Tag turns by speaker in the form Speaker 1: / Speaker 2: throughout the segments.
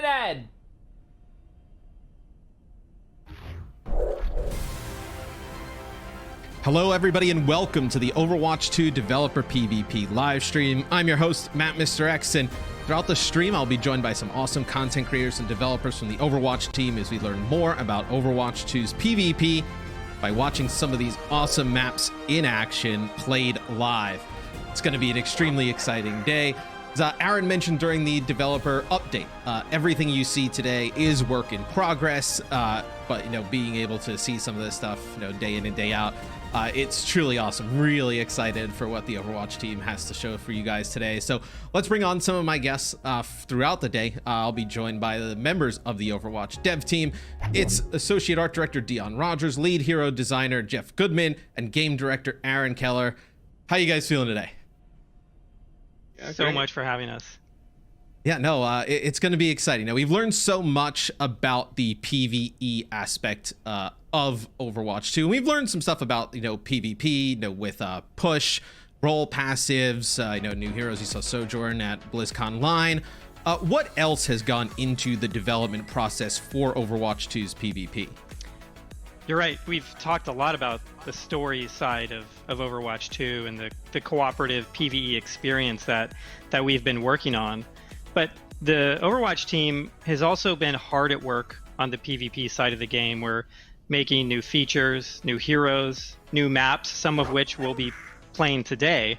Speaker 1: then.
Speaker 2: Hello everybody and welcome to the Overwatch 2 Developer PvP live stream. I'm your host, Matt Mr. X, and throughout the stream I'll be joined by some awesome content creators and developers from the Overwatch team as we learn more about Overwatch 2's PvP by watching some of these awesome maps in action played live. It's going to be an extremely exciting day. As Aaron mentioned during the developer update, everything you see today is work in progress, but being able to see some of this stuff day in and day out, it's truly awesome. Really excited for what the Overwatch team has to show for you guys today. So let's bring on some of my guests throughout the day. I'll be joined by the members of the Overwatch dev team. It's Associate Art Director Dion Rogers, Lead Hero Designer Jeff Goodman, and Game Director Aaron Keller. How you guys feeling today?
Speaker 3: So much for having us.
Speaker 2: Yeah, no, it's going to be exciting. Now, we've learned so much about the PvE aspect of Overwatch 2. We've learned some stuff about, PvP, with push, role passives, new heroes. You saw Sojourn at BlizzCon Line. What else has gone into the development process for Overwatch 2's PvP?
Speaker 3: You're right. We've talked a lot about the story side of Overwatch 2 and the cooperative PvE experience that we've been working on. But the Overwatch team has also been hard at work on the PvP side of the game. We're making new features, new heroes, new maps, some of which we'll be playing today.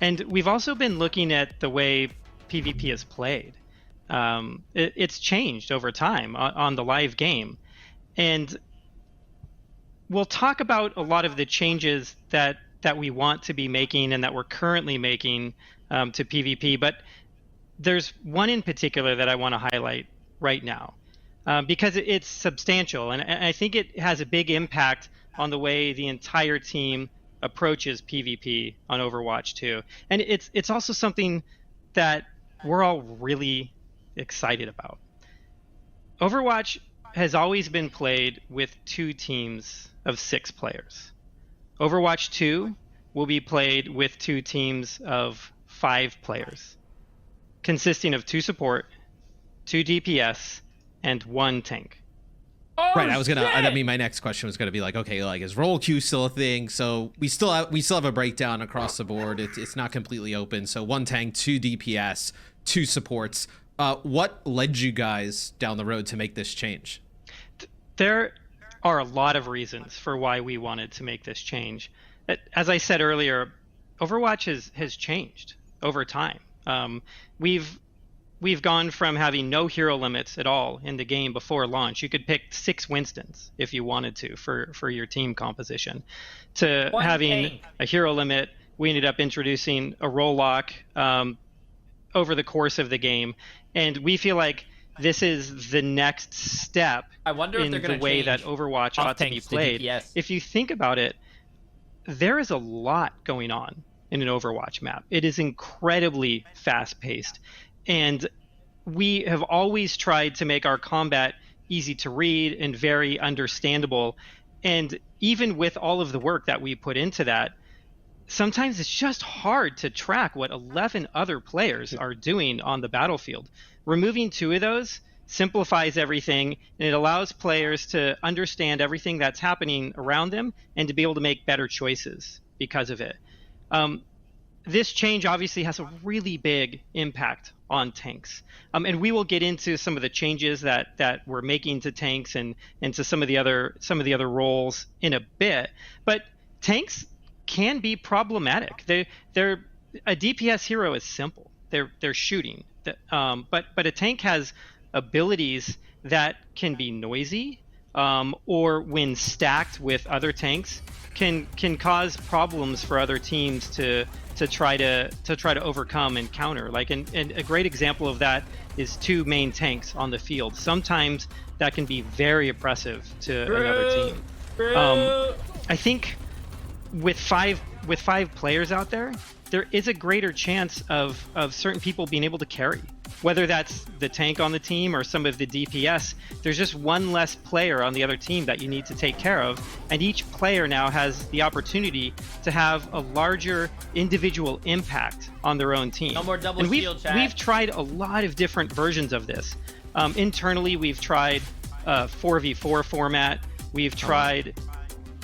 Speaker 3: And we've also been looking at the way PvP is played. It's changed over time on the live game. And we'll talk about a lot of the changes that we want to be making and that we're currently making to PvP, but there's one in particular that I want to highlight right now because it's substantial, and I think it has a big impact on the way the entire team approaches PvP on Overwatch 2. And it's also something that we're all really excited about. Overwatch has always been played with 2 teams of 6 players. Overwatch 2 will be played with 2 teams of 5 players, consisting of 2 support, 2 DPS, and 1 tank.
Speaker 2: Oh, right, my next question was gonna be is role queue still a thing? So we still have a breakdown across the board. It's not completely open. So 1 tank, 2 DPS, 2 supports. What led you guys down the road to make this change?
Speaker 3: There are a lot of reasons for why we wanted to make this change. As I said earlier, Overwatch has changed over time. We've gone from having no hero limits at all in the game before launch. You could pick 6 Winstons if you wanted to for your team composition, to having a hero limit. We ended up introducing a role lock over the course of the game, and we feel like this is the next step in the way that Overwatch ought to be played. If you think about it, there is a lot going on in an Overwatch map. It is incredibly fast-paced, and we have always tried to make our combat easy to read and very understandable. And even with all of the work that we put into that, sometimes it's just hard to track what 11 other players are doing on the battlefield. Removing 2 of those simplifies everything, and it allows players to understand everything that's happening around them and to be able to make better choices because of it. This change obviously has a really big impact on tanks. And we will get into some of the changes that we're making to tanks and to some of the other roles in a bit. But tanks can be problematic. They're a DPS hero is simple. They're shooting. But a tank has abilities that can be noisy, or when stacked with other tanks can cause problems for other teams to try to overcome and counter. And a great example of that is 2 main tanks on the field. Sometimes that can be very oppressive to another team. I think with five players out there is a greater chance of certain people being able to carry whether that's the tank on the team or some of the DPS, there's just one less player on the other team that you need to take care of. And each player now has the opportunity to have a larger individual impact on their own team.
Speaker 1: No more double shield, chat.
Speaker 3: We've tried a lot of different versions of this. Internally, we've tried 4v4 format. We've tried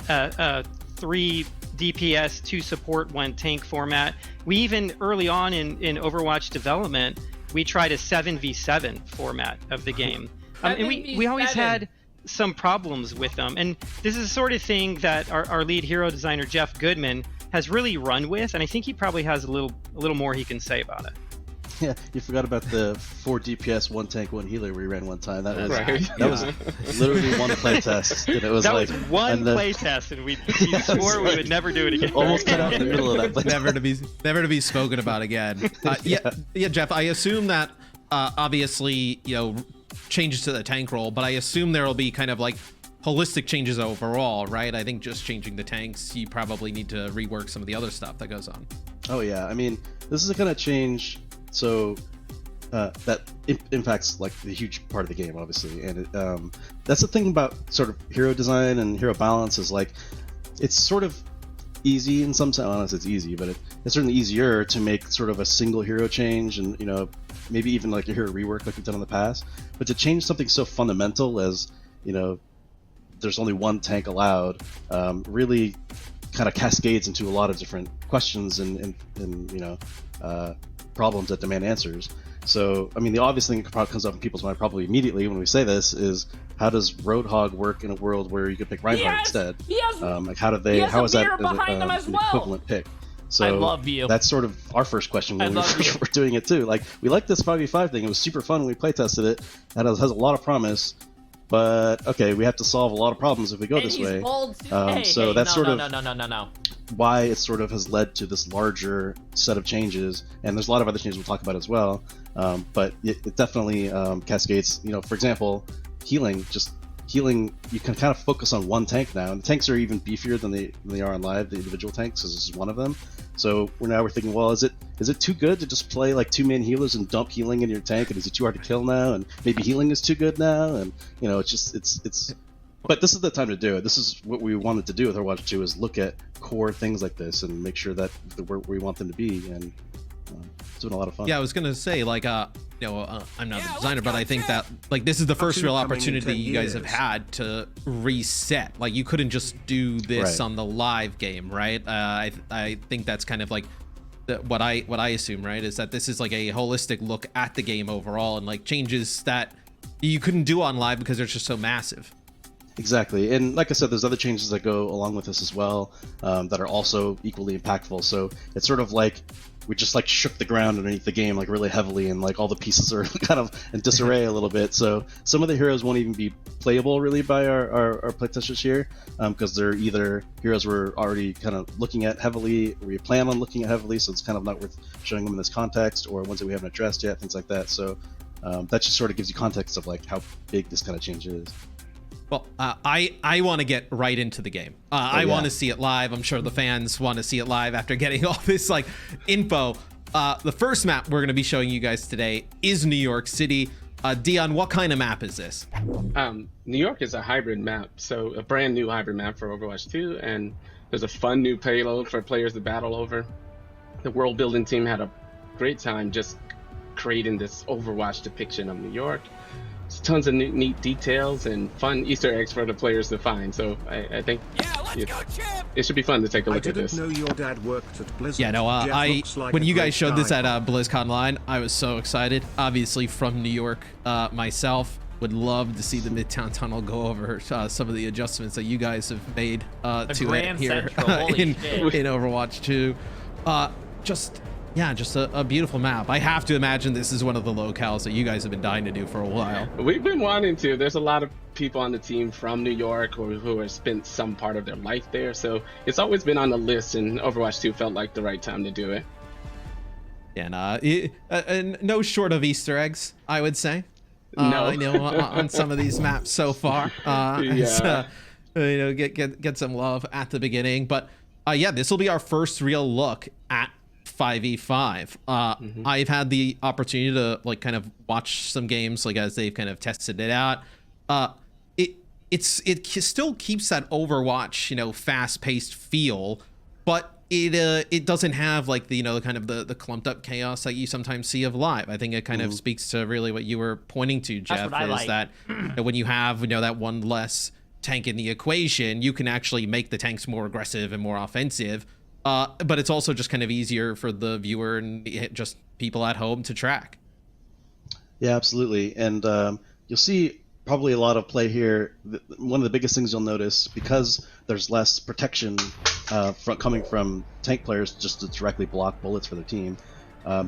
Speaker 3: 3 DPS, 2 support, 1 tank format. We even, early on in Overwatch development, we tried a 7v7 format of the game. And we always had some problems with them. And this is the sort of thing that our lead hero designer, Jeff Goodman, has really run with. And I think he probably has a little more he can say about it.
Speaker 4: Yeah, you forgot about the 4 DPS, 1 tank, 1 healer we ran one time. That was that was literally one playtest. And it was
Speaker 3: that
Speaker 4: like
Speaker 3: was one playtest, and we swore we would never do it again.
Speaker 4: Almost cut out in the middle of that playtest.
Speaker 2: never to be spoken about again. Yeah, Jeff. I assume that obviously changes to the tank role, but I assume there will be kind of like holistic changes overall, right? I think just changing the tanks, you probably need to rework some of the other stuff that goes on.
Speaker 4: Oh yeah, I mean, this is a kind of change. So that impacts like the huge part of the game, obviously, and that's the thing about sort of hero design and hero balance is like it's sort of easy in some sense. Honestly, it's easy, but it's certainly easier to make sort of a single hero change, and maybe even like a hero rework like we've done in the past. But to change something so fundamental as there's only 1 tank allowed, really kind of cascades into a lot of different questions and problems that demand answers. So, I mean, the obvious thing that probably comes up in people's mind probably immediately when we say this is, how does Roadhog work in a world where you could pick Reinhardt instead? Like, how is that an equivalent pick? So
Speaker 1: I love you.
Speaker 4: That's sort of our first question when we were doing it too. Like, we like this 5v5 thing. It was super fun when we play tested it. That has a lot of promise. But okay, we have to solve a lot of problems if we go this way. So that's sort of why it sort of has led to this larger set of changes, and there's a lot of other changes we'll talk about as well. But it definitely cascades. For example, healing. You can kind of focus on 1 tank now, and the tanks are even beefier than they are on live. The individual tanks, because this is one of them. So we're thinking, well, is it too good to just play like 2 main healers and dump healing in your tank, and is it too hard to kill now? And maybe healing is too good now, and it's. But this is the time to do it. This is what we wanted to do with Overwatch 2, is look at core things like this and make sure that where we want them to be, and it's been a lot of fun.
Speaker 2: Yeah, I was gonna say I'm not the designer, but I think that like this is the first real opportunity you guys have had to reset. Like, you couldn't just do this on the live game, right? I think that's kind of like what I assume, right? Is that this is like a holistic look at the game overall, and like changes that you couldn't do on live because they're just so massive.
Speaker 4: Exactly, and like I said, there's other changes that go along with this as well that are also equally impactful. So it's sort of like we just like shook the ground underneath the game like really heavily, and like all the pieces are kind of in disarray a little bit. So some of the heroes won't even be playable really by our playtesters here, because they're either heroes we're already kind of looking at heavily, or we plan on looking at heavily, so it's kind of not worth showing them in this context, or ones that we haven't addressed yet, things like that. So that just sort of gives you context of like how big this kind of change is.
Speaker 2: Well, I want to get right into the game. I want to see it live. I'm sure the fans want to see it live after getting all this like info. The first map we're going to be showing you guys today is New York City. Dion, what kind of map is this?
Speaker 5: New York is a hybrid map, so a brand new hybrid map for Overwatch 2, and there's a fun new payload for players to battle over. The world building team had a great time just creating this Overwatch depiction of New York. There's tons of neat details and fun Easter eggs for the players to find. So I think it should be fun to take a look at this.
Speaker 6: I didn't know your dad worked at Blizzard.
Speaker 2: Yeah, no, when you guys showed this at BlizzCon Line, I was so excited. Obviously from New York myself, would love to see the Midtown Tunnel go over some of the adjustments that you guys have made to it here in Overwatch 2. Just a beautiful map. I have to imagine this is one of the locales that you guys have been dying to do for a while.
Speaker 5: We've been wanting to. There's a lot of people on the team from New York who have spent some part of their life there. So it's always been on the list, and Overwatch 2 felt like the right time to do it.
Speaker 2: And no short of Easter eggs, I would say.
Speaker 5: No.
Speaker 2: On some of these maps so far. Get some love at the beginning. But this will be our first real look at 5v5. I've had the opportunity to like kind of watch some games like as they've kind of tested it out. It still keeps that Overwatch, you know, fast-paced feel, but it doesn't have like the, you know, kind of the clumped up chaos that you sometimes see of live. I think it kind of speaks to really what you were pointing to, Jeff, is that you know, when you have, you know, that one less tank in the equation, you can actually make the tanks more aggressive and more offensive. But it's also just kind of easier for the viewer and just people at home to track.
Speaker 4: Yeah, absolutely. And you'll see probably a lot of play here. One of the biggest things you'll notice, because there's less protection coming from tank players just to directly block bullets for their team.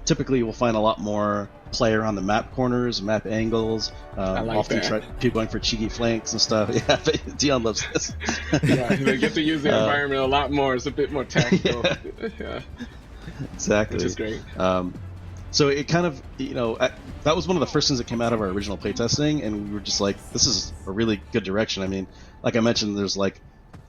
Speaker 4: Typically, you will find a lot more play around the map corners, map angles. Often people going for cheeky flanks and stuff. Yeah, Dion loves this.
Speaker 5: Yeah, they get to use the environment a lot more. It's a bit more tactical. Yeah.
Speaker 4: Exactly.
Speaker 5: Which is great.
Speaker 4: So it kind of, you know, that was one of the first things that came out of our original playtesting, and we were just like, this is a really good direction. I mean, like I mentioned, there's like,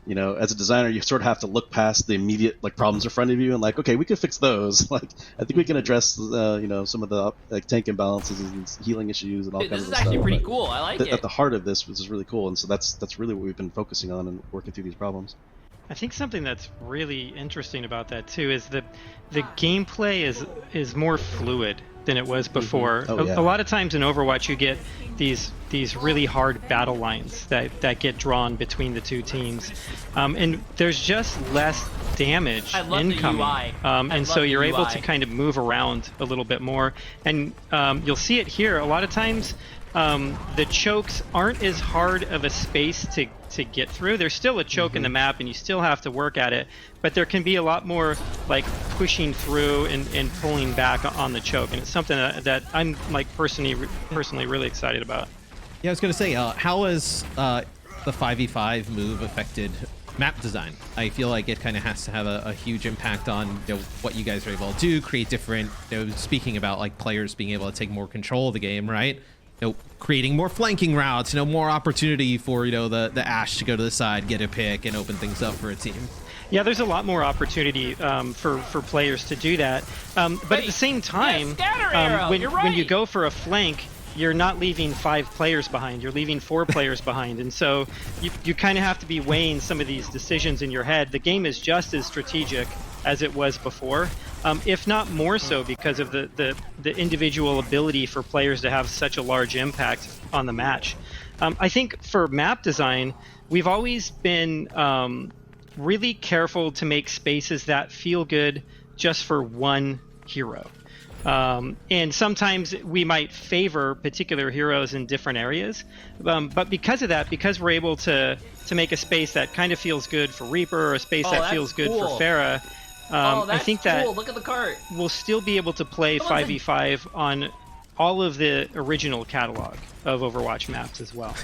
Speaker 4: you know, as a designer, you sort of have to look past the immediate like problems in front of you and like, okay, we can fix those. Like, I think we can address, you know, some of the like tank imbalances and healing issues and all kinds of stuff.
Speaker 1: This is actually pretty cool. I like it.
Speaker 4: At the heart of this, which is really cool, and so that's really what we've been focusing on and working through these problems.
Speaker 3: I think something that's really interesting about that too is that the gameplay is more fluid than it was before.
Speaker 4: Oh, yeah.
Speaker 3: A lot of times in Overwatch you get these really hard battle lines that get drawn between the two teams, and there's just less damage incoming, and so you're able to kind of move around a little bit more, and you'll see it here a lot of times. The chokes aren't as hard of a space to get through. There's still a choke in the map and you still have to work at it, but there can be a lot more like pushing through and pulling back on the choke, and it's something that I'm like personally really excited about.
Speaker 2: Yeah, I was going to say, how has the 5v5 move affected map design? I feel like it kind of has to have a huge impact on, you know, what you guys are able to do, create different, you know, speaking about like players being able to take more control of the game, right? You know, creating more flanking routes, you know, more opportunity for, you know, the Ashe to go to the side, get a pick, and open things up for a team.
Speaker 3: Yeah, there's a lot more opportunity for players to do that. But at the same time, when you go for a flank, you're not leaving 5 players behind. You're leaving 4 players behind. And so you kind of have to be weighing some of these decisions in your head. The game is just as strategic as it was before, if not more so, because of the individual ability for players to have such a large impact on the match. I think for map design, we've always been really careful to make spaces that feel good just for one hero. And sometimes we might favor particular heroes in different areas, but because of that, because we're able to make a space that kind of feels good for Reaper, or a space that feels good for Pharah, I think that
Speaker 1: Look at the cart.
Speaker 3: We'll still be able to play 5v5 on all of the original catalog of Overwatch maps as well.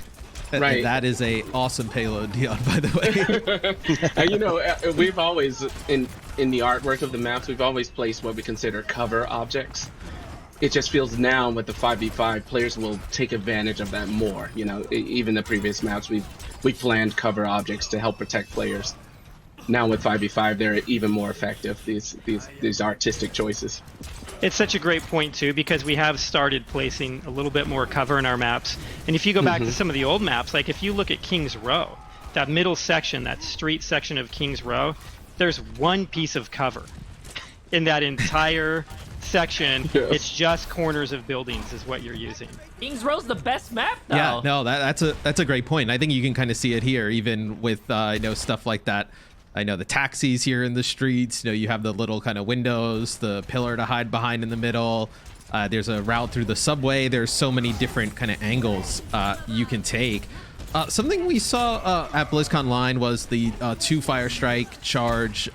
Speaker 5: Right.
Speaker 2: That is a awesome payload, Dion, by the
Speaker 5: way. You know, we've always, in the artwork of the maps, we've always placed what we consider cover objects. It just feels now with the 5v5, players will take advantage of that more. You know, even the previous maps, we planned cover objects to help protect players. Now with 5v5, they're even more effective, these artistic choices.
Speaker 3: It's such a great point, too, because we have started placing a little bit more cover in our maps. And if you go back to some of the old maps, like if you look at King's Row, that middle section, that street section of King's Row, there's one piece of cover in that entire section. Yes. It's just corners of buildings is what you're using.
Speaker 1: King's Row's the best map, though.
Speaker 2: Yeah, no, that's a great point. I think you can kind of see it here, even with you know, stuff like that. I know the taxis here in the streets, you know, you have the little kind of windows, the pillar to hide behind in the middle. There's a route through the subway. There's so many different kind of angles you can take. Something we saw at BlizzCon Line was the 2 fire strike, charge,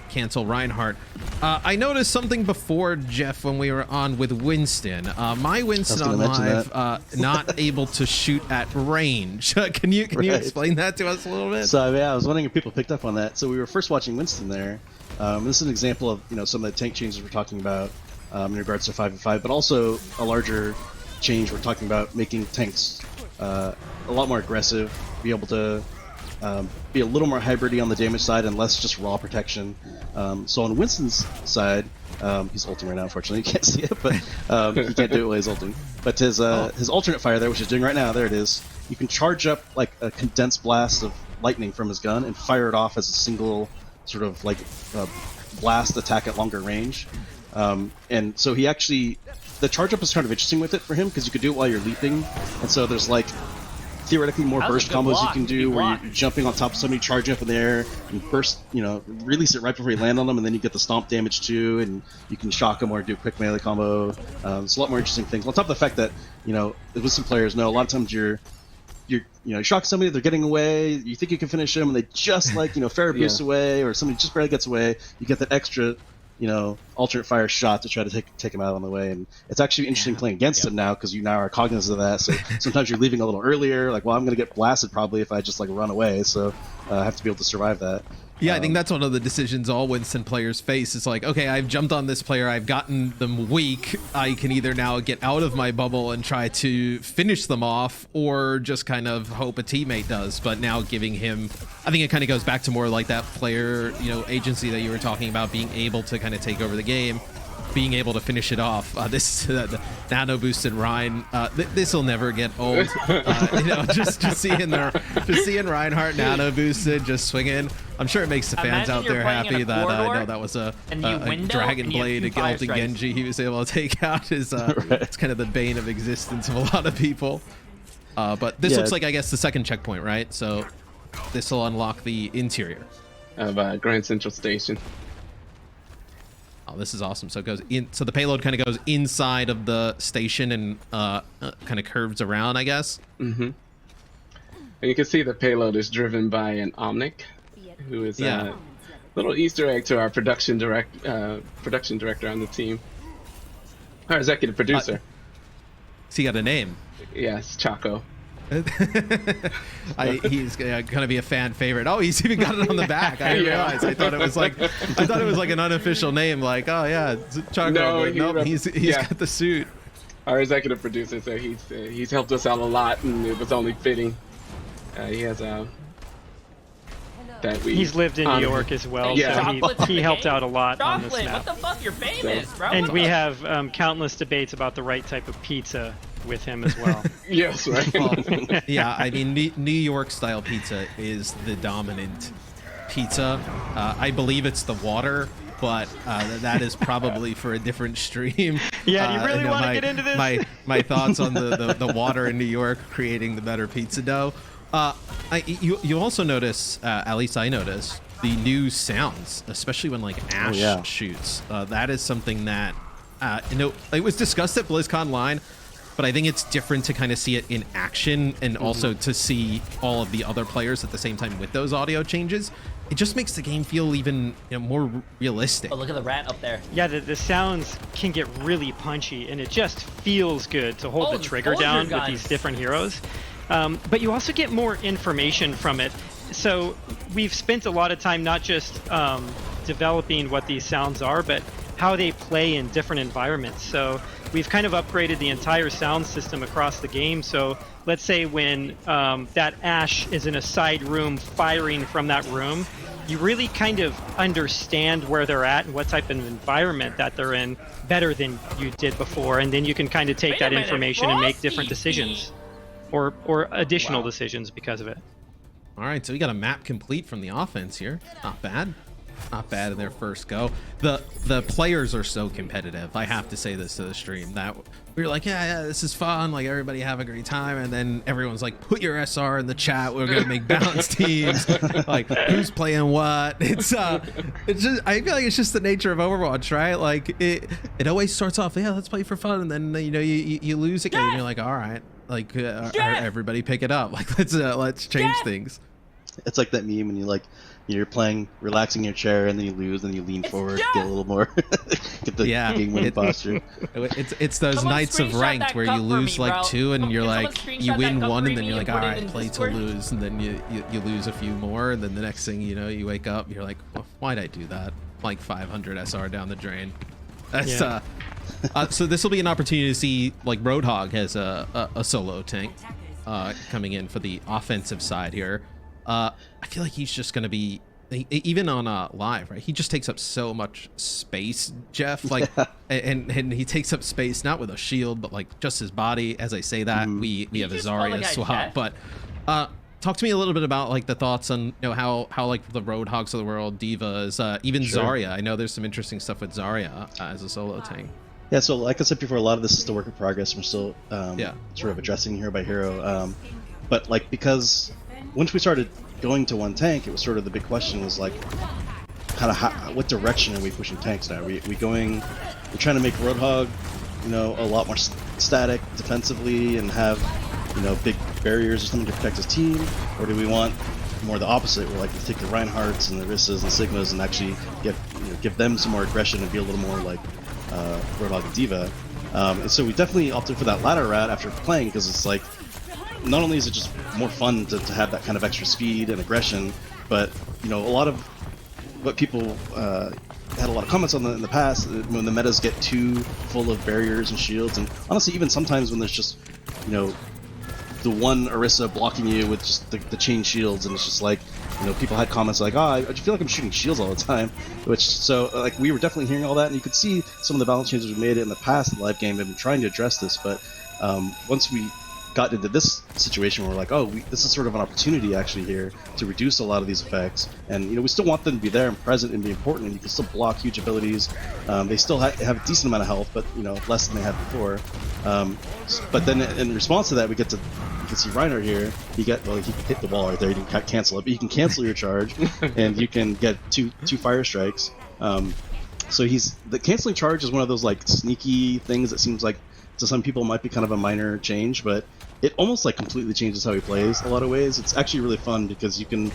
Speaker 2: cancel Reinhardt. I noticed something before, Jeff, when we were on with Winston. My Winston on live not able to shoot at range. Can you explain that to us a little bit?
Speaker 4: So yeah, I was wondering if people picked up on that. So we were first watching Winston there. This is an example of, you know, some of the tank changes we're talking about in regards to 5v5, but also a larger change we're talking about making tanks a lot more aggressive, be able to be a little more hybridy on the damage side and less just raw protection. So on Winston's side, He's ulting right now, unfortunately. You can't see it, but he can't do it while he's ulting. But his alternate fire there, which he's doing right now, there it is. You can charge up like a condensed blast of lightning from his gun and fire it off as a single sort of like blast attack at longer range. And so he actually, the charge up is kind of interesting with it for him because you could do it while you're leaping, and so there's like theoretically more burst combos you can do where you're jumping on top of somebody, charging up in the air, and burst, release it right before you land on them, and then you get the stomp damage too, and you can shock them or do a quick melee combo. It's a lot more interesting things. On top of the fact that, with some players know a lot of times you're shocking somebody, they're getting away, you think you can finish them, and they just fair boost away, or somebody just barely gets away, you get that extra alternate fire shot to try to take him out on the way. And it's actually interesting playing against him now because you now are cognizant of that. So sometimes you're leaving a little earlier, like, well, I'm going to get blasted probably if I just run away. So I have to be able to survive that.
Speaker 2: Yeah, I think that's one of the decisions all Winston players face. It's like, okay, I've jumped on this player, I've gotten them weak. I can either now get out of my bubble and try to finish them off, or just kind of hope a teammate does. But now giving him, I think it kind of goes back to more like that player, agency that you were talking about, being able to kind of take over the game, being able to finish it off. The nano boosted Ryan, this will never get old. Just seeing Reinhardt nano boosted, just swinging. I'm sure it makes the fans out there happy that that was a Dragon Blade against Genji he was able to take out. It's kind of the bane of existence of a lot of people. But this looks like, I guess, the second checkpoint, right? So this will unlock the interior
Speaker 5: of Grand Central Station.
Speaker 2: Oh, this is awesome. So it goes in. So the payload kind of goes inside of the station and kind of curves around, I guess.
Speaker 5: Mm-hmm. And you can see the payload is driven by an Omnic, who is a little Easter egg to our production director on the team. Our executive producer.
Speaker 2: So he got a name.
Speaker 5: Yes, Chaco.
Speaker 2: He's gonna be a fan favorite. Oh, he's even got it on the back. I didn't realize. I thought it was like an unofficial name. Like, oh yeah, it's Chaco. Nope, he's got the suit.
Speaker 5: Our executive producer, so he's helped us out a lot, and it was only fitting. He has
Speaker 3: he's lived in New York as well, so he helped out a lot on this map.
Speaker 1: What the fuck? You're famous, bro.
Speaker 3: And we have countless debates about the right type of pizza with him as well.
Speaker 5: Yes, right.
Speaker 2: Well, yeah, I mean, New York style pizza is the dominant pizza. I believe it's the water, but that is probably for a different stream.
Speaker 3: Yeah, you really want to get into this?
Speaker 2: My thoughts on the water in New York creating the better pizza dough. You also notice, at least I notice, the new sounds, especially when Ashe shoots. That is something that it was discussed at BlizzCon Line, but I think it's different to kind of see it in action and also to see all of the other players at the same time with those audio changes. It just makes the game feel even more realistic.
Speaker 1: Oh, look at the rat up there.
Speaker 3: Yeah, the sounds can get really punchy, and it just feels good to hold the trigger down with these different heroes. But you also get more information from it. So we've spent a lot of time not just developing what these sounds are, but how they play in different environments. So we've kind of upgraded the entire sound system across the game. So let's say when that Ashe is in a side room firing from that room, you really kind of understand where they're at and what type of environment that they're in better than you did before. And then you can kind of take that information and make different decisions or additional decisions because of it.
Speaker 2: All right, so we got a map complete from the offense here. Not bad. Not bad in their first go. The players are so competitive. I have to say this to the stream that we were like, yeah, this is fun. Like, everybody have a great time. And then everyone's like, put your SR in the chat. We're gonna make balance teams. Like, who's playing what? It's just, I feel like it's just the nature of Overwatch, right? Like, it always starts off, yeah, let's play for fun, and then you lose again, and you're like, all right, like everybody pick it up. Like, let's change things.
Speaker 4: It's like that meme when you're playing, relaxing in your chair, and then you lose, and you lean forward, get a little more, get the game winning posture.
Speaker 2: It's those nights of ranked where you lose like 2, and you're like, you win 1, and then you're like, all right, play to lose, and then you lose a few more, and then the next thing you know, you wake up, you're like, well, why'd I do that? Like 500 SR down the drain. That's so this will be an opportunity to see, like, Roadhog has a solo tank coming in for the offensive side here. I feel like he's just going to be even on live, right? He just takes up so much space, Jeff. Like, and he takes up space not with a shield, but like just his body. As I say that, we have a Zarya swap. But talk to me a little bit about like the thoughts on how like the Roadhogs of the world, Divas, even Zarya. I know there's some interesting stuff with Zarya as a solo tank.
Speaker 4: Yeah, so like I said before, a lot of this is still work in progress. We're still sort of addressing hero by hero. But like, because once we started going to one tank, it was sort of the big question was like, kind of what direction are we pushing tanks now? We're trying to make Roadhog, a lot more static defensively and have, big barriers or something to protect his team, or do we want more the opposite? We're like to take the Reinhardts and the Rissas and Sigmas and actually give them some more aggression and be a little more like Roadhog and Diva. And so we definitely opted for that latter route after playing, because it's like, not only is it just more fun to have that kind of extra speed and aggression, but a lot of what people had a lot of comments on in the past, when the metas get too full of barriers and shields, and honestly even sometimes when there's just the one Orisa blocking you with just the chain shields, and it's just like, people had comments like, I feel like I'm shooting shields all the time, like we were definitely hearing all that, and you could see some of the balance changes we made in the past in the live game. I've been trying to address this, but once we got into this situation where we're like, this is sort of an opportunity actually here to reduce a lot of these effects, and we still want them to be there and present and be important, and you can still block huge abilities. They still have a decent amount of health, but less than they had before. But then in response to that, you can see Reinhardt here. He hit the wall right there. He didn't cancel it, but you can cancel your charge, and you can get two fire strikes. So the canceling charge is one of those like sneaky things that seems like to some people might be kind of a minor change, but it almost like completely changes how he plays a lot of ways. It's actually really fun because you can,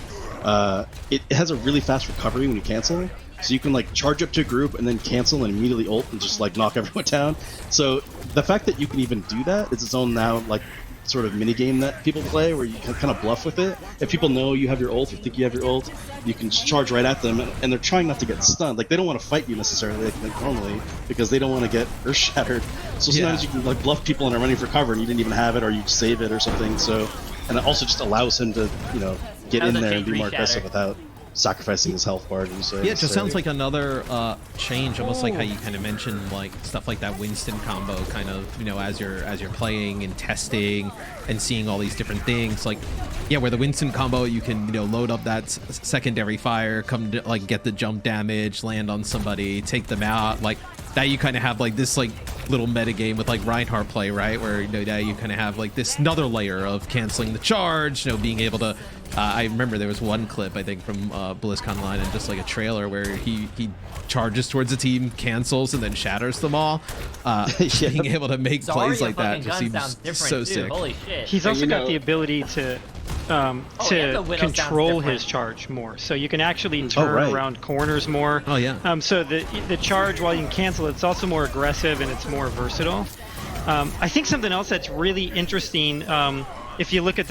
Speaker 4: it has a really fast recovery when you cancel, so you can like charge up to a group and then cancel and immediately ult and just like knock everyone down. So the fact that you can even do that is its own now like sort of mini game that people play, where you can kind of bluff with it. If people know you have your ult or think you have your ult, you can just charge right at them, and they're trying not to get stunned. Like, they don't want to fight you necessarily like normally, because they don't want to get earth shattered. So sometimes you can like bluff people and are running for cover and you didn't even have it, or you save it or something. So, and it also just allows him to get in there and be more aggressive without sacrificing his health bar.
Speaker 2: Yeah, it just sounds like another change, almost like how you kind of mentioned like stuff like that Winston combo, kind of as you're playing and testing and seeing all these different things. Like, yeah, where the Winston combo, you can load up that secondary fire, come to, like, get the jump damage, land on somebody, take them out. Like that, you kind of have like this like little meta game with like Reinhardt play, right? Where now you kind of have like this another layer of canceling the charge, being able to. I remember there was one clip, I think, from BlizzCon Online, and just like a trailer where he charges towards the team, cancels, and then shatters them all. Being able to make plays like that just seems so sick.
Speaker 1: Holy shit.
Speaker 3: He's also got the ability to control his charge more, so you can actually turn around corners more.
Speaker 2: Oh yeah. So
Speaker 3: the charge, while you can cancel it, it's also more aggressive and it's more versatile. I think something else that's really interesting, if you look at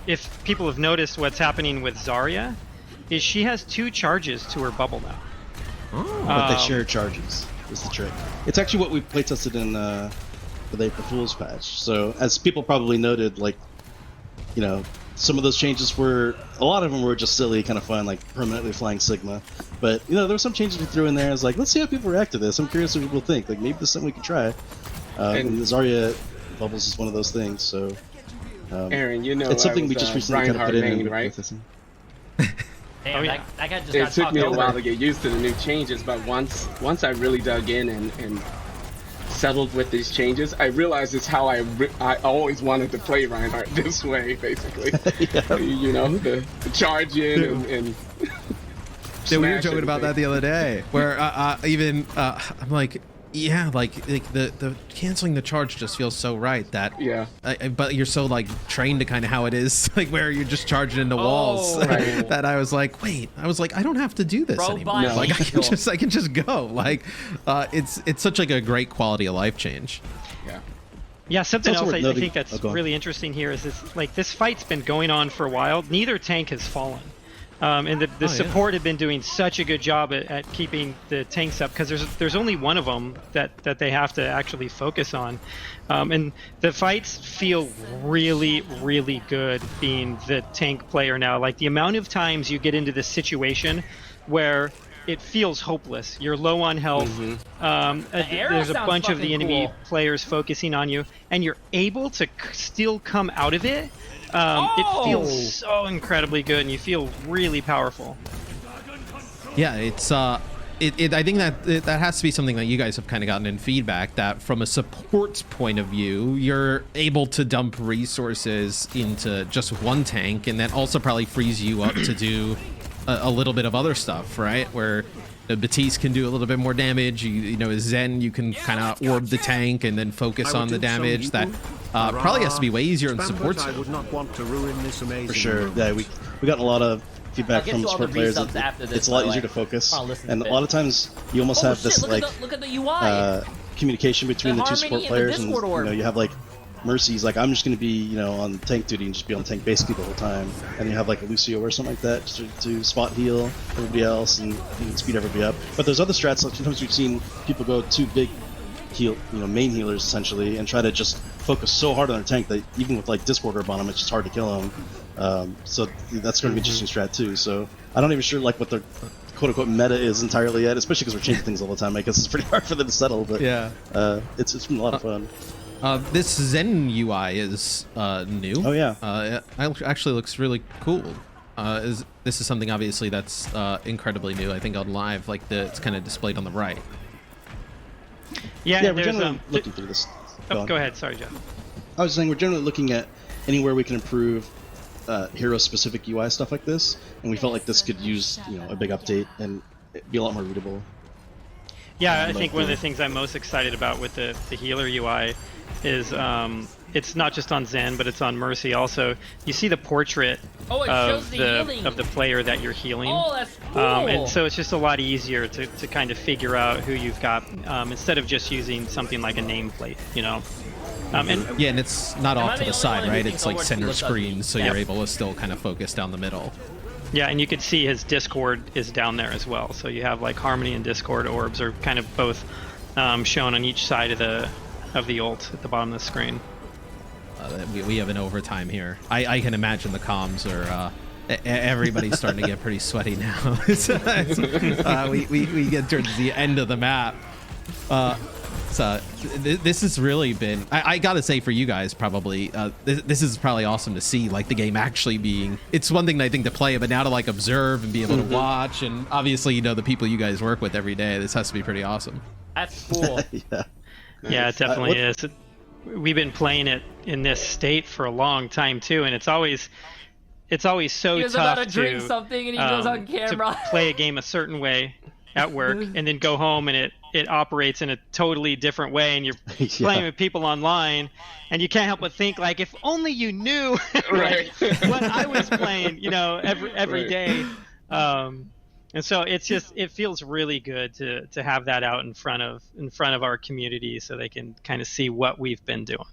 Speaker 3: if people have noticed what's happening with Zarya, is she has 2 charges to her bubble now.
Speaker 4: Oh, but they share charges is the trick. It's actually what we playtested in the April Fool's patch. So as people probably noted, like, some of those changes a lot of them were just silly, kind of fun, like permanently flying Sigma. But there were some changes we threw in there. I was like, let's see how people react to this. I'm curious what people think. Like, maybe this is something we can try. And Zarya bubbles is one of those things. So.
Speaker 5: Aaron,
Speaker 4: it's something we just recently kind of put in,
Speaker 5: right?
Speaker 1: Damn, that guy just
Speaker 5: it took me a while to get used to the new changes, but once I really dug in and settled with these changes, I realized it's how I always wanted to play Reinhardt this way, basically. The charge in and
Speaker 2: yeah, we were joking about that the other day, where I'm like, yeah, like the canceling the charge just feels so right that but you're so like trained to kind of how it is, like where you're just charging into walls, that I was like, I don't have to do this anymore. No. Like I can just go. Like it's such like a great quality of life change.
Speaker 3: Yeah, something else I think that's really interesting here is this fight's been going on for a while. Neither tank has fallen. And the support had been doing such a good job at keeping the tanks up, because there's only one of them that they have to actually focus on. And the fights feel really, really good being the tank player now. Like, the amount of times you get into this situation where it feels hopeless. You're low on health. There's a bunch of the enemy players focusing on you, and you're able to still come out of it. It feels so incredibly good, and you feel really powerful.
Speaker 2: Yeah, it's I think that has to be something that you guys have kind of gotten in feedback, that from a support's point of view, you're able to dump resources into just one tank, and that also probably frees you up to do a little bit of other stuff, right? Where Batiste can do a little bit more damage. You know, Zen, you can kind of orb the tank and then focus on the damage. That probably has to be way easier in support.
Speaker 6: I would not want to ruin this amazing
Speaker 4: For sure. Yeah, we got a lot of feedback from support players. It's a lot easier to focus, and a lot of times you almost have this like
Speaker 1: look at the UI.
Speaker 4: Communication between the two support players, and
Speaker 1: Discord orb.
Speaker 4: you have like Mercy's like, I'm just going to be, on tank duty and just be on tank basically the whole time. And you have like a Lucio or something like that to spot heal everybody else and speed everybody up. But there's other strats. Like sometimes we've seen people go too big heal, main healers essentially, and try to just focus so hard on their tank that even with like Discord orb on them, it's just hard to kill them. So that's going to be an interesting strat too. So I'm not even sure like what the quote-unquote meta is entirely yet, especially because we're changing things all the time. I guess it's pretty hard for them to settle, but yeah, it's been a lot of fun.
Speaker 2: This Zen UI is new.
Speaker 4: Oh yeah,
Speaker 2: it actually looks really cool. This is something obviously that's incredibly new. I think on live, like it's kind of displayed on the right.
Speaker 3: Yeah,
Speaker 4: we're generally looking through this.
Speaker 3: Go ahead, sorry, Jeff.
Speaker 4: I was saying we're generally looking at anywhere we can improve hero-specific UI stuff like this, and we felt like this could use a big update and be a lot more readable.
Speaker 3: Yeah, I think one of the things I'm most excited about with the healer UI is it's not just on Zen, but it's on Mercy also. You see the portrait of the player that you're healing.
Speaker 1: Oh, that's cool.
Speaker 3: And so it's just a lot easier to kind of figure out who you've got instead of just using something like a nameplate,
Speaker 2: and it's not off to the side, right? It's like center screen, so you're able to still kind of focus down the middle.
Speaker 3: Yeah, and you can see his Discord is down there as well. So you have like Harmony and Discord orbs are kind of both shown on each side of the ult at the bottom of the screen.
Speaker 2: We have an overtime here. I can imagine the comms are everybody's starting to get pretty sweaty now. We get towards the end of the map. So this has really been, I gotta say, for you guys probably, this is probably awesome to see, like the game actually being, it's one thing I think to play, but now to like observe and be able to watch, and obviously the people you guys work with every day, this has to be pretty awesome.
Speaker 1: That's cool.
Speaker 3: Yeah, it definitely is. We've been playing it in this state for a long time too, and it's always so tough
Speaker 1: drink something and he goes on camera.
Speaker 3: To play a game a certain way at work and then go home and it operates in a totally different way, and you're playing with people online and you can't help but think like, if only you knew what I was playing, every day. And so it feels really good to have that out in front of our community so they can kind of see what we've been doing.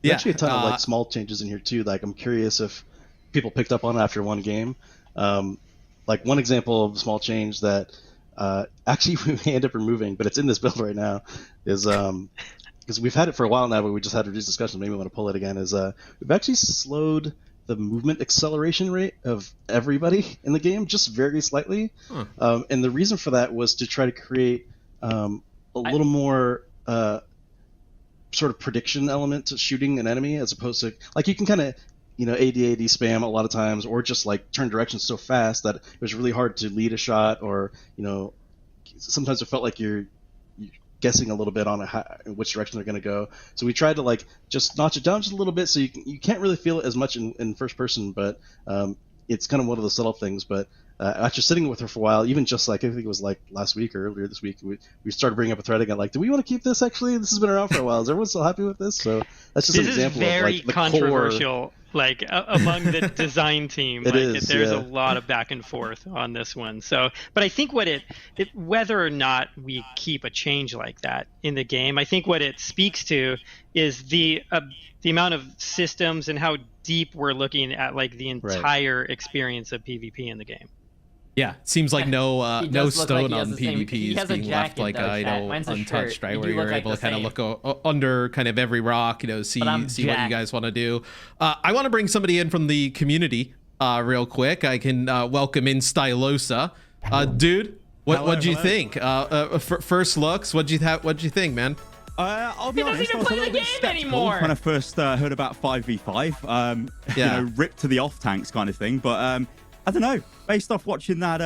Speaker 4: There's actually a ton of like small changes in here too. Like I'm curious if people picked up on it after one game. Like one example of a small change that actually we may end up removing, but it's in this build right now, is because we've had it for a while now, but we just had to do discussions. Maybe we want to pull it again. Is we've actually slowed the movement acceleration rate of everybody in the game just very slightly. And the reason for that was to try to create a little more sort of prediction element to shooting an enemy, as opposed to like you can kind of AD spam a lot of times, or just like turn directions so fast that it was really hard to lead a shot, or sometimes it felt like you're guessing a little bit on which direction they're going to go. So we tried to like just notch it down just a little bit, so you can't really feel it as much in first person, but it's kind of one of the subtle things. But after sitting with her for a while, even just like I think it was like last week or earlier this week, we started bringing up a thread again. Like, do we want to keep this? Actually, this has been around for a while. Is everyone still happy with this? So that's just an example
Speaker 3: of
Speaker 4: like the
Speaker 3: controversial.
Speaker 4: core.
Speaker 3: like among the design team. There's a lot of back and forth on this one. So, but I think whether or not we keep a change like that in the game, I think what it speaks to is the amount of systems and how deep we're looking at, like the entire experience of PvP in the game.
Speaker 2: Yeah, seems like no stone on PvP is being left
Speaker 1: jacket,
Speaker 2: untouched, right? Where you're able to kind of look under kind of every rock, see what you guys want to do. I want to bring somebody in from the community real quick. I can welcome in Stylosa. Dude, what'd you think? First looks, what'd you think, man?
Speaker 7: I'll be honest, I was a little bit skeptical when I first heard about 5v5. Ripped to the off tanks kind of thing, but I don't know. Based off watching that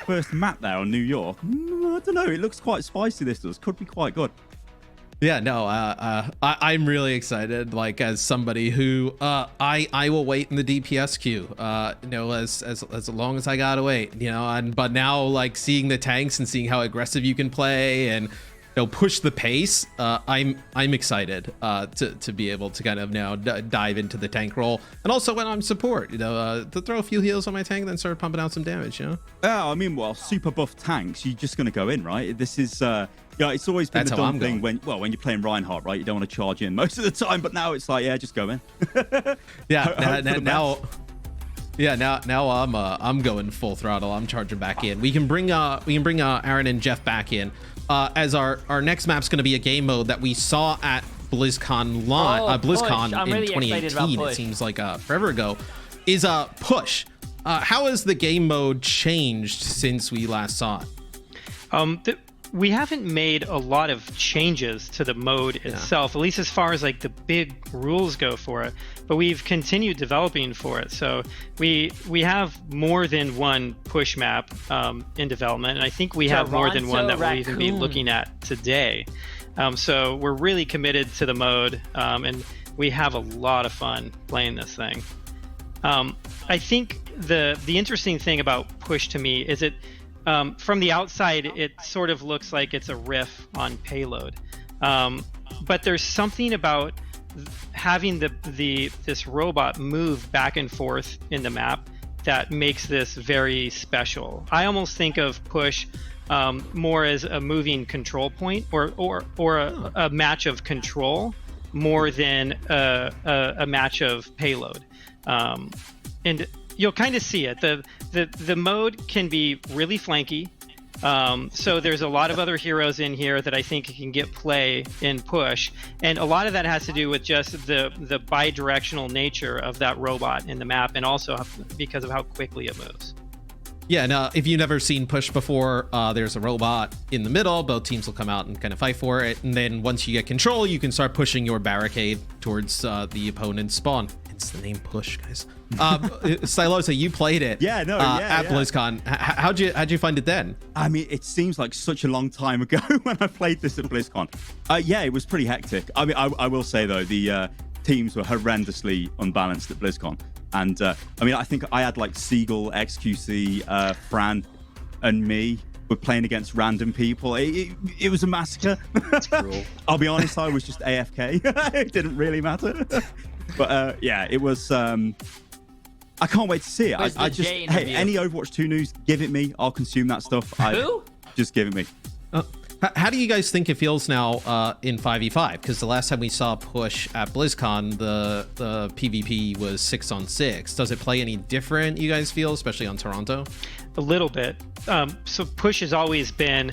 Speaker 7: first map there on New York, I don't know. It looks quite spicy. This does. Could be quite good.
Speaker 2: Yeah, no, I'm really excited. Like, as somebody who I will wait in the DPS queue. As long as I gotta wait. But now, like, seeing the tanks and seeing how aggressive you can play and push the pace. I'm excited to be able to kind of now dive into the tank role, and also when I'm support, to throw a few heals on my tank and then start pumping out some damage.
Speaker 7: Yeah, I mean, well, super buff tanks, you're just gonna go in, right? This is it's always been the dumb thing when you're playing Reinhardt, right? You don't want to charge in most of the time, but now it's like, just go in.
Speaker 2: Now I'm going full throttle. I'm charging back in. We can bring Aaron and Jeff back in. As our next map's going to be a game mode that we saw at BlizzCon in
Speaker 1: really
Speaker 2: 2018. It seems like forever ago. Is Push. How has the game mode changed since we last saw it?
Speaker 3: We haven't made a lot of changes to the mode itself, at least as far as like the big rules go for it, but we've continued developing for it. So we have more than one push map in development, and I think we have more than one that we'll even be looking at today. So we're really committed to the mode, and we have a lot of fun playing this thing. I think the interesting thing about push to me is from the outside, it sort of looks like it's a riff on payload, but there's something about having this robot move back and forth in the map that makes this very special. I almost think of push more as a moving control point, or a match of control more than a match of payload, and you'll kind of see it. The mode can be really flanky. So there's a lot of other heroes in here that I think can get play in push. And a lot of that has to do with just the bi-directional nature of that robot in the map, and also because of how quickly it moves.
Speaker 2: Yeah, now if you've never seen push before, there's a robot in the middle. Both teams will come out and kind of fight for it. And then once you get control, you can start pushing your barricade towards the opponent's spawn. It's the name push, guys. Stylosa, you played it at BlizzCon. How'd you find it then?
Speaker 7: I mean, it seems like such a long time ago when I played this at BlizzCon. It was pretty hectic. I mean, I will say, though, the teams were horrendously unbalanced at BlizzCon. And I think I had like Seagull, XQC, Fran, and me were playing against random people. It was a massacre.
Speaker 4: That's cruel.
Speaker 7: I'll be honest, I was just AFK. It didn't really matter. But it was. I can't wait to see it. Any Overwatch 2 news, give it me. I'll consume that stuff. Just give it me.
Speaker 2: How do you guys think it feels now in 5v5? Because the last time we saw push at BlizzCon, the PvP was 6-on-6. Does it play any different, you guys feel, especially on Toronto?
Speaker 3: A little bit. So push has always been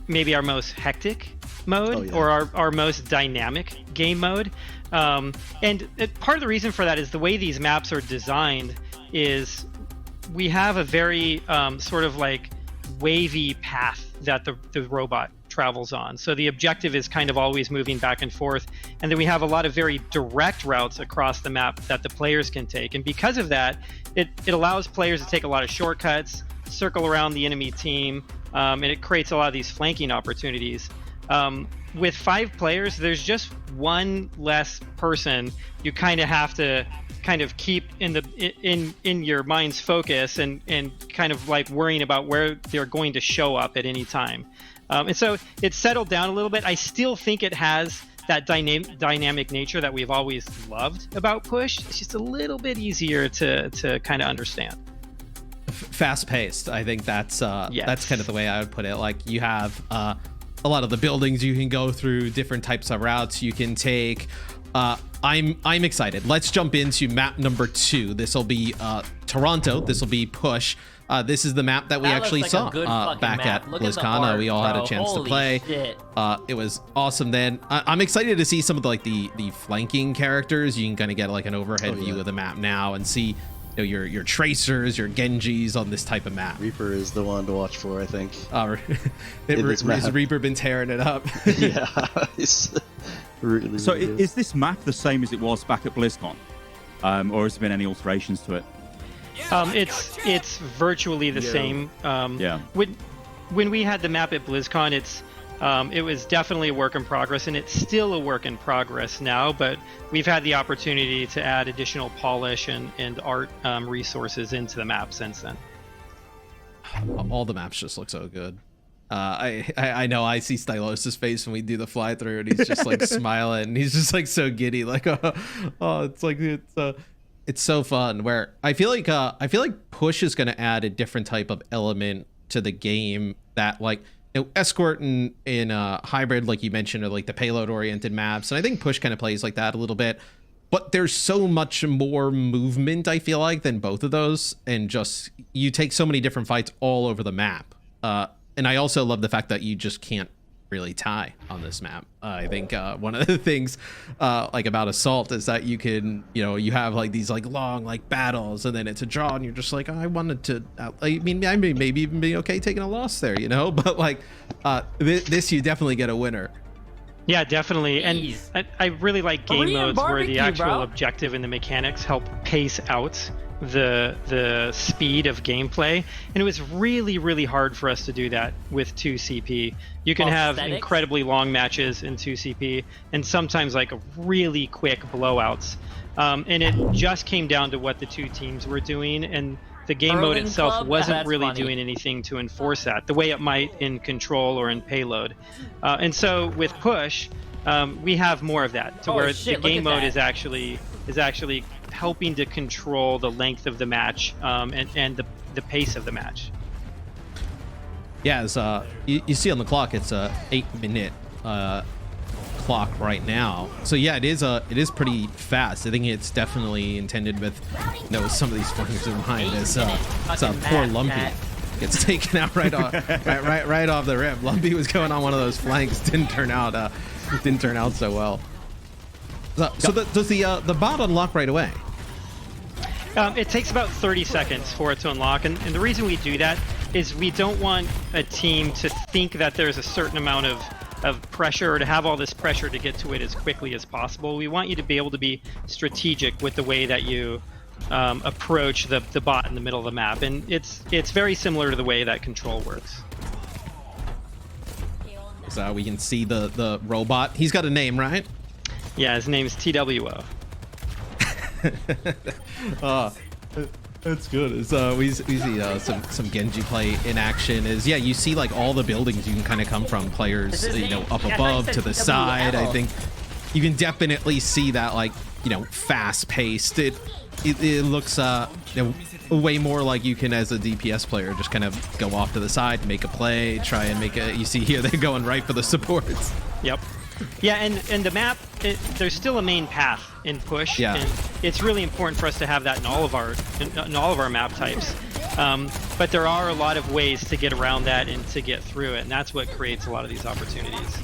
Speaker 3: maybe our most hectic mode, or our most dynamic game mode. And part of the reason for that is the way these maps are designed is we have a very sort of like wavy path that the robot travels on. So the objective is kind of always moving back and forth. And then we have a lot of very direct routes across the map that the players can take. And because of that, it allows players to take a lot of shortcuts, circle around the enemy team, and it creates a lot of these flanking opportunities. With 5 players, there's just one less person you kind of have to kind of keep in your mind's focus and kind of like worrying about where they're going to show up at any time. And so it's settled down a little bit. I still think it has that dynamic nature that we've always loved about Push. It's just a little bit easier to kind of understand.
Speaker 2: Fast paced. I think that's kind of the way I would put it. Like you have a lot of the buildings you can go through, different types of routes you can take. I'm excited. Let's jump into map number 2. This will be Toronto. This will be Push. This is the map that we actually saw back at BlizzCon. We all had a chance to play. It was awesome. Then I'm excited to see some of the flanking characters. You can kind of get like an overhead view of the map now and see your tracers, your Genjis on this type of map.
Speaker 4: Reaper is the one to watch for, I think.
Speaker 2: Has Reaper been tearing it up?
Speaker 4: Yeah. Really,
Speaker 7: so
Speaker 4: really
Speaker 7: is this map the same as it was back at BlizzCon, or has there been any alterations to it?
Speaker 3: It's virtually the same. When we had the map at BlizzCon, it was definitely a work in progress, and it's still a work in progress now. But we've had the opportunity to add additional polish and art resources into the map since then.
Speaker 2: All the maps just look so good. I know I see Stylos' face when we do the fly through, and he's just like smiling, and he's just like so giddy, like it's so fun. Where I feel like Push is going to add a different type of element to the game that like Escort in Hybrid, like you mentioned, are like the payload oriented maps, and I think Push kind of plays like that a little bit. But there's so much more movement, I feel like, than both of those, and just you take so many different fights all over the map. And I also love the fact that you just can't really tie on this map. I think one of the things like about Assault is that you can, you have like these like long like battles, and then it's a draw, and you're just like, I wanted to. I mean, I may maybe even be okay taking a loss there, but like this, you definitely get a winner.
Speaker 3: Yeah, definitely. And I really like game modes where the actual objective and the mechanics help pace out the speed of gameplay, and it was really hard for us to do that with 2CP. You can have incredibly long matches in 2CP and sometimes like really quick blowouts, and it just came down to what the two teams were doing, and the game mode itself wasn't really doing anything to enforce that the way it might in Control or in Payload. And so with Push, we have more of that, to where the game mode is actually helping to control the length of the match and the pace of the match.
Speaker 2: Yeah, as you see on the clock, it's a 8-minute clock right now. So yeah, it is pretty fast. I think it's definitely intended with some of these flankers in mind. As poor Lumpy gets taken out right off the rip. Lumpy was going on one of those flanks, didn't turn out so well. So does the bot unlock right away?
Speaker 3: It takes about 30 seconds for it to unlock, and the reason we do that is we don't want a team to think that there's a certain amount of pressure, or to have all this pressure to get to it as quickly as possible. We want you to be able to be strategic with the way that you approach the bot in the middle of the map, and it's very similar to the way that Control works.
Speaker 2: So we can see the robot. He's got a name, right?
Speaker 3: Yeah, his name's TWO.
Speaker 2: That's good. We see some Genji play in action. You see like all the buildings you can kind of come from, players up above to the side. I think you can definitely see that like fast paced. It looks way more like you can, as a DPS player, just kind of go off to the side, make a play, try and make a. You see here they're going right for the supports.
Speaker 3: Yep. Yeah, and the map, there's still a main path in Push.
Speaker 2: Yeah.
Speaker 3: And it's really important for us to have that in all of our map types. But there are a lot of ways to get around that and to get through it, and that's what creates a lot of these opportunities.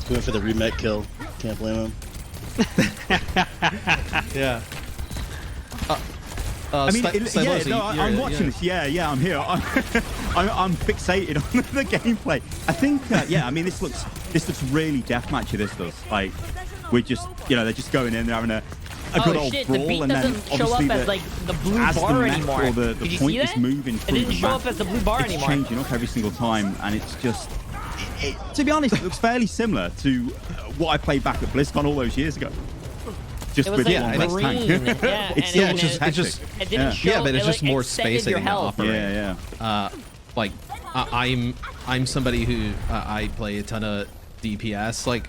Speaker 4: Going for the remake kill. Can't blame him.
Speaker 2: Yeah.
Speaker 7: I'm watching this. Yeah, I'm here. I'm fixated on the gameplay. I think, this looks really deathmatchy. This does. Like, we're just, they're just going in, they're having a good old brawl, and then obviously
Speaker 1: the blue bar anymore.
Speaker 7: Or the point is moving through.
Speaker 1: It didn't show up as the blue bar anymore.
Speaker 7: It's changing up every single time, and it's just. To be honest, it looks fairly similar to what I played back at BlizzCon all those years ago. Just with one less tank. It's still just hectic.
Speaker 2: But it's just more spacing to operate.
Speaker 7: Yeah.
Speaker 2: I'm somebody who I play a ton of DPS. Like,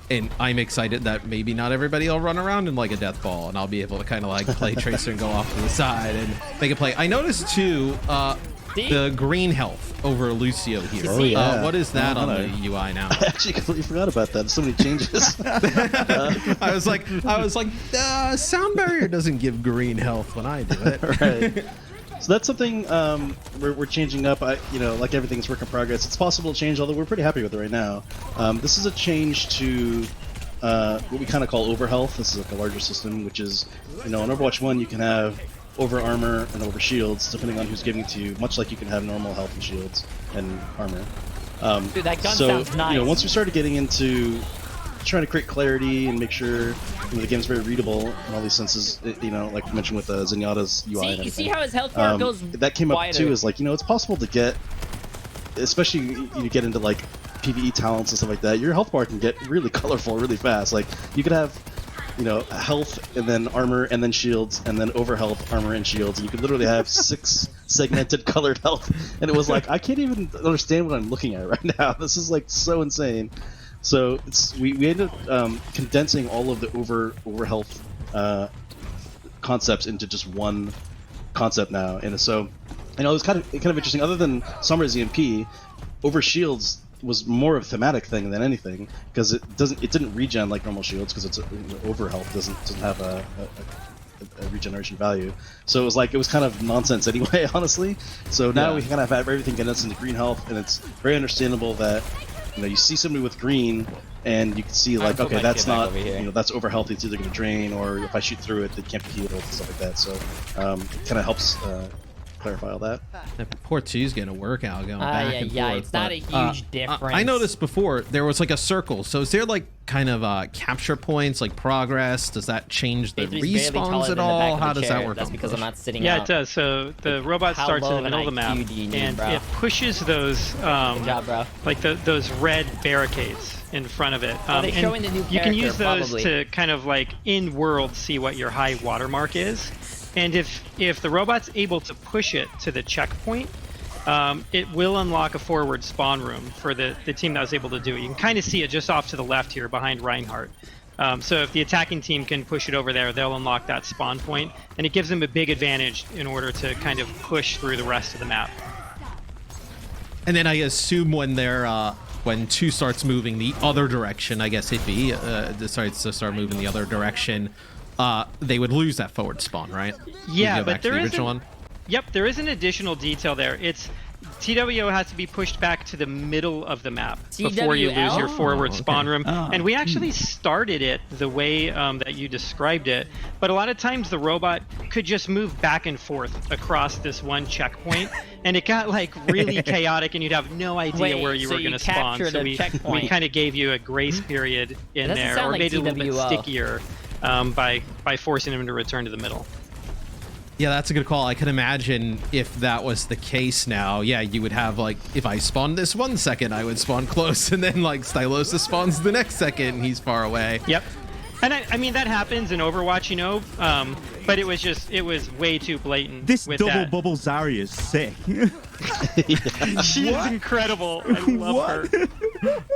Speaker 2: And I'm excited that maybe not everybody will run around in like a death ball, and I'll be able to kind of like play Tracer and go off to the side and make a play. I noticed too, the green health over Lucio here.
Speaker 4: Oh, yeah.
Speaker 2: What is that on the UI now?
Speaker 4: I actually completely forgot about that. There's so many changes.
Speaker 2: I was like, sound barrier doesn't give green health when I do it.
Speaker 4: Right. So that's something we're changing up. Like everything's work in progress. It's possible to change, although we're pretty happy with it right now. This is a change to what we kind of call overhealth. This is like a larger system, which is, in Overwatch 1 you can have over armor and over shields, depending on who's giving it to you, much like you can have normal health and shields and armor.
Speaker 1: Dude, that gun sounds nice.
Speaker 4: Once we started getting into trying to create clarity and make sure the game's very readable in all these senses, like we mentioned with Zenyatta's UI.
Speaker 1: See, you see how his health bar goes
Speaker 4: that came up
Speaker 1: wider.
Speaker 4: too, is like, it's possible to get, especially you get into like PvE talents and stuff like that, your health bar can get really colorful really fast. Like you could have health and then armor and then shields and then over health, armor and shields, and you could literally have 6 segmented colored health, and it was like, I can't even understand what I'm looking at right now. This is like so insane. So we ended up condensing all of the over health concepts into just one concept now, and so it was kind of interesting. Other than Summer's EMP, over shields was more of a thematic thing than anything, because it didn't regen like normal shields, because it's over health doesn't have a regeneration value. So it was kind of nonsense anyway, honestly. So now we kind of have everything condensed into green health, and it's very understandable that you see somebody with green and you can see like, okay, that's not, that's over health, it's either going to drain, or if I shoot through it, it can't be healed and stuff like that. So it kind of helps clarify all that.
Speaker 2: Port 2's getting a workout going back and forth.
Speaker 1: It's not a huge difference.
Speaker 2: I noticed before there was like a circle. So is there like kind of capture points, like progress? Does that change the respawns at all? How does that work?
Speaker 1: That's because I'm not sitting
Speaker 3: Yeah,
Speaker 1: out.
Speaker 3: it does. So the robot starts in the middle of the map, and it pushes those
Speaker 1: Good job, bro.
Speaker 3: like those red barricades in front of it.
Speaker 1: They're showing the new
Speaker 3: you can
Speaker 1: character,
Speaker 3: use those
Speaker 1: probably.
Speaker 3: to kind of like in world see what your high watermark is. And if the robot's able to push it to the checkpoint, it will unlock a forward spawn room for the team that was able to do it. You can kind of see it just off to the left here behind Reinhardt. So if the attacking team can push it over there, they'll unlock that spawn point, and it gives them a big advantage in order to kind of push through the rest of the map.
Speaker 2: And then I assume when 2 starts moving the other direction, I guess if he decides to start moving the other direction, they would lose that forward spawn, right?
Speaker 3: Yeah, but there is there is an additional detail there. It's TWO has to be pushed back to the middle of the map before you lose your forward spawn room. And we actually started it the way that you described it, but a lot of times the robot could just move back and forth across this one checkpoint, and it got like really chaotic, and you'd have no idea where you were going to spawn. So we kind of gave you a grace period in there, or made it a little bit stickier by forcing him to return to the middle.
Speaker 2: Yeah, that's a good call. I can imagine if that was the case now, you would have like, if I spawned this 1 second, I would spawn close, and then like Stylosa spawns the next second and he's far away.
Speaker 3: Yep. And I mean, that happens in Overwatch, but it was way too blatant.
Speaker 7: This
Speaker 3: with
Speaker 7: double
Speaker 3: that.
Speaker 7: bubble Zarya is sick.
Speaker 3: She is incredible. I love her.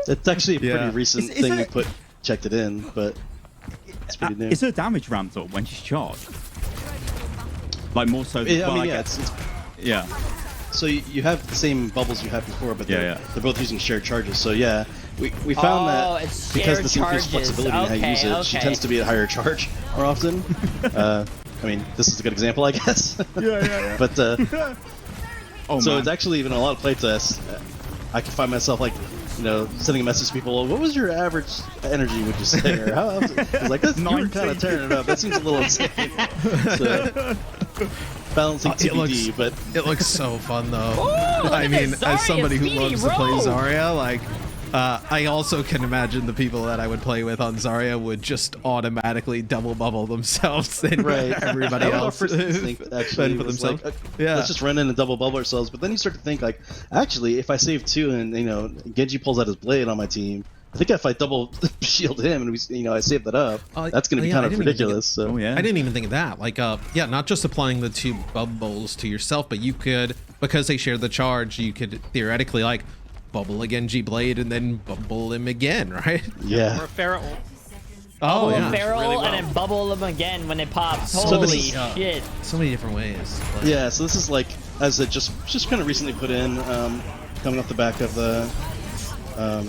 Speaker 4: It's actually a pretty recent thing we checked it in, but it's pretty new.
Speaker 7: Is her damage ramped up when she's charged? Like more so than
Speaker 4: yeah. So you have the same bubbles you had before, but they're both using shared charges. So we found that because this increased flexibility in how you use it, she tends to be at higher charge more often. I mean, this is a good example, I guess.
Speaker 7: Yeah.
Speaker 4: But it's actually even a lot of playtests. I can find myself like, sending a message to people. What was your average energy? Would you say? Or how? I was like, you were kind of tearing it up. That seems a little insane. So, balancing TBD, but
Speaker 2: it looks so fun though.
Speaker 1: Ooh,
Speaker 2: I mean,
Speaker 1: this
Speaker 2: as somebody who
Speaker 1: Zarya
Speaker 2: loves to play Zarya, like, I also can imagine the people that I would play with on Zarya would just automatically double bubble themselves and everybody else.
Speaker 4: Actually, for themselves. Like, let's just run in and double bubble ourselves. But then you start to think like, actually, if I save 2 and Genji pulls out his blade on my team, I think if I double shield him and I save that up, that's going to be kind of ridiculous. I
Speaker 2: didn't even think of that. Like, not just applying the 2 bubbles to yourself, but you could, because they share the charge, you could theoretically like bubble again G-Blade and then bubble him again, right?
Speaker 4: Yeah.
Speaker 3: Or Feral.
Speaker 1: Bubble
Speaker 2: yeah.
Speaker 1: Feral
Speaker 3: Really well.
Speaker 1: and then bubble him again when it pops.
Speaker 2: So
Speaker 1: Holy
Speaker 2: this is,
Speaker 1: shit.
Speaker 2: So many different ways. Like,
Speaker 4: Yeah, so this is like, as it just kind of recently put in, coming off the back of the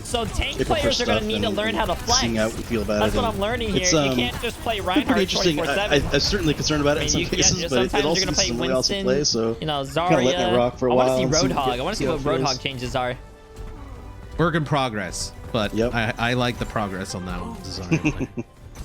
Speaker 1: So tank
Speaker 4: April
Speaker 1: players
Speaker 4: 1st
Speaker 1: are going to
Speaker 4: stuff
Speaker 1: need to
Speaker 4: and
Speaker 1: learn how to flex.
Speaker 4: seeing how we feel about
Speaker 1: That's
Speaker 4: it.
Speaker 1: what
Speaker 4: and
Speaker 1: I'm learning here.
Speaker 4: it's,
Speaker 1: You can't just play
Speaker 4: pretty
Speaker 1: Reinhardt
Speaker 4: interesting.
Speaker 1: 24/7.
Speaker 4: I'm certainly concerned about it in some cases, but
Speaker 1: sometimes
Speaker 4: it
Speaker 1: you're
Speaker 4: also
Speaker 1: gonna
Speaker 4: gives
Speaker 1: play
Speaker 4: some really awesome
Speaker 1: Winston,
Speaker 4: play. So
Speaker 1: you know,
Speaker 4: kind of letting it
Speaker 1: Zarya.
Speaker 4: rock for a
Speaker 1: I
Speaker 4: while.
Speaker 1: want
Speaker 4: and
Speaker 1: to see
Speaker 4: see
Speaker 1: Roadhog. I want to see
Speaker 4: how
Speaker 1: what
Speaker 4: it feels.
Speaker 1: Roadhog changes are.
Speaker 2: work in progress, but
Speaker 4: Yep.
Speaker 2: I like the progress on that design.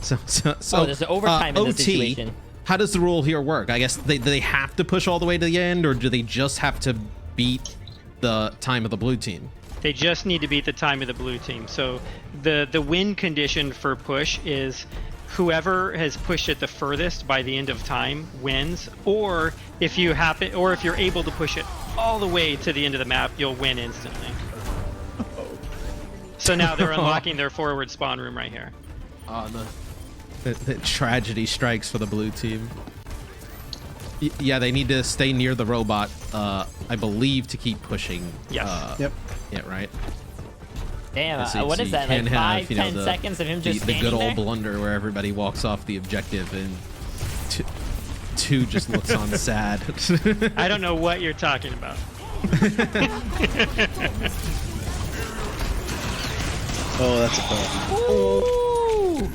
Speaker 2: so
Speaker 1: there's an overtime in this
Speaker 2: OT,
Speaker 1: situation.
Speaker 2: How does the rule here work? I guess do they have to push all the way to the end, or do they just have to beat the time of the blue team?
Speaker 3: They just need to beat the time of the blue team. So the win condition for push is whoever has pushed it the furthest by the end of time wins, or if you're able to push it all the way to the end of the map, you'll win instantly. So now they're unlocking their forward spawn room right here.
Speaker 2: The tragedy strikes for the blue team. Yeah, they need to stay near the robot, I believe, to keep pushing.
Speaker 3: Yes.
Speaker 4: Yep.
Speaker 2: Yeah, right.
Speaker 1: Damn,
Speaker 2: So
Speaker 1: what
Speaker 2: you
Speaker 1: is that?
Speaker 2: can
Speaker 1: Like
Speaker 2: have,
Speaker 1: 5,
Speaker 2: you know,
Speaker 1: 10 seconds of him just
Speaker 2: the good
Speaker 1: standing
Speaker 2: old
Speaker 1: there?
Speaker 2: blunder where everybody walks off the objective and two just looks on sad.
Speaker 3: I don't know what you're talking about.
Speaker 4: Oh, that's a problem.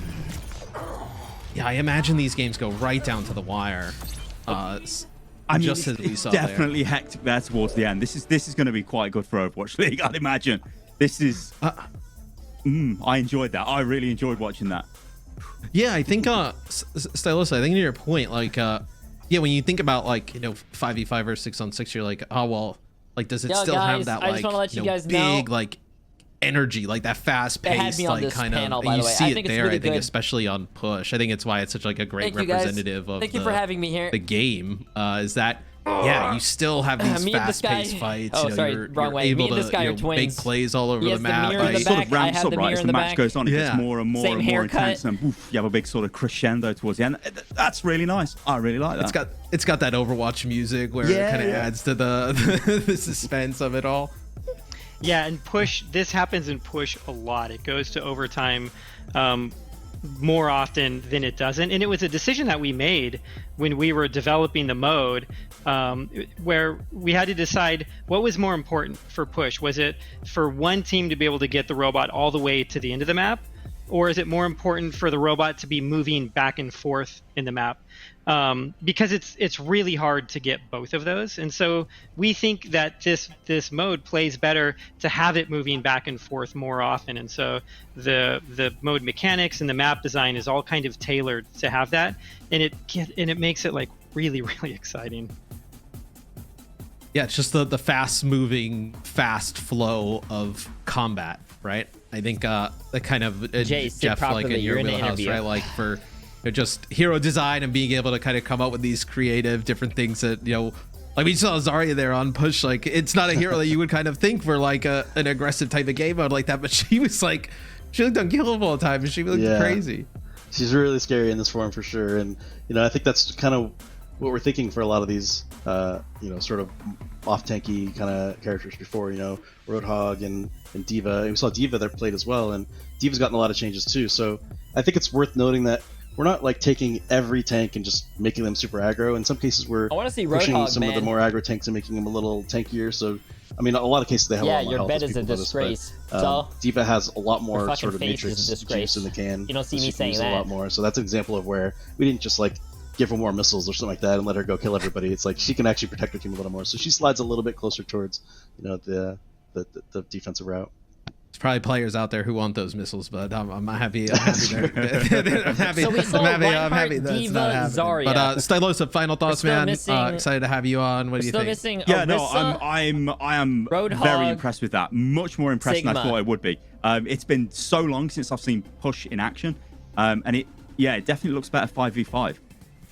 Speaker 2: Yeah, I imagine these games go right down to the wire.
Speaker 7: I mean,
Speaker 2: just as we
Speaker 7: it's
Speaker 2: saw
Speaker 7: definitely hectic there towards the end. This is going to be quite good for Overwatch League, I'd imagine. This is. I enjoyed that. I really enjoyed watching that.
Speaker 2: Yeah, I think Stylosa, I think to your point, like yeah, when you think about like, you know, 5v5 or 6-on-6, you're like, oh well, like does it still
Speaker 1: guys,
Speaker 2: have that
Speaker 1: I just
Speaker 2: like,
Speaker 1: wanna let you
Speaker 2: know,
Speaker 1: guys know-
Speaker 2: big like energy, like that fast
Speaker 1: They had
Speaker 2: paced
Speaker 1: me on
Speaker 2: like
Speaker 1: this
Speaker 2: kind
Speaker 1: panel,
Speaker 2: of,
Speaker 1: by
Speaker 2: and
Speaker 1: the
Speaker 2: you
Speaker 1: way.
Speaker 2: see
Speaker 1: I
Speaker 2: it
Speaker 1: think it's
Speaker 2: there,
Speaker 1: really
Speaker 2: I think
Speaker 1: good.
Speaker 2: especially on push. I think it's why it's such like a great
Speaker 1: Thank you, guys.
Speaker 2: representative of
Speaker 1: Thank you for having me here.
Speaker 2: the game, is that yeah, you still have these
Speaker 1: Me and this
Speaker 2: fast-paced
Speaker 1: guy-
Speaker 2: fights.
Speaker 1: Oh,
Speaker 2: you know,
Speaker 1: sorry,
Speaker 2: you're
Speaker 1: wrong way.
Speaker 2: able
Speaker 1: Me and this
Speaker 2: to,
Speaker 1: guy
Speaker 2: you
Speaker 1: are
Speaker 2: know,
Speaker 1: twins.
Speaker 2: make plays all over
Speaker 1: He
Speaker 2: the
Speaker 1: has the
Speaker 2: map.
Speaker 1: mirror in
Speaker 7: It
Speaker 1: the
Speaker 7: sort
Speaker 1: back.
Speaker 7: of
Speaker 1: I
Speaker 7: ramps
Speaker 1: have
Speaker 7: up,
Speaker 1: the
Speaker 7: right?
Speaker 1: mirror
Speaker 7: As
Speaker 1: in
Speaker 7: the
Speaker 1: the
Speaker 7: match
Speaker 1: back.
Speaker 7: goes on, it
Speaker 2: Yeah.
Speaker 7: gets more and more
Speaker 1: Same
Speaker 7: and more
Speaker 1: haircut.
Speaker 7: intense, and oof, you have a big sort of crescendo towards the end. That's really nice. I really like that.
Speaker 2: It's got that Overwatch music where it kind of adds to the suspense of it all.
Speaker 3: Yeah, and push, this happens in push a lot. It goes to overtime more often than it doesn't. And it was a decision that we made when we were developing the mode, where we had to decide what was more important for push. Was it for one team to be able to get the robot all the way to the end of the map? Or is it more important for the robot to be moving back and forth in the map? Because it's really hard to get both of those. And so we think that this mode plays better to have it moving back and forth more often. And so the mode mechanics and the map design is all kind of tailored to have that. And it makes it like really, really exciting.
Speaker 2: Yeah, it's just the fast moving, fast flow of combat, right? I think that kind of
Speaker 1: Jay, sit
Speaker 2: Jeff, like
Speaker 1: properly.
Speaker 2: in your
Speaker 1: You're in an
Speaker 2: wheelhouse,
Speaker 1: interview.
Speaker 2: right? Like for just hero design and being able to kind of come up with these creative different things that, you know, like we saw Zarya there on push. Like it's not a hero that you would kind of think for like an aggressive type of game mode like that, but she was like, she looked unkillable all the time and she looked crazy.
Speaker 4: She's really scary in this form for sure, and you know I think that's kind of what we're thinking for a lot of these, you know, sort of off-tanky kind of characters before, you know, Roadhog and D.Va. We saw D.Va there played as well, and D.Va's gotten a lot of changes too. So I think it's worth noting that we're not like taking every tank and just making them super aggro. In some cases, we're
Speaker 1: I want to see
Speaker 4: pushing
Speaker 1: Roadhog,
Speaker 4: some of the
Speaker 1: man.
Speaker 4: more aggro tanks and making them a little tankier. So I mean, a lot of cases they have a lot more
Speaker 1: your
Speaker 4: health,
Speaker 1: bed
Speaker 4: as
Speaker 1: is a
Speaker 4: people notice,
Speaker 1: disgrace.
Speaker 4: but,
Speaker 1: So
Speaker 4: D.Va has a lot
Speaker 1: her
Speaker 4: more
Speaker 1: fucking
Speaker 4: sort of
Speaker 1: face is a
Speaker 4: matrix
Speaker 1: disgrace.
Speaker 4: juice in the can.
Speaker 1: You don't see
Speaker 4: that
Speaker 1: me
Speaker 4: she can
Speaker 1: saying
Speaker 4: use a
Speaker 1: that.
Speaker 4: lot more. So that's an example of where we didn't just like give her more missiles or something like that and let her go kill everybody. It's like she can actually protect her team a little more. So she slides a little bit closer towards, you know, the defensive route.
Speaker 2: There's probably players out there who want those missiles, but I'm happy. I'm happy.
Speaker 1: So we saw
Speaker 2: I'm
Speaker 1: Reinhardt,
Speaker 2: happy that's
Speaker 1: D.Va,
Speaker 2: not happening.
Speaker 1: Zarya.
Speaker 2: But Stylosa, final thoughts,
Speaker 1: still
Speaker 2: man.
Speaker 1: missing-
Speaker 2: Excited to have you on. What do you
Speaker 1: still
Speaker 2: think?
Speaker 1: missing
Speaker 7: Yeah, no,
Speaker 1: Orisa.
Speaker 7: I am
Speaker 1: Roadhog,
Speaker 7: very impressed with that. Much more impressed than I
Speaker 1: Sigma.
Speaker 7: thought it would be. It's been so long since I've seen push in action, and it definitely looks better 5v5.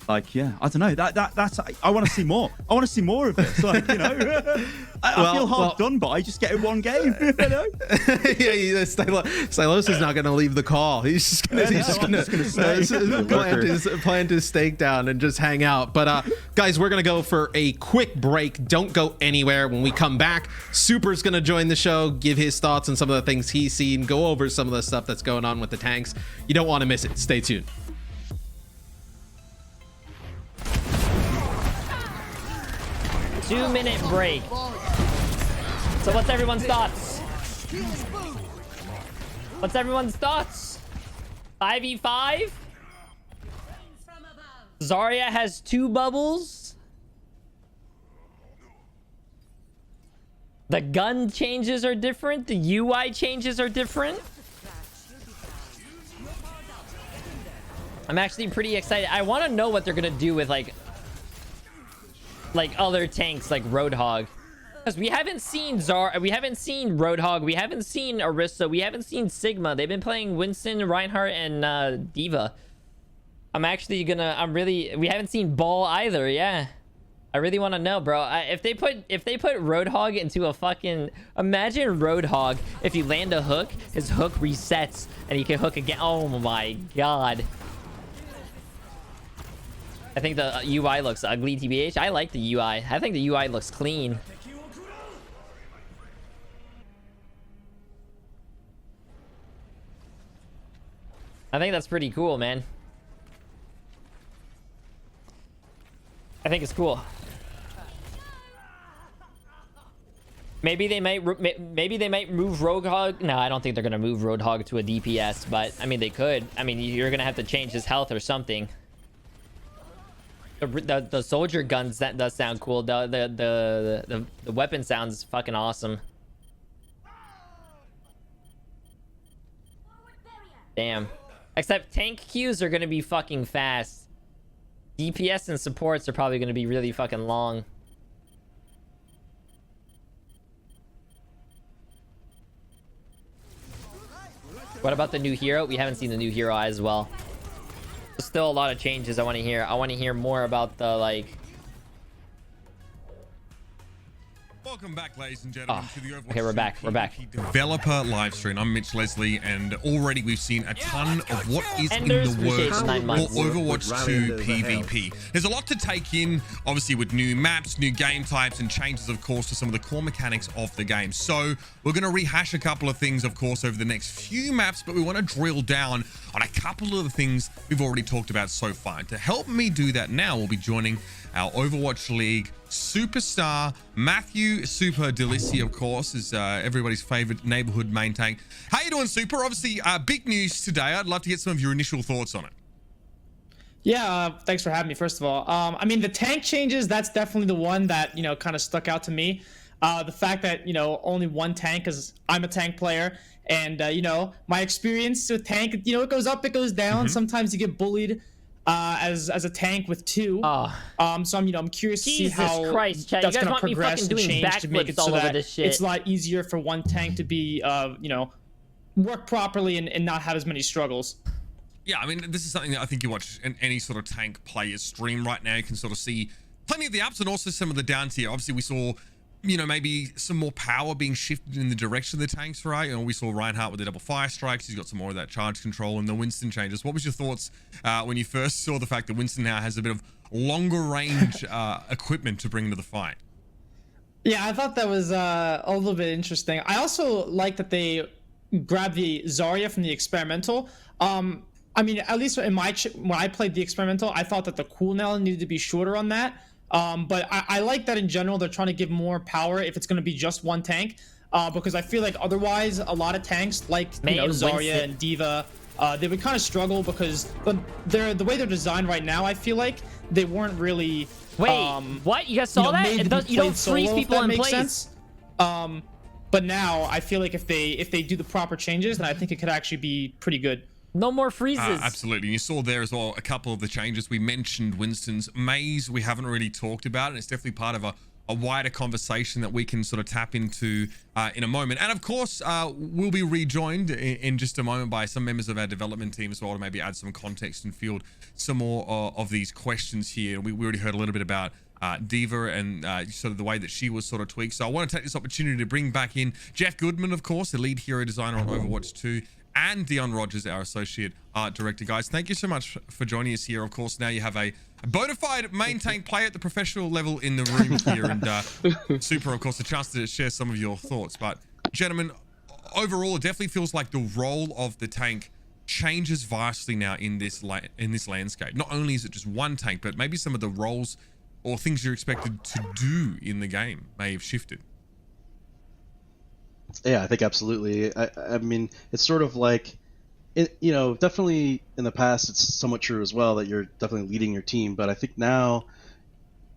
Speaker 7: Like, yeah, I don't know. That's I want to see more. I want to see more of this. Like, you know, I feel half done, but I just get in one game. You know?
Speaker 2: Yeah, Stylos is not going to leave the call. He's just going to plant his stake down and just hang out. But guys, we're going to go for a quick break. Don't go anywhere. When we come back, Super's going to join the show, give his thoughts on some of the things he's seen, go over some of the stuff that's going on with the tanks. You don't want to miss it. Stay tuned.
Speaker 1: Two-minute break. So what's everyone's thoughts? What's everyone's thoughts? 5v5? Zarya has 2 bubbles. The gun changes are different. The UI changes are different. I'm actually pretty excited. I want to know what they're gonna do with like other tanks like Roadhog, because we haven't seen we haven't seen Roadhog, we haven't seen Orisa, we haven't seen Sigma. They've been playing Winston, Reinhardt, and Diva. We haven't seen Ball either. Yeah, I really want to know, bro. If they put Roadhog into a fucking, imagine Roadhog, if you land a hook, his hook resets and he can hook again. Oh my god. I think the UI looks ugly, TBH. I like the UI. I think the UI looks clean. I think that's pretty cool, man. I think it's cool. Maybe they might move Roadhog. No, I don't think they're gonna move Roadhog to a DPS, but I mean they could. I mean, you're gonna have to change his health or something. The soldier guns, that does sound cool. The weapon sounds fucking awesome. Damn. Except tank queues are gonna be fucking fast. DPS and supports are probably gonna be really fucking long. What about the new hero? We haven't seen the new hero as well. There's still a lot of changes I want to hear. I want to hear more about the, like...
Speaker 8: Welcome back, ladies and gentlemen, to the Overwatch.
Speaker 1: Okay, we're back. We're back.
Speaker 8: Developer live stream. I'm Mitch Leslie, and already we've seen a ton of what is in the works for Overwatch 2 PvP. There's a lot to take in, obviously, with new maps, new game types, and changes, of course, to some of the core mechanics of the game. So we're going to rehash a couple of things, of course, over the next few maps, but we want to drill down on a couple of the things we've already talked about so far. To help me do that now, we'll be joining our Overwatch League superstar Matthew Super Delissi, of course, is everybody's favorite neighborhood main tank. How you doing, Super? Obviously, big news today. I'd love to get some of your initial thoughts on it.
Speaker 9: Yeah, thanks for having me, first of all. I mean, the tank changes, that's definitely the one that, you know, kind of stuck out to me. The fact that, you know, only one tank, because I'm a tank player, and, you know, my experience with tank, you know, it goes up, it goes down. Sometimes you get bullied as a tank with 2. So I'm curious to see how that's going to progress and change to make it so that it's a lot easier for one tank to be, you know, work properly and not have as many struggles.
Speaker 8: Yeah, I mean, this is something that I think you watch in any sort of tank player's stream right now. You can sort of see plenty of the ups and also some of the downs here. Obviously, we saw, you know, maybe some more power being shifted in the direction of the tanks, right? You know, we saw Reinhardt with the double fire strikes. He's got some more of that charge control, and the Winston changes. What was your thoughts when you first saw the fact that Winston now has a bit of longer range equipment to bring to the fight?
Speaker 9: Yeah, I thought that was a little bit interesting. I also like that they grabbed the Zarya from the experimental. I mean, at least in when I played the experimental, I thought that the cooldown needed to be shorter on that. But I like that in general they're trying to give more power if it's going to be just one tank, because I feel like otherwise a lot of tanks like, you know, Zarya and Diva, they would kind of struggle because the way they're designed right now, I feel like they weren't really
Speaker 1: what, you guys saw that? You don't freeze people in place.
Speaker 9: But now I feel like if they do the proper changes, then I think it could actually be pretty good.
Speaker 1: No more freezes.
Speaker 8: Absolutely. And you saw there as well a couple of the changes. We mentioned Winston's maze. We haven't really talked about it. It's definitely part of a a wider conversation that we can sort of tap into in a moment. And of course, we'll be rejoined in just a moment by some members of our development team as well to maybe add some context and field some more of these questions here. We already heard a little bit about D.Va and sort of the way that she was sort of tweaked. So I want to take this opportunity to bring back in Jeff Goodman, of course, the lead hero designer on Overwatch 2, and Dion Rogers, our associate art director. Guys, thank you so much for joining us here. Of course, now you have a bona fide main tank player at the professional level in the room here, and Super, of course, a chance to share some of your thoughts. But gentlemen, overall, it definitely feels like the role of the tank changes vastly now in this landscape. Not only is it just one tank, but maybe some of the roles or things you're expected to do in the game may have shifted.
Speaker 4: Yeah, I think absolutely. I mean, it's sort of like, definitely in the past, it's somewhat true as well that you're definitely leading your team. But I think now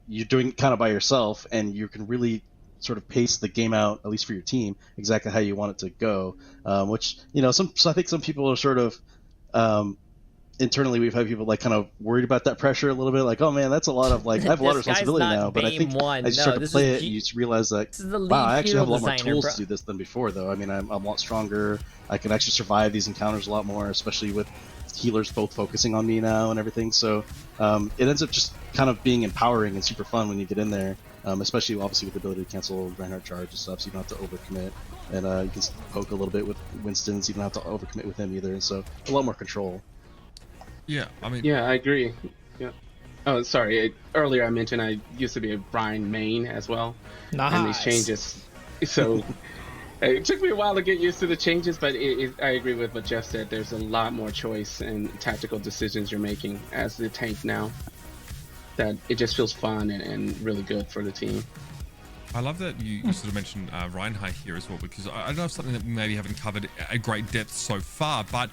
Speaker 4: you're doing it kind of by yourself, and you can really sort of pace the game out, at least for your team, exactly how you want it to go. Which, so I think some people are sort of, internally we've had people like kind of worried about that pressure a little bit, like, oh man, that's a lot of like, I have a lot of responsibility now. But I think as you start to play it, you just realize that, wow, I actually have a lot more tools to do this than before, though. I mean, I'm a lot stronger. I can actually survive these encounters a lot more, especially with healers both focusing on me now and everything. So it ends up just kind of being empowering and super fun when you get in there, especially obviously with the ability to cancel Reinhardt charge and stuff, so you don't have to overcommit. And you can poke a little bit with Winston, so you don't have to overcommit with him either. And so a lot more control.
Speaker 8: Yeah, I mean...
Speaker 5: Yeah, I agree. Yeah. Oh, sorry. Earlier I mentioned I used to be a Brian main as well.
Speaker 9: Nice.
Speaker 5: And these changes. So it took me a while to get used to the changes, but I agree with what Jeff said. There's a lot more choice and tactical decisions you're making as the tank now. That it just feels fun and really good for the team.
Speaker 8: I love that you sort of mentioned Reinhardt here as well, because I know something that we maybe haven't covered at great depth so far, but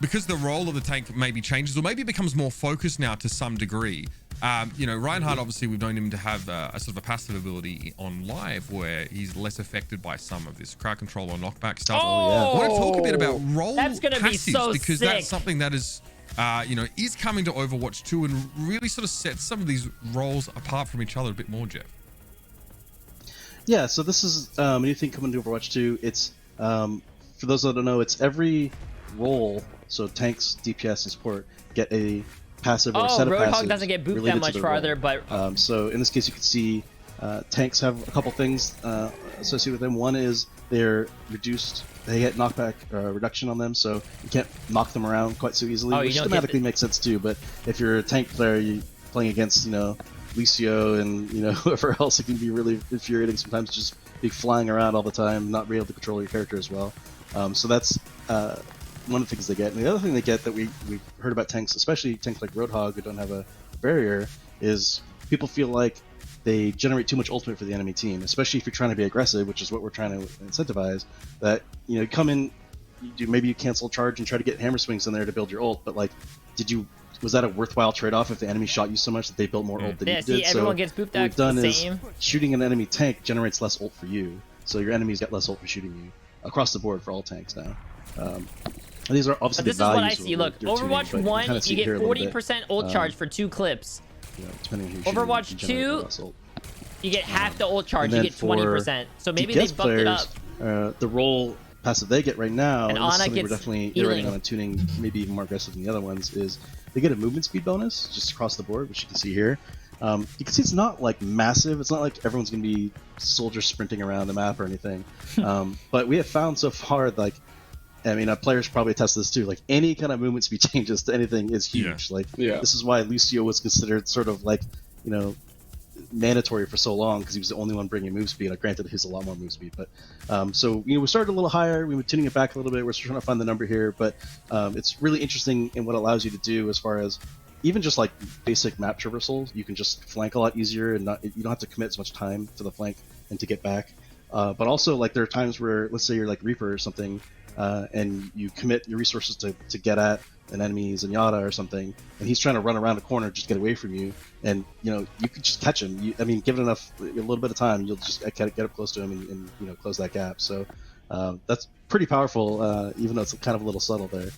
Speaker 8: because the role of the tank maybe changes or maybe becomes more focused now to some degree. Reinhardt, obviously, we've known him to have a sort of a passive ability on live where he's less affected by some of this crowd control or knockback stuff.
Speaker 1: Oh, yeah.
Speaker 8: I want to talk a bit about role
Speaker 1: that's gonna
Speaker 8: passives,
Speaker 1: be so
Speaker 8: because
Speaker 1: sick.
Speaker 8: that's something that is, is coming to Overwatch 2 and really sort of sets some of these roles apart from each other a bit more, Jeff.
Speaker 4: Yeah, so this is a new thing coming to Overwatch 2. It's, for those that don't know, it's every role, so tanks, DPS, and support, get a passive or a set of passives.
Speaker 1: Roadhog doesn't get booped that much farther, but...
Speaker 4: so in this case, you can see tanks have a couple things associated with them. One is they're reduced, they get knockback reduction on them, so you can't knock them around quite so easily, which thematically makes sense too, but if you're a tank player, you're playing against, Lucio and, whoever else, it can be really infuriating sometimes, just be flying around all the time, not be able to control your character as well. So that's one of the things they get. And the other thing they get that we've heard about tanks, especially tanks like Roadhog who don't have a barrier, is people feel like they generate too much ultimate for the enemy team, especially if you're trying to be aggressive, which is what we're trying to incentivize. That, you come in, maybe you cancel charge and try to get hammer swings in there to build your ult, but like, was that a worthwhile trade-off if the enemy shot you so much that they built more ult than you did?
Speaker 1: Everyone gets booped out the same.
Speaker 4: Shooting an enemy tank generates less ult for you, so your enemies get less ult for shooting you across the board for all tanks now. These are obviously
Speaker 1: this is what I see. Look, Overwatch 1, you get 40% ult charge for 2 clips. Overwatch 2, you get half the ult charge, you get 20%. So maybe they bumped it up.
Speaker 4: The role passive they get right now,
Speaker 1: and
Speaker 4: this is something
Speaker 1: gets
Speaker 4: we're definitely iterating on and tuning maybe even more aggressive than the other ones, is they get a movement speed bonus just across the board, which you can see here. You can see it's not like massive. It's not like everyone's going to be soldiers sprinting around the map or anything. But we have found so far, like, I mean, players probably attest to this too. Like, any kind of movement speed changes to anything is huge.
Speaker 8: Yeah.
Speaker 4: This is why Lucio was considered sort of like, mandatory for so long, because he was the only one bringing move speed. Granted, he's a lot more move speed, but so we started a little higher. We were tuning it back a little bit. We're still trying to find the number here, but it's really interesting in what it allows you to do as far as even just like basic map traversals. You can just flank a lot easier, and you don't have to commit as much time to the flank and to get back. But also, like, there are times where, let's say you're like Reaper or something, and you commit your resources to get at an enemy Zenyatta or something, and he's trying to run around a corner just get away from you, and you could just catch him. Give it a little bit of time, you'll just get up close to him and close that gap. So that's pretty powerful, even though it's kind of a little subtle there.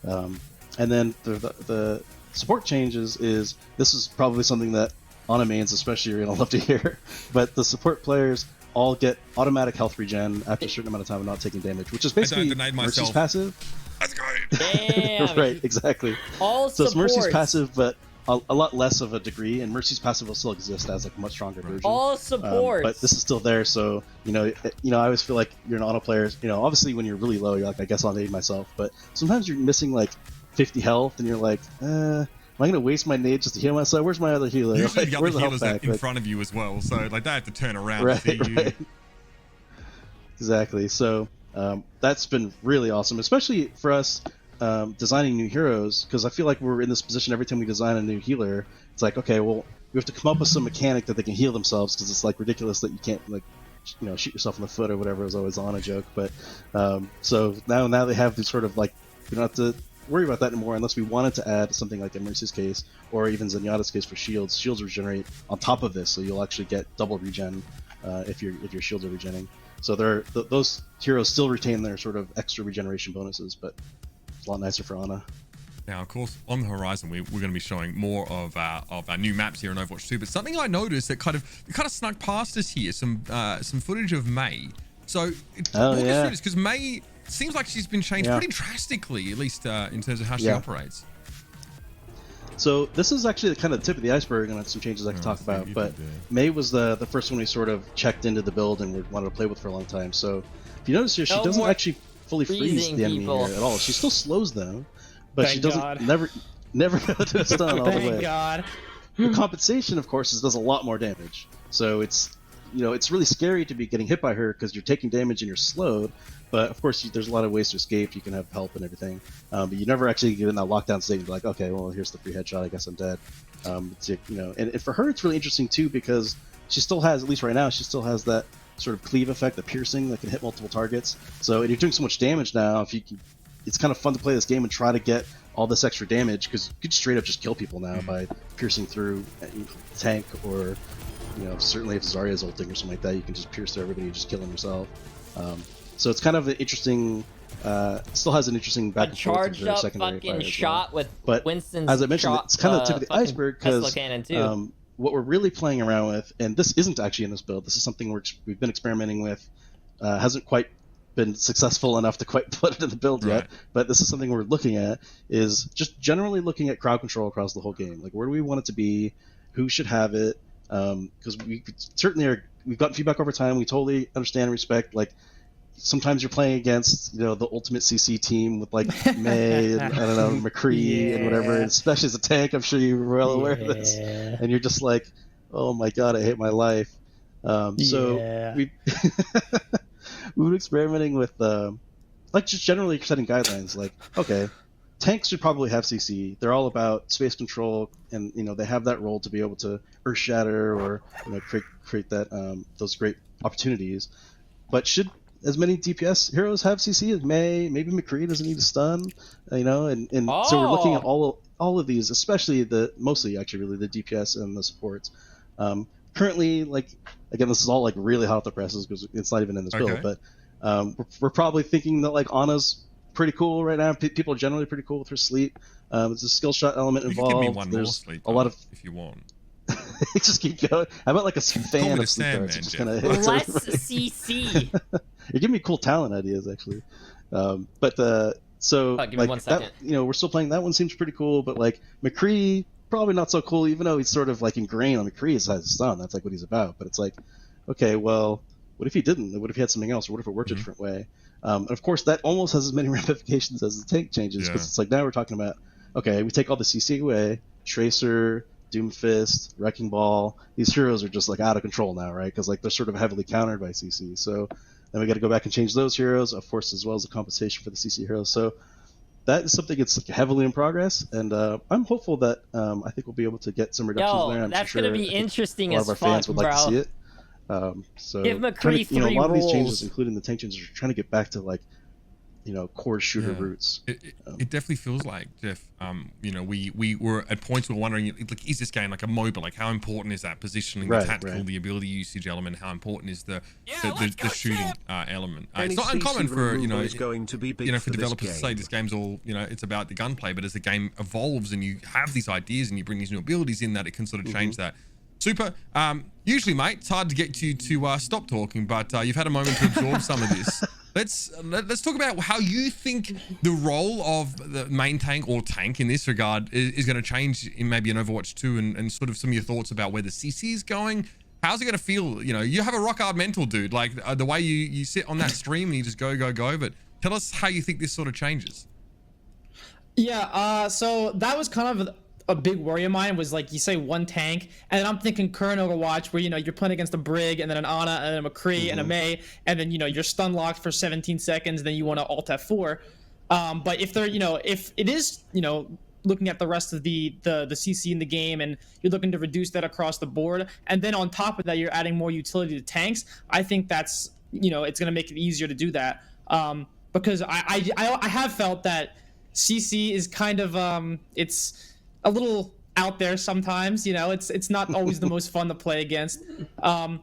Speaker 4: And then the support changes is, this is probably something that Ana mains especially are gonna love to hear. But the support players all get automatic health regen after a certain amount of time of not taking damage, which is basically Mercy's passive.
Speaker 8: That's great.
Speaker 1: Damn.
Speaker 4: Right, exactly.
Speaker 1: All
Speaker 4: so it's Mercy's
Speaker 1: supports.
Speaker 4: passive, but a lot less of a degree, and Mercy's passive will still exist as like a much stronger version.
Speaker 1: All supports.
Speaker 4: But this is still there, so I always feel like you're an auto player. Obviously when you're really low, you're like, I guess I'll nade myself. But sometimes you're missing like 50 health, and you're like, am I gonna waste my nade just to heal myself? Where's my other healer?
Speaker 8: Usually
Speaker 4: Like,
Speaker 8: the
Speaker 4: where's
Speaker 8: other
Speaker 4: the
Speaker 8: healers
Speaker 4: health pack?
Speaker 8: in front of you as well, so like they have to turn around
Speaker 4: Right,
Speaker 8: to see you.
Speaker 4: right. Exactly. So that's been really awesome, especially for us designing new heroes, because I feel like we're in this position every time we design a new healer. It's like, okay, well, we have to come up with some mechanic that they can heal themselves, because it's like ridiculous that you can't like shoot yourself in the foot or whatever. It was always on a joke, but so now they have these sort of like, we don't have to worry about that anymore unless we wanted to add something like in Mercy's case or even Zenyatta's case for shields. Shields regenerate on top of this, so you'll actually get double regen if your shields are regenerating. So those heroes still retain their sort of extra regeneration bonuses, but it's a lot nicer for Ana.
Speaker 8: Now, of course, on the horizon, we're going to be showing more of our new maps here in Overwatch 2. But something I noticed that kind of snuck past us here, some footage of Mei. So, walk us through this, because Mei seems like she's been changed pretty drastically, at least in terms of how she operates.
Speaker 4: So this is actually the kind of tip of the iceberg, and some changes I can talk about. But Mei was the first one we sort of checked into the build and wanted to play with for a long time. So if you notice here, she doesn't actually fully freeze the enemy here at all. She still slows them, but she doesn't never go to a stun all the way.
Speaker 9: Thank God.
Speaker 4: The compensation, of course, does a lot more damage. So it's it's really scary to be getting hit by her because you're taking damage and you're slowed. But of course, there's a lot of ways to escape. You can have help and everything, but you never actually get in that lockdown state and be like, okay, well, here's the free headshot. I guess I'm dead. And for her, it's really interesting too, because she still has, at least right now, she still has that sort of cleave effect, the piercing that can hit multiple targets. So and you're doing so much damage now. It's kind of fun to play this game and try to get all this extra damage, because you could straight up just kill people now by piercing through a tank, or certainly if Zarya's ulting or something like that, you can just pierce through everybody and just kill them yourself. So it's kind of an interesting, still has an interesting back and forth with her secondary
Speaker 1: fucking shot with Winston's
Speaker 4: as I mentioned, it's kind of the tip of the iceberg, because what we're really playing around with, and this isn't actually in this build, this is something we've been experimenting with, hasn't quite been successful enough to quite put it in the build yet, but this is something we're looking at, is just generally looking at crowd control across the whole game. Like, where do we want it to be? Who should have it? Because we certainly we've gotten feedback over time. We totally understand and respect, like, sometimes you're playing against the ultimate CC team with like Mei and I don't know, McCree and whatever, and especially as a tank, I'm sure you're well aware of this, and you're just like, oh my god, I hate my life. So we've been experimenting with like just generally setting guidelines, like, okay, tanks should probably have CC. They're all about space control, and they have that role to be able to earth shatter or create that those great opportunities. But should as many DPS heroes have CC as Mei? Maybe McCree doesn't need a stun, so we're looking at all of these, especially mostly actually really the DPS and the supports. Currently, like, again, this is all like really hot off the presses because it's not even in this build, but we're probably thinking that like Ana's pretty cool right now. People are generally pretty cool with her sleep. There's a skill shot element involved.
Speaker 8: You can give me one
Speaker 4: There's
Speaker 8: more sleep,
Speaker 4: a lot of
Speaker 8: if you want.
Speaker 4: Just keep going. How about like a fan of sleep darts? Just kind of
Speaker 1: less CC.
Speaker 4: You're giving me cool talent ideas, actually. So
Speaker 1: give me 1 second.
Speaker 4: That, we're still playing. That one seems pretty cool, but like McCree, probably not so cool, even though he's sort of like ingrained on McCree as a stun. That's like what he's about. But it's like, okay, well, what if he didn't? What if he had something else? Or what if it worked a different way? And of course, that almost has as many ramifications as the tank changes, because it's like now we're talking about, okay, we take all the CC away, Tracer, Doomfist, Wrecking Ball. These heroes are just like out of control now, right? Because like they're sort of heavily countered by CC. So then we got to go back and change those heroes, of course, as well as the compensation for the CC heroes. So that is something that's like heavily in progress, and I'm hopeful that I think we'll be able to get some reductions there.
Speaker 1: That's gonna be interesting as fuck,
Speaker 4: a lot of our fans would like to see it. So
Speaker 1: give McCree
Speaker 4: a lot of these changes, including the tank changes, are trying to get back to like core shooter roots.
Speaker 8: It definitely feels like, Jeff, we were at points we were wondering, like, is this game like a MOBA? Like, how important is that positioning, the tactical, the ability usage element? How important is the shooting element? It's not uncommon for for developers to say this game's all it's about the gunplay, but as the game evolves and you have these ideas and you bring these new abilities in, that it can sort of change that. Super. Usually, mate, it's hard to get you to stop talking, but you've had a moment to absorb some of this. Let's talk about how you think the role of the main tank or tank in this regard is going to change in maybe an Overwatch 2 and sort of some of your thoughts about where the CC is going. How's it going to feel? You know, you have a rock hard mental, dude. Like the way you sit on that stream and you just go. But tell us how you think this sort of changes.
Speaker 9: Yeah, so that was kind of a big worry of mine, was like you say one tank, and then I'm thinking current Overwatch where, you know, you're playing against a Brig and then an Ana and then a McCree and a Mei, and then, you know, you're stun locked for 17 seconds, then you want to alt F4. But if they're, you know, if it is, you know, looking at the rest of the CC in the game and you're looking to reduce that across the board, and then on top of that you're adding more utility to tanks, I think that's, you know, it's going to make it easier to do that. Because I have felt that CC is kind of it's a little out there sometimes, you know, it's not always the most fun to play against. And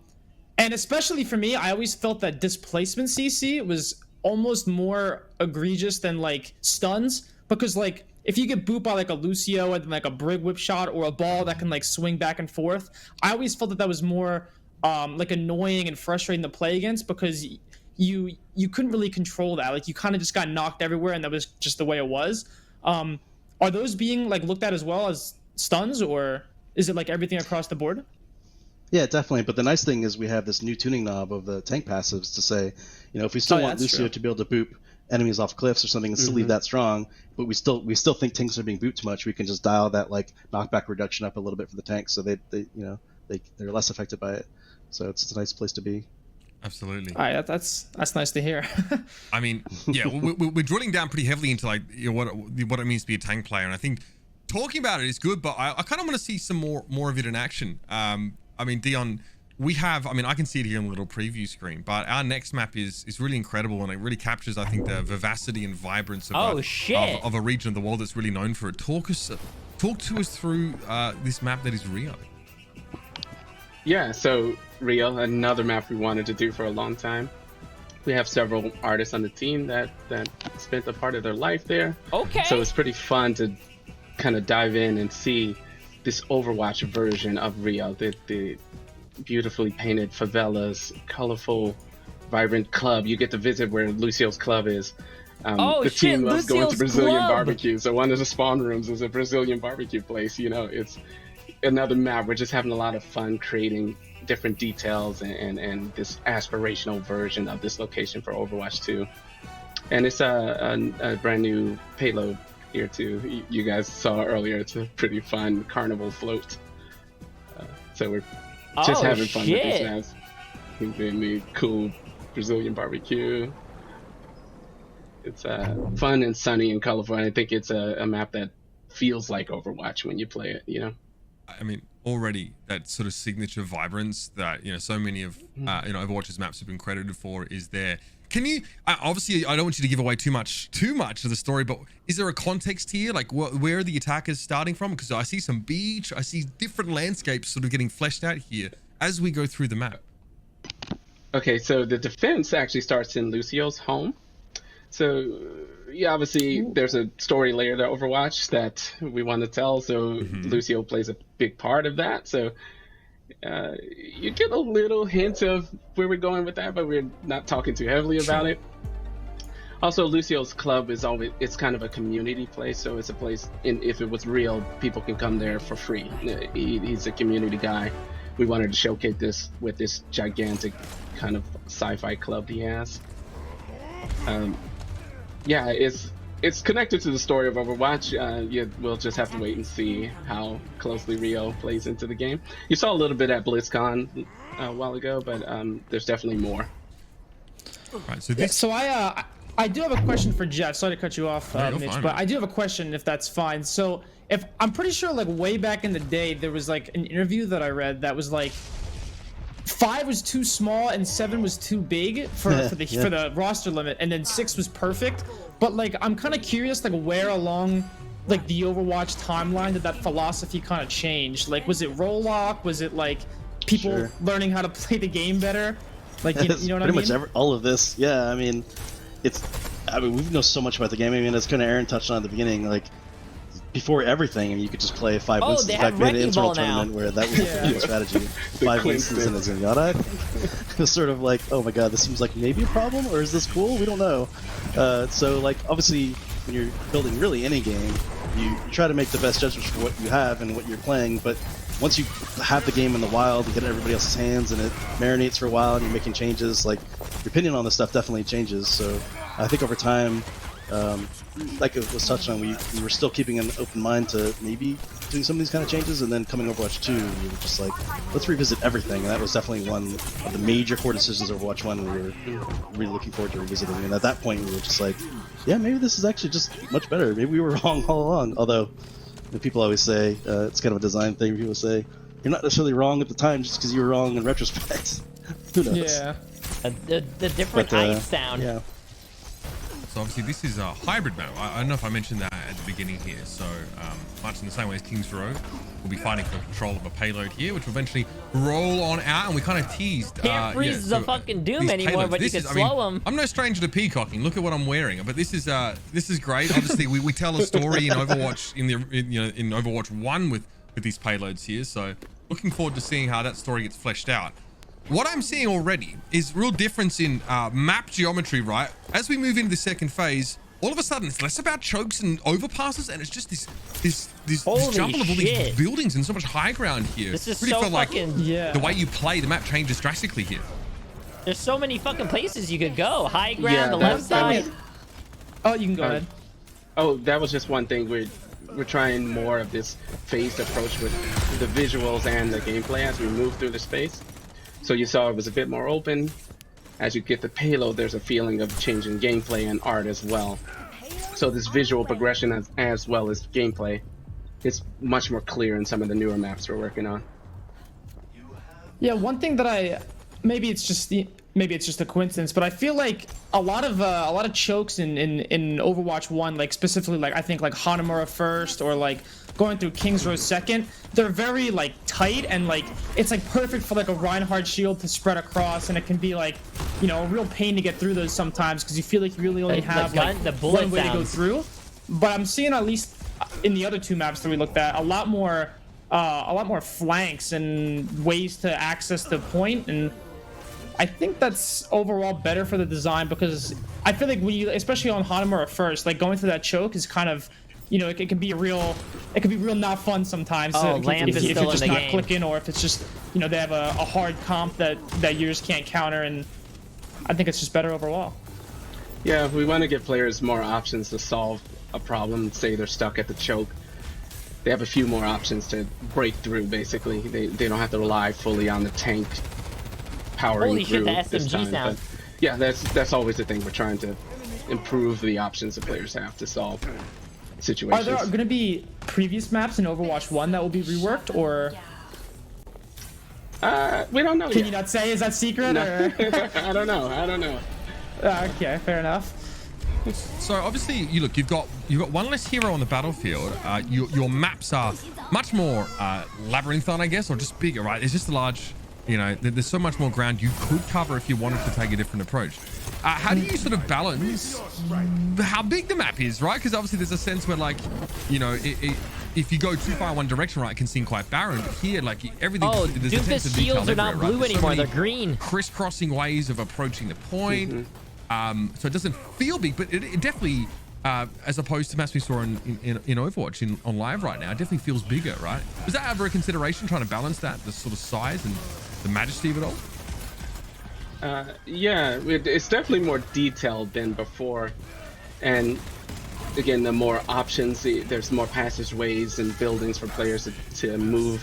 Speaker 9: especially for me, I always felt that displacement CC was almost more egregious than like stuns, because like if you get booped by like a Lucio and like a Brig whip shot or a ball that can like swing back and forth, I always felt that was more like annoying and frustrating to play against, because you couldn't really control that. Like you kind of just got knocked everywhere, and that was just the way it was. Are those being like looked at as well as stuns, or is it like everything across the board?
Speaker 4: Yeah, definitely. But the nice thing is we have this new tuning knob of the tank passives to say, you know, if we still want Lucio to be able to boop enemies off cliffs or something and still leave that strong, but we still think tanks are being booped too much, we can just dial that like knockback reduction up a little bit for the tanks, so they're less affected by it. So it's a nice place to be.
Speaker 8: Absolutely.
Speaker 9: All right, that's nice to hear.
Speaker 8: I mean, yeah, we're drilling down pretty heavily into like, you know, what it means to be a tank player, and I think talking about it is good, but I kind of want to see some more of it in action. I mean, Dion, I can see it here on the little preview screen, but our next map is really incredible, and it really captures, I think, the vivacity and vibrance of a region of the world that's really known for it. Talk to us through this map that is Rio.
Speaker 5: Yeah, so Rio, another map we wanted to do for a long time. We have several artists on the team that spent a part of their life there.
Speaker 1: Okay.
Speaker 5: So it's pretty fun to kind of dive in and see this Overwatch version of Rio. The beautifully painted favelas, colorful, vibrant club. You get to visit where Lucio's club is. The team loves going to Brazilian barbecue. So one of the spawn rooms is a Brazilian barbecue place. You know, it's another map. We're just having a lot of fun creating different details and this aspirational version of this location for Overwatch 2. And it's a brand new payload here too. You guys saw earlier, it's a pretty fun carnival float. So we're just having fun with these maps. The cool Brazilian barbecue. It's fun and sunny and colorful, and I think it's a map that feels like Overwatch when you play it, you know?
Speaker 8: I mean, already that sort of signature vibrance that, you know, so many of Overwatch's maps have been credited for is there. Can you obviously, I don't want you to give away too much of the story, but is there a context here, like where are the attackers starting from? Because I see some beach, I see different landscapes sort of getting fleshed out here as we go through the map.
Speaker 5: Okay, so the defense actually starts in Lucio's home. So yeah, obviously there's a story layer to Overwatch that we want to tell, so Lucio plays a big part of that. So you get a little hint of where we're going with that, but we're not talking too heavily about it. Also, Lucio's club is it's kind of a community place, so it's a place, if it was real, people can come there for free. He's a community guy. We wanted to showcase this with this gigantic kind of sci-fi club he has. Yeah, it's connected to the story of Overwatch. We'll just have to wait and see how closely Rio plays into the game. You saw a little bit at BlizzCon a while ago, but there's definitely more.
Speaker 8: Right, so
Speaker 9: I do have a question for Jeff. Sorry to cut you off, Mitch, but I do have a question, if that's fine. So if I'm pretty sure, like way back in the day, there was like an interview that I read that was like 5 was too small and 7 was too big for the roster limit, and then 6 was perfect. But like I'm kind of curious, like where along like the Overwatch timeline did that philosophy kind of change? Like was it role lock? Was it like people learning how to play the game better? Like you know what I mean?
Speaker 4: Pretty much all of this. Yeah, I mean, we know so much about the game. I mean, as kind of Aaron touched on at the beginning, like before everything, and you could just play 5 Winstons.
Speaker 1: They
Speaker 4: In
Speaker 1: have
Speaker 4: fact, we had an
Speaker 1: Wrecking
Speaker 4: internal
Speaker 1: Ball now.
Speaker 4: tournament where that was the strategy. 5 Winstons and a Zenyatta. It was sort of like, oh my god, this seems like maybe a problem, or is this cool? We don't know. So, like, obviously, when you're building really any game, you try to make the best judgments for what you have and what you're playing, but once you have the game in the wild, you get it in everybody else's hands, and it marinates for a while, and you're making changes, like, your opinion on this stuff definitely changes. So I think over time, like it was touched on, we were still keeping an open mind to maybe doing some of these kind of changes, and then coming Overwatch 2, we were just like, let's revisit everything, and that was definitely one of the major core decisions of Overwatch 1 we were really looking forward to revisiting, and at that point we were just like, yeah, maybe this is actually just much better, maybe we were wrong all along, although people always say, it's kind of a design thing, people say, you're not necessarily wrong at the time just because you were wrong in retrospect. Who knows?
Speaker 9: Yeah.
Speaker 1: The different ice sound.
Speaker 4: Yeah.
Speaker 8: So obviously this is a hybrid map. I don't know if I mentioned that at the beginning here. So much in the same way as King's Row, we'll be fighting for control of a payload here, which will eventually roll on out. And we kind of teased.
Speaker 1: Can't freeze the fucking Doom anymore, but you can slow them.
Speaker 8: I'm no stranger to peacocking. Look at what I'm wearing. But this is great. Obviously, we tell a story in Overwatch in Overwatch 1 with these payloads here. So looking forward to seeing how that story gets fleshed out. What I'm seeing already is real difference in map geometry, right? As we move into the second phase, all of a sudden it's less about chokes and overpasses, and it's just this jumble of all these buildings and so much high ground here.
Speaker 1: This is
Speaker 8: really
Speaker 1: so
Speaker 8: feel like
Speaker 1: fucking...
Speaker 8: the way you play the map changes drastically here.
Speaker 1: There's so many fucking places you could go. High ground, the left side.
Speaker 9: Oh, you can go ahead.
Speaker 5: Oh, that was just one thing. We're trying more of this phased approach with the visuals and the gameplay as we move through the space. So you saw it was a bit more open. As you get the payload, there's a feeling of changing gameplay and art as well. So this visual progression as well as gameplay is much more clear in some of the newer maps we're working on.
Speaker 9: Yeah, one thing that maybe it's just a coincidence, but I feel like a lot of chokes in Overwatch 1, like specifically like I think like Hanamura first or like going through King's Row second, they're very like tight and like it's like perfect for like a Reinhardt shield to spread across, and it can be like, you know, a real pain to get through those sometimes because you feel like you really only have like one way to go through. But I'm seeing, at least in the other two maps that we looked at, a lot more flanks and ways to access the point, and I think that's overall better for the design because I feel like when you, especially on Hanamura first, like going through that choke is kind of, you know, it can be real not fun sometimes.
Speaker 1: Oh,
Speaker 9: if you're just not
Speaker 1: game.
Speaker 9: clicking, or if it's just, you know, they have a hard comp that you just can't counter, and I think it's just better overall.
Speaker 5: Yeah, we want to give players more options to solve a problem. Say they're stuck at the choke, they have a few more options to break through. Basically, they don't have to rely fully on the tank powering
Speaker 1: Holy
Speaker 5: through
Speaker 1: shit, the
Speaker 5: this
Speaker 1: SMG
Speaker 5: time.
Speaker 1: sound.
Speaker 5: But yeah, that's always the thing. We're trying to improve the options the players have to solve situations.
Speaker 9: Are there going to be previous maps in Overwatch 1 that will be reworked, or?
Speaker 5: We don't know yet.
Speaker 9: Can you not say? Is that secret?
Speaker 5: No.
Speaker 9: Or?
Speaker 5: I don't know.
Speaker 9: Okay, fair enough.
Speaker 8: So obviously, you've got one less hero on the battlefield. Your maps are much more labyrinthine, I guess, or just bigger, right? It's just a large, you know, there's so much more ground you could cover if you wanted to take a different approach. How do you sort of balance how big the map is, right? Because obviously there's a sense where, like, you know, if you go too far one direction, right, it can seem quite barren. But here, like, everything.
Speaker 1: Oh,
Speaker 8: there's
Speaker 1: Doomfist shields are not blue anymore; they're green.
Speaker 8: Crisscrossing ways of approaching the point. So it doesn't feel big, but it definitely, as opposed to maps we saw in Overwatch on live right now, it definitely feels bigger, right? Was that ever a consideration, trying to balance that, the sort of size and the majesty of it all?
Speaker 5: Yeah, it's definitely more detailed than before, and again, the more options, there's more passageways and buildings for players to move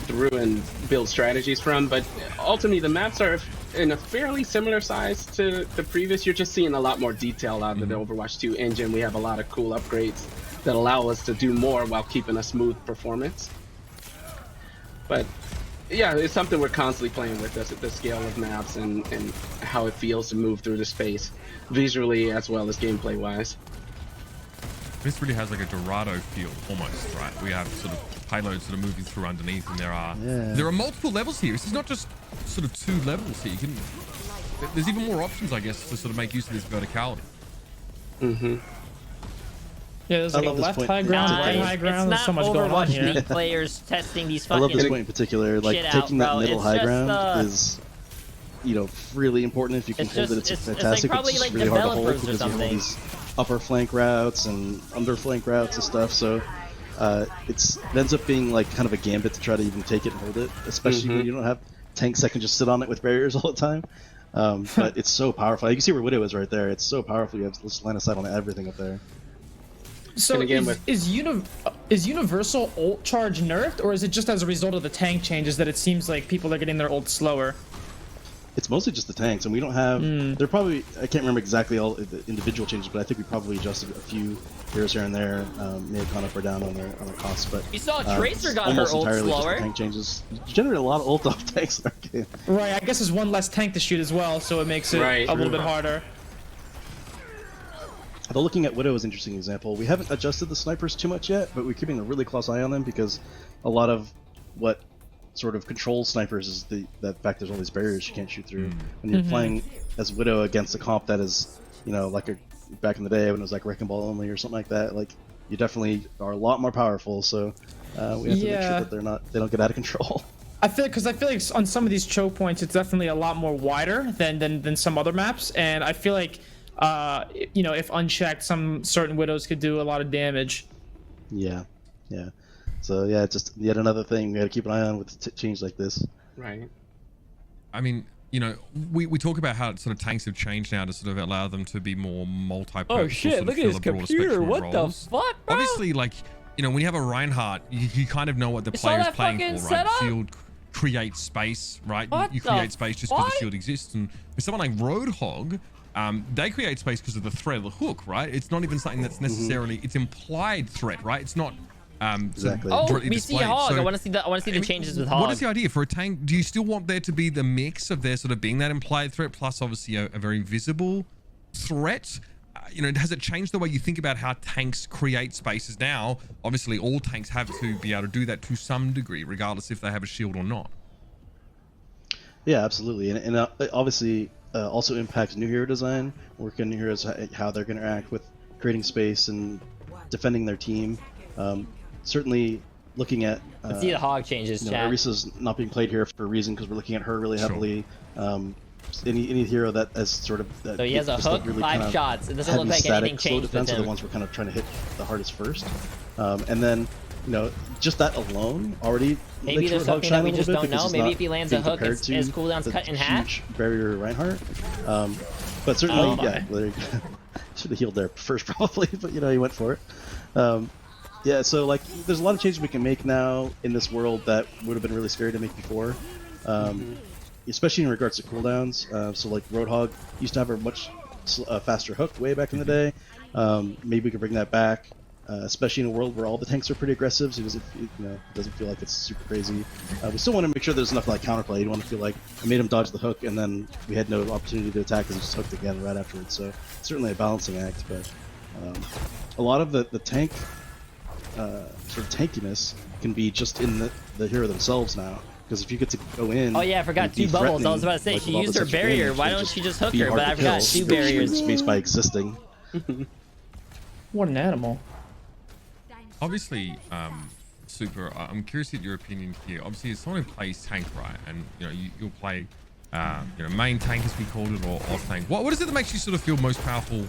Speaker 5: through and build strategies from. But ultimately, the maps are in a fairly similar size to the previous. You're just seeing a lot more detail out of the Overwatch 2 engine. We have a lot of cool upgrades that allow us to do more while keeping a smooth performance. But yeah, it's something we're constantly playing with, the scale of maps and how it feels to move through the space, visually as well as gameplay wise.
Speaker 8: This really has like a Dorado feel almost, right? We have sort of payloads that are moving through underneath, and there are multiple levels here. This is not just sort of 2 levels here. There's even more options, I guess, to sort of make use of this verticality.
Speaker 9: Yeah, there's like a left high ground, right high ground. There's so much going on here.
Speaker 1: League players testing these fucking
Speaker 4: I love this point in particular. Like taking that middle high ground is, you know, really important. If you can hold it, it's fantastic.
Speaker 1: It's
Speaker 4: just really hard to hold because you have all these upper flank routes and under flank routes and stuff. So it ends up being like kind of a gambit to try to even take it and hold it, especially when you don't have tanks that can just sit on it with barriers all the time. But it's so powerful. You can see where Widow is right there. It's so powerful. You have to line of sight on everything up there.
Speaker 9: So is universal ult charge nerfed, or is it just as a result of the tank changes that it seems like people are getting their ult slower?
Speaker 4: It's mostly just the tanks, and we don't have. They're probably, I can't remember exactly all the individual changes, but I think we probably adjusted a few heroes here and there. May have gone up or down on their costs, but
Speaker 1: you saw Tracer got her ult
Speaker 4: entirely
Speaker 1: slower.
Speaker 4: Just the tank changes. You generate a lot of ult off tanks in our game.
Speaker 9: Right, I guess there's one less tank to shoot as well, so it makes it a little bit harder.
Speaker 4: Though looking at Widow is an interesting example. We haven't adjusted the snipers too much yet, but we're keeping a really close eye on them because a lot of what sort of controls snipers is the fact there's all these barriers you can't shoot through. When you're playing as Widow against a comp that is, you know, like back in the day when it was like Wrecking Ball only or something like that, like you definitely are a lot more powerful. So we have to make sure that they don't get out of control.
Speaker 9: I feel like on some of these choke points, it's definitely a lot more wider than some other maps, and I feel like you know, if unchecked, some certain Widows could do a lot of damage.
Speaker 4: Yeah. So yeah, just yet another thing we got to keep an eye on with change like this.
Speaker 5: Right.
Speaker 8: I mean, you know, we talk about how sort of tanks have changed now to sort of allow them to be more multi-purpose.
Speaker 1: Oh shit! Look at his computer. What the fuck, bro?
Speaker 8: Obviously, like, you know, when you have a Reinhardt, you kind of know what the player's playing for, right? Shield creates space, right? You create space just because the shield exists, and with someone like Roadhog, they create space because of the threat of the hook, right? It's not even something that's necessarily it's implied threat, right? It's not
Speaker 4: exactly.
Speaker 1: We see Hog. So I want to see the changes with Hog.
Speaker 8: What is the idea for a tank? Do you still want there to be the mix of there sort of being that implied threat plus obviously a very visible threat? You know, has it changed the way you think about how tanks create spaces now? Obviously, all tanks have to be able to do that to some degree, regardless if they have a shield or not.
Speaker 4: Yeah, absolutely, and obviously. Also impacts new hero design, working new heroes, how they're going to interact with creating space and defending their team. Certainly looking at
Speaker 1: let's see the Hog changes.
Speaker 4: You know, Arisa's not being played here for a reason because we're looking at her really heavily. Any hero that has sort of
Speaker 1: so he has a hook, really 5 shots. It doesn't look like anything changed with him.
Speaker 4: Are the ones we're kind of trying to hit the hardest first, and then you know just that alone already.
Speaker 1: Maybe there's something that we just don't know. Maybe if he lands a hook, his cooldown's cut in half.
Speaker 4: Barrier Reinhardt, but certainly should have healed there first probably, but you know he went for it. Yeah, so like there's a lot of changes we can make now in this world that would have been really scary to make before, especially in regards to cooldowns. So like Roadhog used to have a much faster hook way back in the day. Maybe we could bring that back. Especially in a world where all the tanks are pretty aggressive, so it doesn't feel like it's super crazy. We still want to make sure there's enough like counterplay. You don't want to feel like I made him dodge the hook and then we had no opportunity to attack because he just hooked again right afterwards. So certainly a balancing act, but a lot of the tank sort of tankiness can be just in the hero themselves now. Because if you get to go in,
Speaker 1: oh yeah, I forgot 2 bubbles. I was about to say like, she used her barrier. Why don't she just hook her? But I forgot 2 barriers.
Speaker 4: Space by existing.
Speaker 9: What an animal.
Speaker 8: Obviously, Super, I'm curious at your opinion here. Obviously, as someone who plays tank, right, and you know you'll play, you know, main tank as we called it, or off tank. What is it that makes you sort of feel most powerful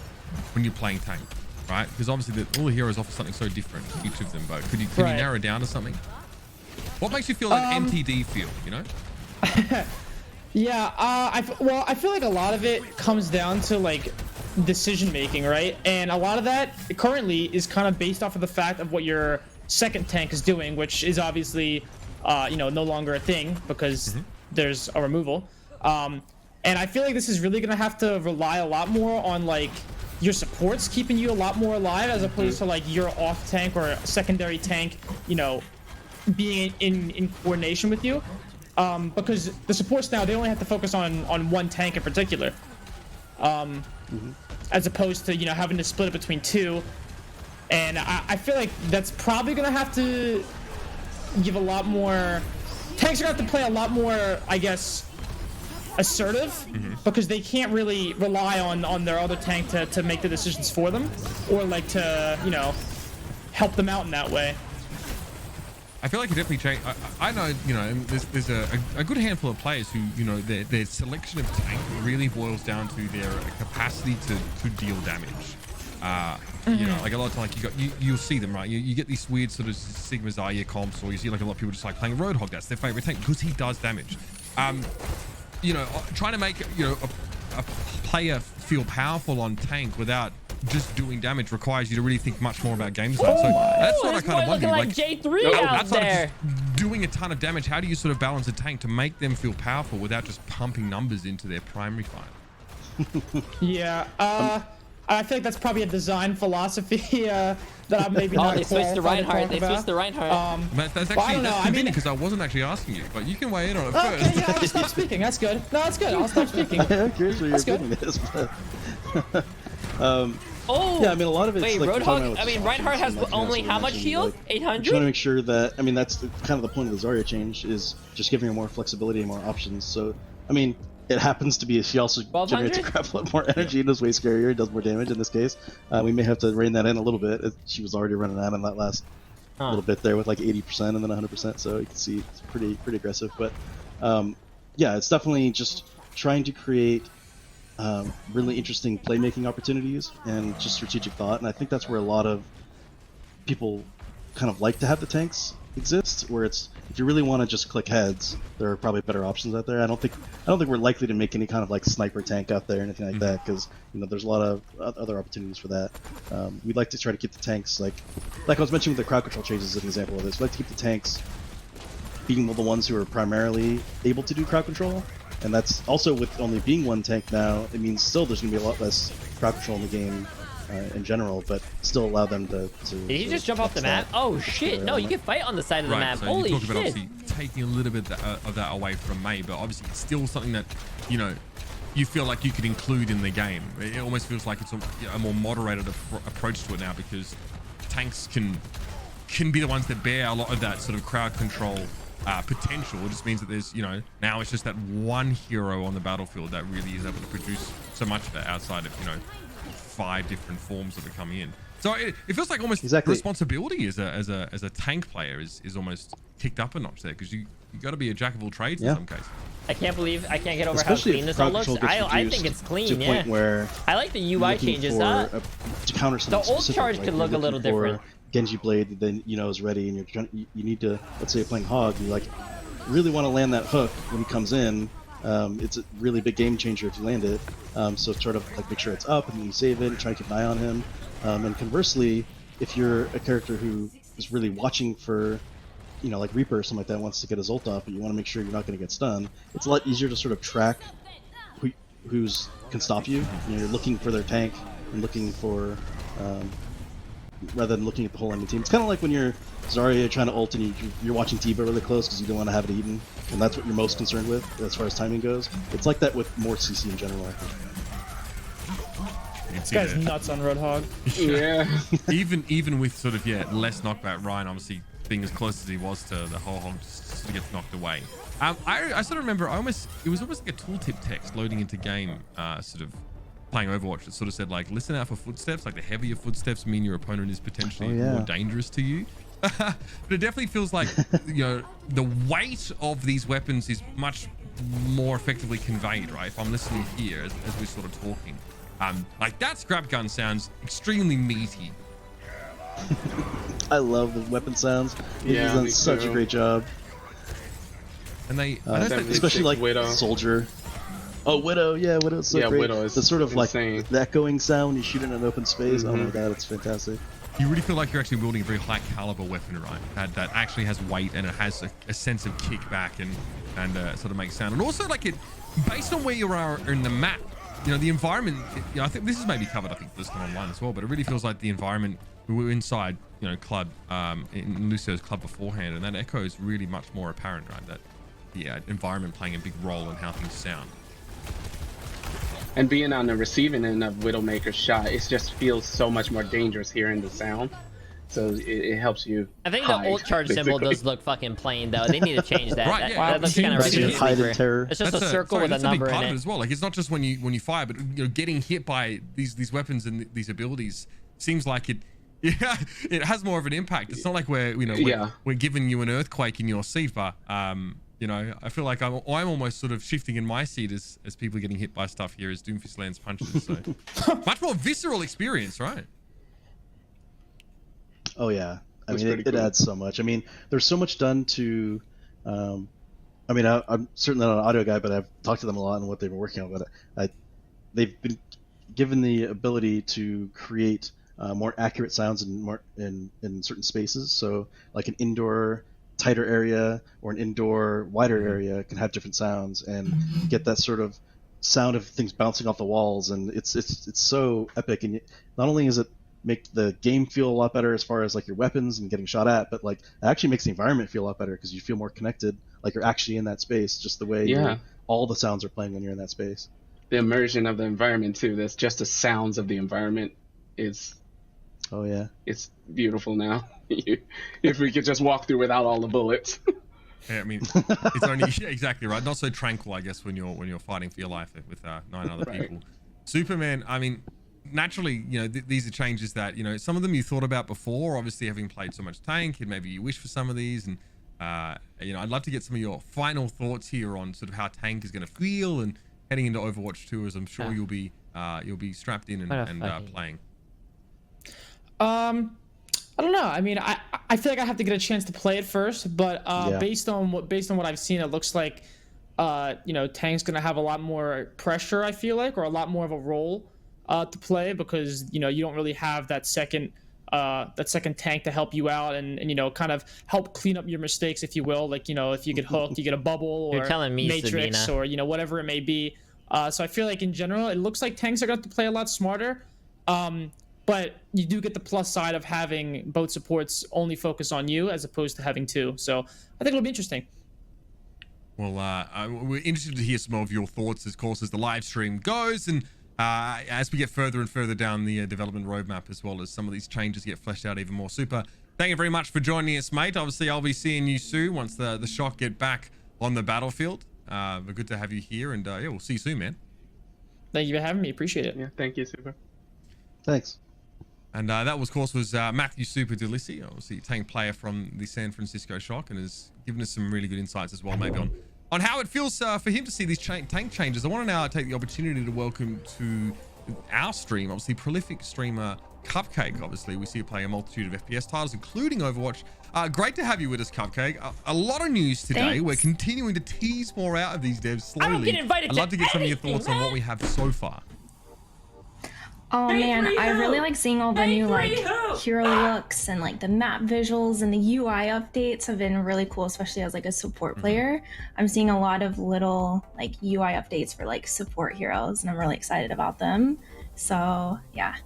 Speaker 8: when you're playing tank, right? Because obviously all the heroes offer something so different, each of them. But could you narrow down to something? What makes you feel like MTD feel? You know?
Speaker 9: Yeah, I feel like a lot of it comes down to like decision making, right? And a lot of that currently is kind of based off of the fact of what your second tank is doing, which is obviously you know, no longer a thing because there's a removal. And I feel like this is really gonna have to rely a lot more on like your supports keeping you a lot more alive as opposed to like your off tank or secondary tank, you know, being in coordination with you. Because the supports now, they only have to focus on one tank in particular. As opposed to, you know, having to split it between 2. And I feel like that's probably going to have to give a lot more... Tanks are going to have to play a lot more, I guess, assertive because they can't really rely on their other tank to make the decisions for them or like to, you know, help them out in that way.
Speaker 8: I feel like it definitely changed. I know, you know, there's a good handful of players who, you know, their selection of tank really boils down to their capacity to deal damage. You know, like a lot of times, like you'll see them, right? You get these weird sort of Sigma Zarya comps, or you see like a lot of people just like playing Roadhog. That's their favorite tank because he does damage. You know, trying to make, you know, a player feel powerful on tank without just doing damage requires you to really think much more about game design. So that's what I kind of wonder.
Speaker 1: Like Jay3 out there.
Speaker 8: Doing a ton of damage, how do you sort of balance a tank to make them feel powerful without just pumping numbers into their primary fight?
Speaker 9: Yeah, I feel like that's probably a design philosophy that I'm maybe not.
Speaker 1: They switched to Reinhardt.
Speaker 9: They
Speaker 1: switched to Reinhardt.
Speaker 8: That's actually that's because I wasn't actually asking you, but you can weigh in on it first.
Speaker 9: Okay, yeah, I'll stop speaking. That's good. No, that's good. I'll stop speaking.
Speaker 4: I'm curious where your opinion is, but yeah, I mean, a lot of it's
Speaker 1: wait,
Speaker 4: like
Speaker 1: Roadhog. I mean, Reinhardt has only how much healed? 800.
Speaker 4: Trying to make sure that, I mean, that's kind of the point of the Zarya change, is just giving her more flexibility and more options. So, I mean, it happens to be she also generates a crap load more energy and is way scarier. It does more damage in this case. We may have to rein that in a little bit. She was already running out in that last little bit there with like 80% and then 100%. So you can see it's pretty aggressive. But yeah, it's definitely just trying to create really interesting playmaking opportunities and just strategic thought. And I think that's where a lot of people kind of like to have the tanks exist, where it's, if you really want to just click heads, there are probably better options out there. I don't think we're likely to make any kind of like sniper tank out there or anything like that, because, you know, there's a lot of other opportunities for that. We'd like to try to keep the tanks like I was mentioning with the crowd control changes as an example of this. We'd like to keep the tanks being the ones who are primarily able to do crowd control, and that's also with only being one tank now. It means still there's going to be a lot less crowd control in the game in general, but still allow them to
Speaker 1: Did he just jump off the map? Oh shit! No, you can fight on the side of the map.
Speaker 8: So
Speaker 1: Holy
Speaker 8: you talk
Speaker 1: shit!
Speaker 8: about obviously taking a little bit of that away from Mei, but obviously it's still something that, you know, you feel like you could include in the game. It almost feels like it's a more moderated approach to it now, because tanks can be the ones that bear a lot of that sort of crowd control potential. It just means that there's, you know, now it's just that one hero on the battlefield that really is able to produce so much of that outside of, you know, 5 different forms that are coming in. So it feels like almost responsibility as a tank player is almost kicked up a notch there, because you got to be a jack of all trades in some cases.
Speaker 1: I can't believe I can't get over how clean this all looks. I think it's clean. Yeah.
Speaker 4: Where
Speaker 1: I like the UI changes.
Speaker 4: To counter
Speaker 1: the old charge could look a little different.
Speaker 4: Genji blade, then, you know, is ready, and you need to, let's say you're playing Hog, you like really want to land that hook when he comes in. It's a really big game changer if you land it. So sort of like make sure it's up and then you save it and try to keep an eye on him. And conversely, if you're a character who is really watching for, you know, like Reaper or something like that, wants to get his ult off, but you want to make sure you're not going to get stunned, it's a lot easier to sort of track who's can stop you. You know, you're looking for their tank and looking for, rather than looking at the whole enemy team. It's kind of like when you're Zarya trying to ult and you're watching T-Ba really close because you don't want to have it eaten, and that's what you're most concerned with as far as timing goes. It's like that with more CC in general, I think.
Speaker 9: This guy's nuts on Roadhog.
Speaker 8: Yeah. even with sort of less knockback, Ryan obviously being as close as he was to the whole hog just sort of gets knocked away. I sort of remember it was almost like a tooltip text loading into game, sort of playing Overwatch, that sort of said like, listen out for footsteps, like the heavier footsteps mean your opponent is potentially more dangerous to you. But it definitely feels like, you know, the weight of these weapons is much more effectively conveyed, right? If I'm listening here as we're sort of talking, like that scrap gun sounds extremely meaty.
Speaker 4: I love the weapon sounds. He's done such a great job.
Speaker 8: And they,
Speaker 4: especially like
Speaker 5: Widow.
Speaker 4: Soldier. Oh, Widow, yeah, Widow's so great.
Speaker 5: Widow is
Speaker 4: the sort of
Speaker 5: insane.
Speaker 4: like the echoing sound when you shoot in an open space. Oh my god, it's fantastic.
Speaker 8: You really feel like you're actually wielding a very high caliber weapon, right? That actually has weight and it has a sense of kickback and sort of makes sound. And also, like, it based on where you are in the map, you know, the environment. You know, I think this is maybe covered. I think this one online as well. But it really feels like the environment. We were inside, you know, club in Lucio's club beforehand, and that echo is really much more apparent, right? That environment playing a big role in how things sound.
Speaker 5: And being on the receiving end of Widowmaker's shot, it just feels so much more dangerous hearing the sound. so it helps you.
Speaker 1: I think the ult charge symbol does look fucking plain though. They need to change that.
Speaker 8: Right, yeah.
Speaker 1: That looks kind of Resident
Speaker 4: Hide
Speaker 1: Evil.
Speaker 4: in terror.
Speaker 1: It's just a circle with a number in it
Speaker 8: as well. Like it's not just when you fire, but getting hit by these weapons and these abilities seems like it. Yeah, it has more of an impact. It's not like we're giving you an earthquake in your seat, but I feel like I'm almost sort of shifting in my seat as people are getting hit by stuff here as Doomfist lands punches. So much more visceral experience, right?
Speaker 4: Oh yeah, I mean it adds so much. I mean, there's so much done to. I'm certainly not an audio guy, but I've talked to them a lot and what they've been working on. But they've been given the ability to create more accurate sounds in certain spaces. So like an indoor tighter area or an indoor wider area can have different sounds and get that sort of sound of things bouncing off the walls. And it's so epic. And not only is it make the game feel a lot better as far as like your weapons and getting shot at, but like it actually makes the environment feel a lot better because you feel more connected, like you're actually in that space, just the way all the sounds are playing when you're in that space.
Speaker 5: The immersion of the environment too, that's just the sounds of the environment is it's beautiful now. If we could just walk through without all the bullets.
Speaker 8: Yeah, I mean, it's only exactly right. Not so tranquil, I guess, when you're fighting for your life with 9 other people. Superman, I mean, naturally, these are changes that some of them you thought about before. Obviously, having played so much tank, and maybe you wish for some of these. And I'd love to get some of your final thoughts here on sort of how tank is going to feel and heading into Overwatch 2, as I'm sure you'll be strapped in and playing.
Speaker 9: I don't know. I mean, I feel like I have to get a chance to play it first, but based on what I've seen, it looks like tank's gonna have a lot more pressure. I feel like, or a lot more of a role to play because you don't really have that second tank to help you out and kind of help clean up your mistakes, if you will. Like if you get hooked, you get a bubble or matrix Sabina. Or whatever it may be. So I feel like in general, it looks like tanks are going to play a lot smarter. But you do get the plus side of having both supports only focus on you as opposed to having two. So I think it'll be interesting.
Speaker 8: Well, we're interested to hear some of your thoughts, of course, as the live stream goes, and as we get further and further down the development roadmap, as well as some of these changes get fleshed out even more. Super. Thank you very much for joining us, mate. Obviously, I'll be seeing you soon once the Shock get back on the battlefield. But good to have you here, and we'll see you soon, man.
Speaker 9: Thank you for having me. Appreciate it.
Speaker 5: Yeah, thank you, Super.
Speaker 4: Thanks.
Speaker 8: And that, of course, was Matthew Super Delissi, obviously a tank player from the San Francisco Shock, and has given us some really good insights as well, maybe on how it feels for him to see these tank changes. I want to now take the opportunity to welcome to our stream, obviously, prolific streamer Cupcake. Obviously, we see you play a multitude of FPS titles, including Overwatch. Great to have you with us, Cupcake. A lot of news today. Thanks. We're continuing to tease more out of these devs slowly.
Speaker 1: I don't get invited
Speaker 8: I'd love to get some of your thoughts on what we have so far.
Speaker 10: Oh man, I really like seeing all the new hero looks and the map visuals, and the UI updates have been really cool, especially as a support player. I'm seeing a lot of little UI updates for support heroes, and I'm really excited about them. So yeah.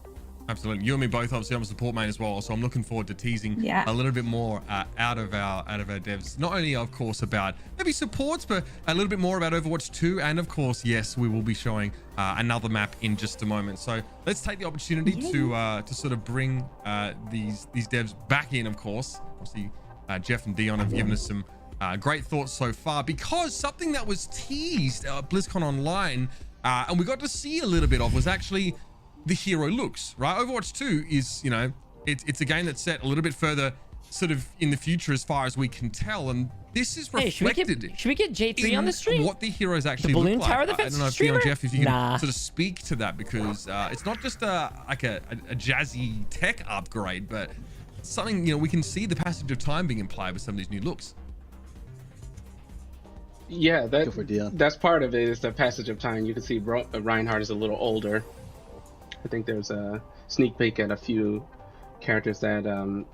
Speaker 8: Absolutely. You and me both. Obviously, I'm a support main as well, so I'm looking forward to teasing a little bit more out of our devs. Not only, of course, about maybe supports, but a little bit more about Overwatch 2, and of course, yes, we will be showing another map in just a moment. So let's take the opportunity to sort of bring these devs back in. Of course, obviously, Jeff and Dion have given us some great thoughts so far, because something that was teased at BlizzCon Online and we got to see a little bit of was actually the hero looks, right? Overwatch 2 is, it's a game that's set a little bit further sort of in the future as far as we can tell, and this is reflected.
Speaker 1: Should we get Jay3 on the stream?
Speaker 8: What the heroes actually
Speaker 1: look like.
Speaker 8: I don't know if Dion, Jeff, if you can sort of speak to that, because it's not just a jazzy tech upgrade, but something, we can see the passage of time being implied with some of these new looks.
Speaker 5: Yeah, that's part of it, is the passage of time. You can see Reinhardt is a little older. I think there's a sneak peek at a few characters that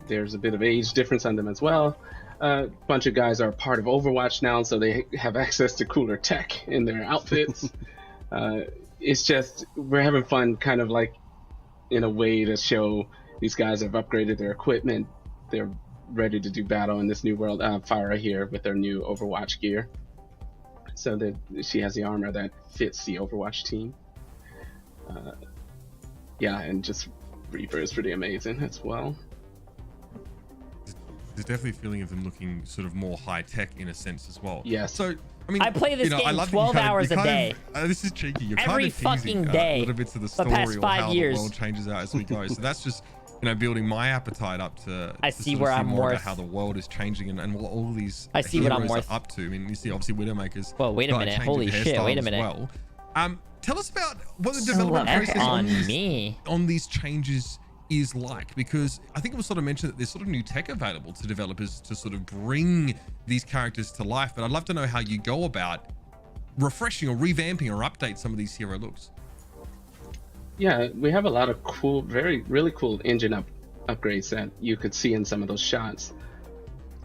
Speaker 5: there's a bit of age difference on them as well. A bunch of guys are part of Overwatch now, so they have access to cooler tech in their outfits. It's just, we're having fun kind of in a way to show these guys have upgraded their equipment. They're ready to do battle in this new world. Farah here with their new Overwatch gear. So that she has the armor that fits the Overwatch team. And just Reaper is pretty amazing as well.
Speaker 8: there's definitely a feeling of them looking sort of more high tech in a sense as well.
Speaker 5: Yes.
Speaker 8: So I mean,
Speaker 1: I play this game 12 hours a day.
Speaker 8: This is cheeky. You're
Speaker 1: Every
Speaker 8: kind of teasing,
Speaker 1: fucking day.
Speaker 8: little bits of the
Speaker 1: The
Speaker 8: story
Speaker 1: past
Speaker 8: or
Speaker 1: 5
Speaker 8: how
Speaker 1: years.
Speaker 8: the world changes out as we go. So that's just building my appetite up to.
Speaker 1: I see where I'm
Speaker 8: more
Speaker 1: worth.
Speaker 8: about how the world is changing and what all these.
Speaker 1: I see what I'm
Speaker 8: heroes
Speaker 1: worth.
Speaker 8: are up to. I mean, you see obviously Widowmaker's.
Speaker 1: Whoa, wait a minute. Holy shit! Wait a minute.
Speaker 8: Well. Tell us about what the
Speaker 1: So
Speaker 8: development process
Speaker 1: on
Speaker 8: on these changes is like, because I think it was sort of mentioned that there's sort of new tech available to developers to sort of bring these characters to life, but I'd love to know how you go about refreshing or revamping or update some of these hero looks.
Speaker 5: Yeah, we have a lot of cool, really cool engine upgrades that you could see in some of those shots.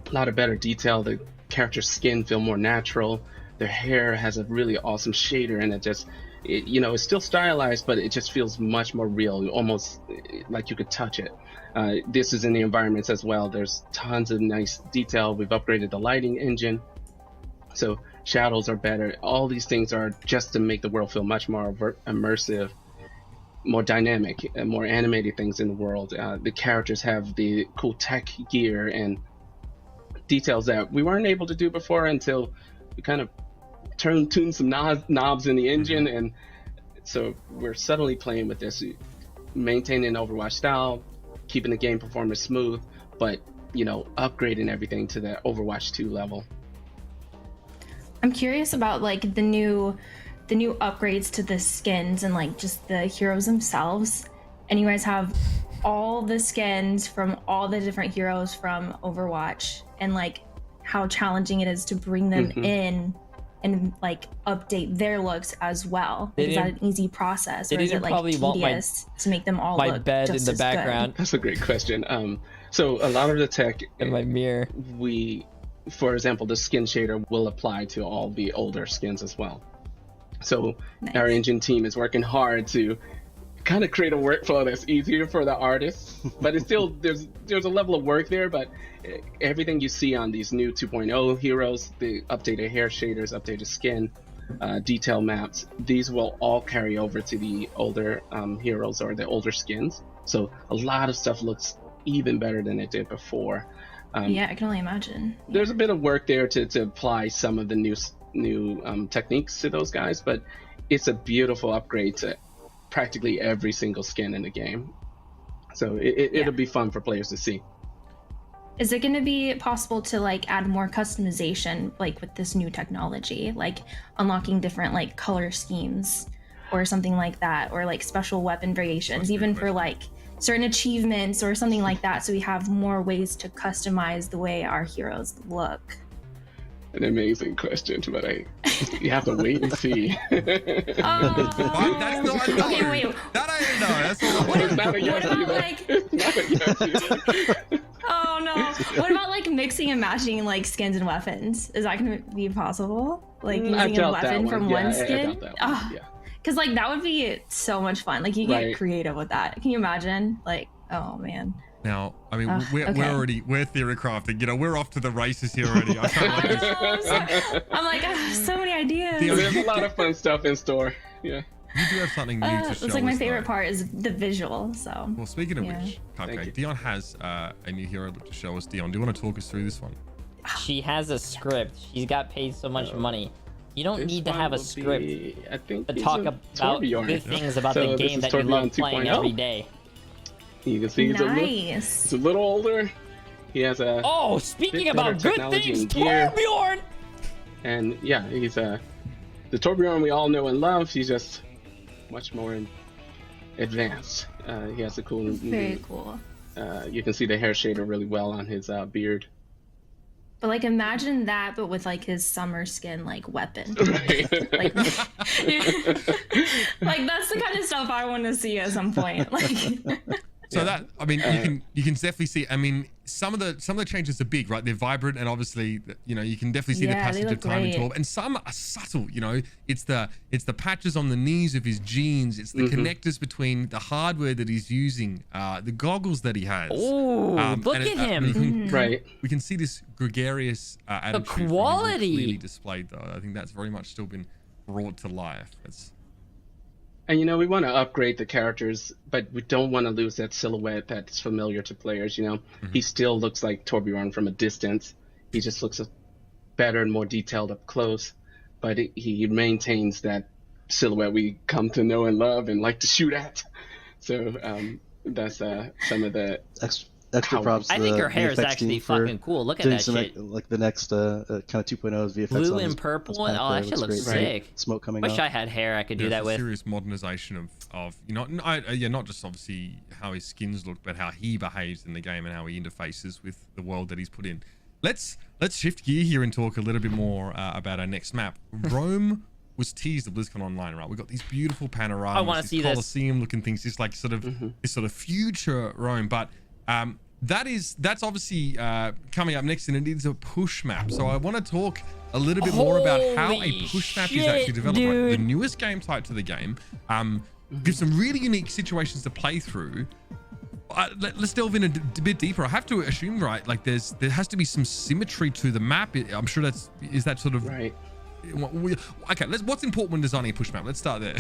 Speaker 5: A lot of better detail. The character's skin feel more natural. Their hair has a really awesome shader, and it's still stylized, but it just feels much more real, almost like you could touch it. This is in the environments as well. There's tons of nice detail. We've upgraded the lighting engine, so shadows are better. All these things are just to make the world feel much more immersive, more dynamic, and more animated things in the world. The characters have the cool tech gear and details that we weren't able to do before until we kind of tune some knobs in the engine, and so we're subtly playing with this, maintaining Overwatch style, keeping the game performance smooth, but upgrading everything to the Overwatch 2 level.
Speaker 10: I'm curious about like the new upgrades to the skins and like just the heroes themselves. And you guys have all the skins from all the different heroes from Overwatch, and like how challenging it is to bring them in and like update their looks as well. Is that an easy process, or is it like tedious to make them all
Speaker 1: my
Speaker 10: look
Speaker 1: bed
Speaker 10: just
Speaker 1: in the
Speaker 10: as
Speaker 1: background?
Speaker 10: good?
Speaker 5: That's a great question. So a lot of the tech
Speaker 1: In my mirror.
Speaker 5: For example, the skin shader will apply to all the older skins as well. So our engine team is working hard to kind of create a workflow that's easier for the artists, but it's still there's a level of work there. But everything you see on these new 2.0 heroes, the updated hair shaders, updated skin, detail maps, these will all carry over to the older heroes or the older skins. So a lot of stuff looks even better than it did before.
Speaker 10: Yeah, I can only imagine.
Speaker 5: There's a bit of work there to apply some of the new techniques to those guys, but it's a beautiful upgrade to practically every single skin in the game. So it'll be fun for players to see.
Speaker 10: Is it going to be possible to like add more customization like with this new technology, like unlocking different like color schemes or something like that, or like special weapon variations, even for like certain achievements or something like that, so we have more ways to customize the way our heroes look?
Speaker 5: An amazing question, but you have to wait and see.
Speaker 8: That's not a no.
Speaker 10: Okay, wait.
Speaker 8: That I didn't know. That's all.
Speaker 10: What
Speaker 5: Not a yes
Speaker 10: about
Speaker 5: either.
Speaker 10: like?
Speaker 5: It's not a yes either.
Speaker 10: Oh no! What about like mixing and matching like skins and weapons? Is that going to be possible? Like
Speaker 5: I
Speaker 10: using a
Speaker 5: doubt that
Speaker 10: weapon from
Speaker 5: Yeah,
Speaker 10: one
Speaker 5: I
Speaker 10: skin?
Speaker 5: doubt that one.
Speaker 10: Oh,
Speaker 5: Yeah.
Speaker 10: because like that would be so much fun. Like you get
Speaker 5: Right.
Speaker 10: creative with that. Can you imagine? Like, oh man.
Speaker 8: Now, I mean,
Speaker 10: Ugh,
Speaker 8: we're
Speaker 10: okay.
Speaker 8: we're theory crafting. We're off to the races here already. I can't like this.
Speaker 10: I'm like, I have so many ideas.
Speaker 5: There's a lot of fun stuff in store. Yeah.
Speaker 8: You do have something new to show us.
Speaker 10: It's like my favorite
Speaker 8: though.
Speaker 10: part is the visual. So.
Speaker 8: Well, speaking of
Speaker 10: Yeah.
Speaker 8: which,
Speaker 5: Thank
Speaker 8: Cupcake,
Speaker 5: you.
Speaker 8: Dion has a new hero look to show us. Dion, do you want to talk us through this one?
Speaker 1: She has a script. She's got paid so much money. You don't
Speaker 5: This
Speaker 1: need to
Speaker 5: one
Speaker 1: have a
Speaker 5: will
Speaker 1: script
Speaker 5: be, I think
Speaker 1: to
Speaker 5: he's
Speaker 1: talk
Speaker 5: a
Speaker 1: about
Speaker 5: Torbjorn.
Speaker 1: good things about
Speaker 5: So
Speaker 1: the
Speaker 5: this
Speaker 1: game
Speaker 5: is
Speaker 1: that you
Speaker 5: Torbjorn
Speaker 1: love playing
Speaker 5: 2.0.
Speaker 1: every day.
Speaker 5: You can see he's
Speaker 10: Nice.
Speaker 5: a little older. He has a
Speaker 1: Oh, speaking
Speaker 5: bit
Speaker 1: about
Speaker 5: better
Speaker 1: good
Speaker 5: technology
Speaker 1: things,
Speaker 5: and gear.
Speaker 1: Torbjorn!
Speaker 5: And yeah, he's the Torbjorn we all know and love. He's just much more advanced. He has a cool.
Speaker 10: Very cool.
Speaker 5: You can see the hair shader really well on his beard.
Speaker 10: But like imagine that, but with like his summer skin like weapon.
Speaker 5: Right.
Speaker 10: Like, like that's the kind of stuff I want to see at some point. Like.
Speaker 8: So that, I mean, you can definitely see. I mean, some of the changes are big, right? They're vibrant, and obviously, you can definitely see the
Speaker 10: Yeah, they
Speaker 8: passage of
Speaker 10: look
Speaker 8: time in
Speaker 10: great.
Speaker 8: Torb. And some are subtle. It's the patches on the knees of his jeans. It's the connectors between the hardware that he's using, the goggles that he has.
Speaker 1: Ooh, look at him.
Speaker 5: Right.
Speaker 8: We can see this gregarious attitude from him
Speaker 1: quality.
Speaker 8: clearly displayed, though. I think that's very much still been brought to life.
Speaker 5: And we want to upgrade the characters, but we don't want to lose that silhouette that's familiar to players. He still looks like Torbjorn from a distance. He just looks better and more detailed up close, but he maintains that silhouette we come to know and love and like to shoot at. So that's some of the
Speaker 4: extra props.
Speaker 1: I think her hair is actually fucking cool. Look at that shit.
Speaker 4: Like the next kind of 2.0's VFX.
Speaker 1: Blue and purple. Oh, that shit looks sick.
Speaker 4: Right. Smoke coming
Speaker 1: Wish
Speaker 4: out.
Speaker 1: I had hair I could do that with.
Speaker 8: Serious modernization of not just obviously how his skins look, but how he behaves in the game and how he interfaces with the world that he's put in. Let's shift gear here and talk a little bit more about our next map. Rome was teased at BlizzCon Online, right? We've got these beautiful panoramas,
Speaker 1: I want to see this
Speaker 8: Colosseum looking things, just like sort of this sort of future Rome, but that's obviously coming up next, and it is a push map. So I want to talk a little bit more about how a push map is actually developed. Right? The newest game type to the game gives some really unique situations to play through. Let's delve in a bit deeper. I have to assume, right, like there has to be some symmetry to the map. I'm sure is that sort of
Speaker 5: right.
Speaker 8: Okay, what's important when designing a push map? Let's start there.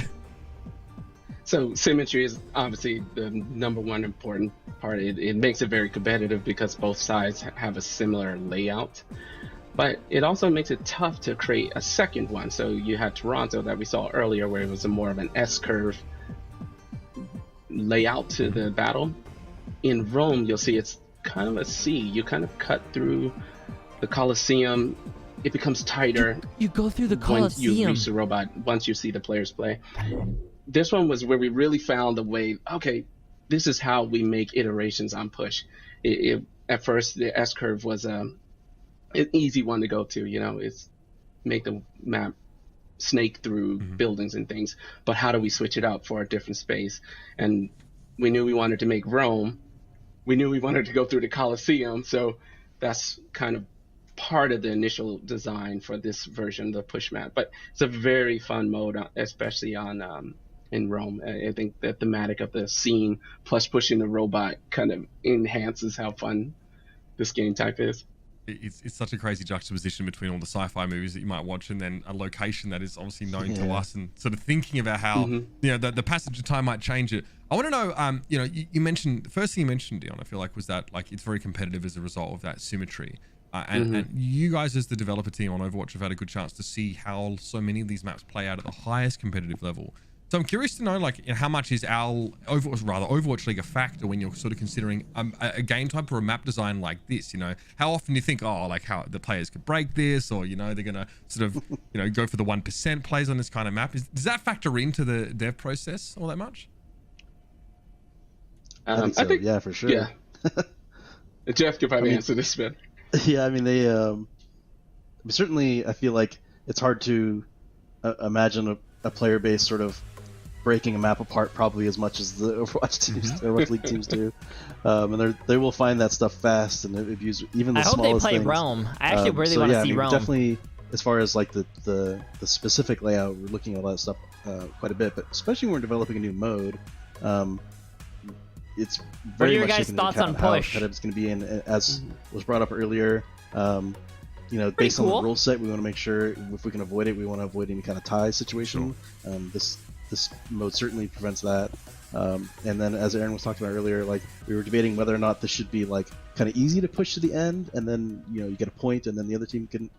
Speaker 5: So symmetry is obviously the number one important part. It makes it very competitive because both sides have a similar layout, but it also makes it tough to create a second one. So you had Toronto that we saw earlier, where it was more of an S-curve layout to the battle. In Rome, you'll see it's kind of a C. You kind of cut through the Colosseum. It becomes tighter.
Speaker 1: You go through the Colosseum.
Speaker 5: When you reach the robot, once you see the players play. This one was where we really found a way, okay, this is how we make iterations on push. At first, the S-curve was an easy one to go to, it's make the map snake through buildings and things, but how do we switch it out for a different space? And we knew we wanted to make Rome. We knew we wanted to go through the Colosseum, so that's kind of part of the initial design for this version, the push map. But it's a very fun mode, especially on in Rome. I think the thematic of the scene plus pushing the robot kind of enhances how fun this game type is.
Speaker 8: It's such a crazy juxtaposition between all the sci-fi movies that you might watch and then a location that is obviously known to us, and sort of thinking about how the passage of time might change it. I want to know, you mentioned, the first thing you mentioned, Dion, I feel like, was that like it's very competitive as a result of that symmetry. And you guys as the developer team on Overwatch have had a good chance to see how so many of these maps play out at the highest competitive level. So I'm curious to know, like, how much is Overwatch League a factor when you're sort of considering a game type or a map design like this? How often do you think, like how the players could break this, or they're gonna sort of go for the 1% plays on this kind of map? Does that factor into the dev process all that much?
Speaker 4: I think yeah, for sure.
Speaker 5: Yeah. Jeff could probably answer this bit.
Speaker 4: Yeah, I mean, they certainly, I feel like it's hard to imagine a player base sort of breaking a map apart probably as much as the Overwatch teams, Overwatch League teams do, and they will find that stuff fast and abuse even the smallest things. I hope they play
Speaker 1: Rome. I actually really want to see Rome.
Speaker 4: Definitely, as far as like the specific layout, we're looking at all that stuff quite a bit, but especially when we're developing a new mode. It's very
Speaker 1: what are your
Speaker 4: much
Speaker 1: guys' thoughts on push?
Speaker 4: How it's going to be in, as was brought up earlier. Based on the rule set, we want to make sure if we can avoid it, we want to avoid any kind of tie situation. Sure. This mode certainly prevents that. And then, as Aaron was talking about earlier, like we were debating whether or not this should be like kind of easy to push to the end, and then you get a point, and then the other team can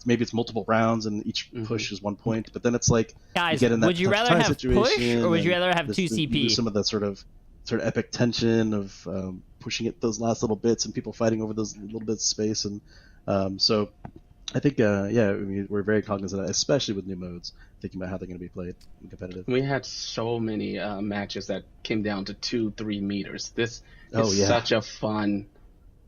Speaker 4: maybe it's multiple rounds, and each push is 1 point. But then it's like,
Speaker 1: guys,
Speaker 4: you get in that
Speaker 1: would you rather have push or would you rather have 2 CP?
Speaker 4: Some of that sort of epic tension of pushing it those last little bits and people fighting over those little bits of space, and so I think we're very cognizant of that, especially with new modes, thinking about how they're going to be played and competitive.
Speaker 5: We had so many matches that came down to 2-3 meters. This is such a fun,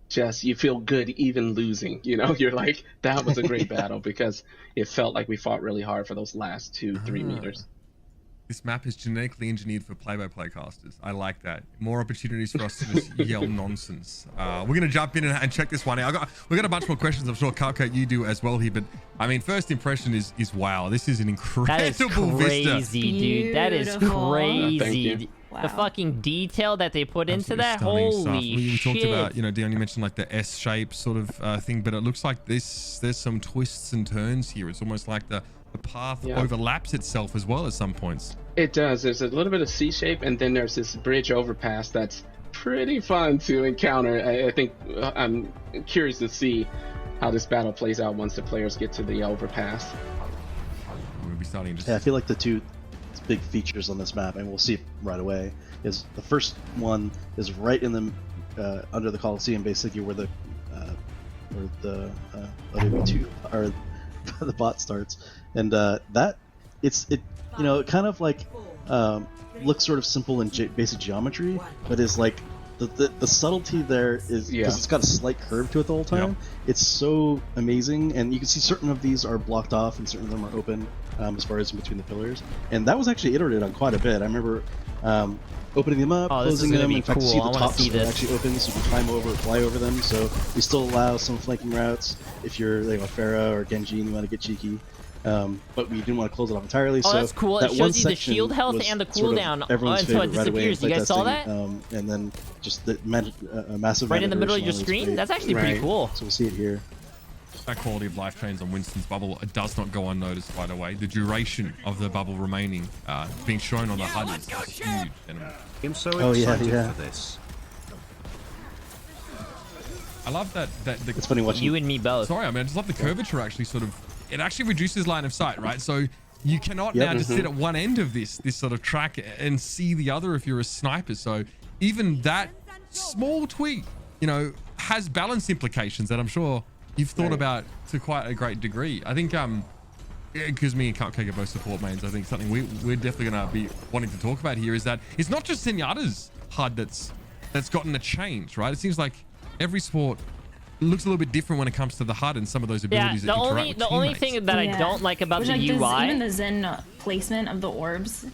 Speaker 5: just you feel good even losing, you're like, that was a great battle because it felt like we fought really hard for those last 2-3 meters.
Speaker 8: This map is genetically engineered for play-by-play casters. I like that. More opportunities for us to just yell nonsense. We're going to jump in and check this one out. We've got a bunch more questions. I'm sure, Cupcake, you do as well here. But, I mean, first impression is wow. This is an incredible vista.
Speaker 1: That is crazy, dude. That is crazy.
Speaker 5: Wow.
Speaker 1: The fucking detail that they put into that. Holy
Speaker 8: we
Speaker 1: shit.
Speaker 8: talked about, Dion, you mentioned like the S-shape sort of thing. But it looks like there's some twists and turns here. It's almost like the the path overlaps itself as well at some points.
Speaker 5: It does. There's a little bit of C shape, and then there's this bridge overpass that's pretty fun to encounter. I think I'm curious to see how this battle plays out once the players get to the overpass.
Speaker 8: We'll be starting just...
Speaker 4: Yeah, I feel like the two big features on this map, and we'll see it right away, is the first one is right in the under the Coliseum, basically where the WB2 or the bot starts, and that it kind of like looks sort of simple in basic geometry, but is like the subtlety there is because it's got a slight curve to it the whole time. It's so amazing, and you can see certain of these are blocked off and certain of them are open as far as in between the pillars, and that was actually iterated on quite a bit. I remember opening them up, closing them. In fact, you see the tops are actually open, so you can climb over or fly over them. So we still allow some flanking routes if you're like a Pharah or Genji and you want to get cheeky. But we didn't want to close it off entirely.
Speaker 1: Oh,
Speaker 4: so
Speaker 1: that's cool. It shows you the shield health and the cooldown until it disappears. You guys saw that?
Speaker 4: And then just the massive
Speaker 1: right in the middle of your screen. That's actually pretty cool.
Speaker 4: So we'll see it here.
Speaker 8: That quality of life chains on Winston's bubble does not go unnoticed, by the way. The duration of the bubble remaining being shown on the HUD is huge.
Speaker 6: I'm so excited for this.
Speaker 8: I love that
Speaker 4: it's funny watching
Speaker 1: you and me both.
Speaker 8: Sorry, I mean, I just love the curvature actually sort of. It actually reduces line of sight, right? So you cannot now just sit at one end of this sort of track and see the other if you're a sniper. So even that small tweak, has balance implications that I'm sure you've thought about to quite a great degree. I think because me and Cupcake are both support mains, I think something we're definitely going to be wanting to talk about here is that it's not just Zenyatta's HUD that's gotten a change, right? It seems like every sport looks a little bit different when it comes to the HUD and some of those abilities that interact with
Speaker 1: the only thing that I don't like about the UI,
Speaker 10: even the Zen placement of the orbs,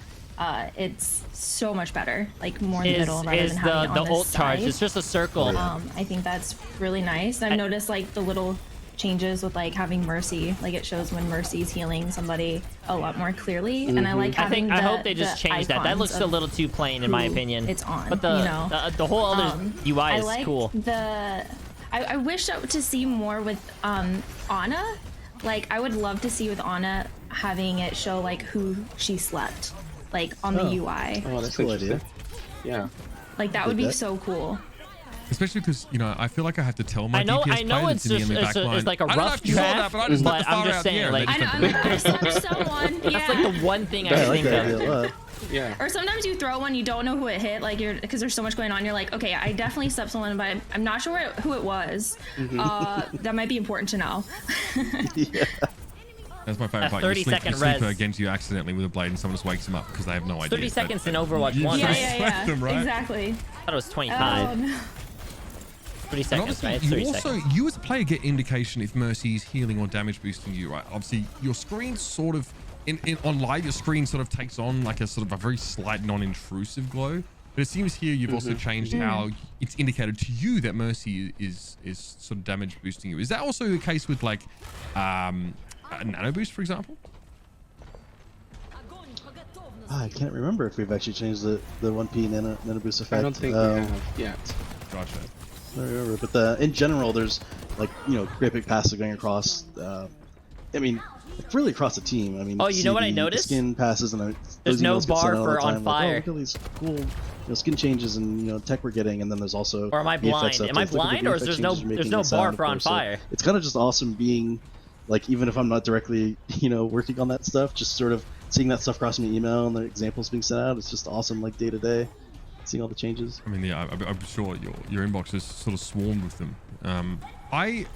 Speaker 10: it's so much better, like more in the middle rather than having it on
Speaker 1: the ult
Speaker 10: side.
Speaker 1: charge. It's just a circle.
Speaker 10: I think that's really nice. I've noticed like the little changes with like having Mercy, like it shows when Mercy's healing somebody a lot more clearly, and I like having
Speaker 1: I hope they just change that. That looks a little too plain in my opinion.
Speaker 10: It's on,
Speaker 1: but the whole other UI is cool.
Speaker 10: I wish to see more with Ana. Like I would love to see with Ana having it show like who she slept, like on the UI.
Speaker 5: Oh, that's a cool idea. Yeah.
Speaker 10: Like that would be so cool.
Speaker 8: Especially because I feel like I have to tell my DPS
Speaker 1: I know it's just it's like a rough draft,
Speaker 8: but I'm just
Speaker 1: saying like
Speaker 10: I slept someone.
Speaker 1: That's like the one thing I think of.
Speaker 5: Yeah.
Speaker 10: Or sometimes you throw one, you don't know who it hit, like because there's so much going on. You're like, okay, I definitely slept someone, but I'm not sure who it was. That might be important to know.
Speaker 8: That's my favorite part.
Speaker 1: 30-second
Speaker 8: res against you accidentally with a blade and someone just wakes them up because they have no idea.
Speaker 1: 30 seconds in Overwatch 1.
Speaker 10: Yeah.
Speaker 8: Them, right?
Speaker 10: Exactly.
Speaker 1: I thought it was 25. 30 seconds, right? It's 30 seconds.
Speaker 8: You as a player get indication if Mercy is healing or damage boosting you, right? Obviously, your screen sort of on live, your screen sort of takes on like a sort of a very slight non-intrusive glow. But it seems here you've also changed how it's indicated to you that Mercy is sort of damage boosting you. Is that also the case with like a nano boost, for example?
Speaker 4: I can't remember if we've actually changed the 1P nano boost effect.
Speaker 5: I don't think we have yet.
Speaker 8: Gotcha.
Speaker 4: I don't remember, but in general, there's like great big passes going across. I mean, really across the team. I mean,
Speaker 1: you know what I noticed?
Speaker 4: Skin passes and
Speaker 1: there's no bar for on fire.
Speaker 4: Like, look at these cool skin changes and tech we're getting, and then there's also.
Speaker 1: Or am I blind? Am I blind, or is there's no bar for on fire?
Speaker 4: So it's kind of just awesome being, like, even if I'm not directly working on that stuff, just sort of seeing that stuff cross my email and the examples being sent out. It's just awesome, like day to day. Seeing all the changes.
Speaker 8: I mean, yeah, I'm sure your inbox is sort of swarmed with them. I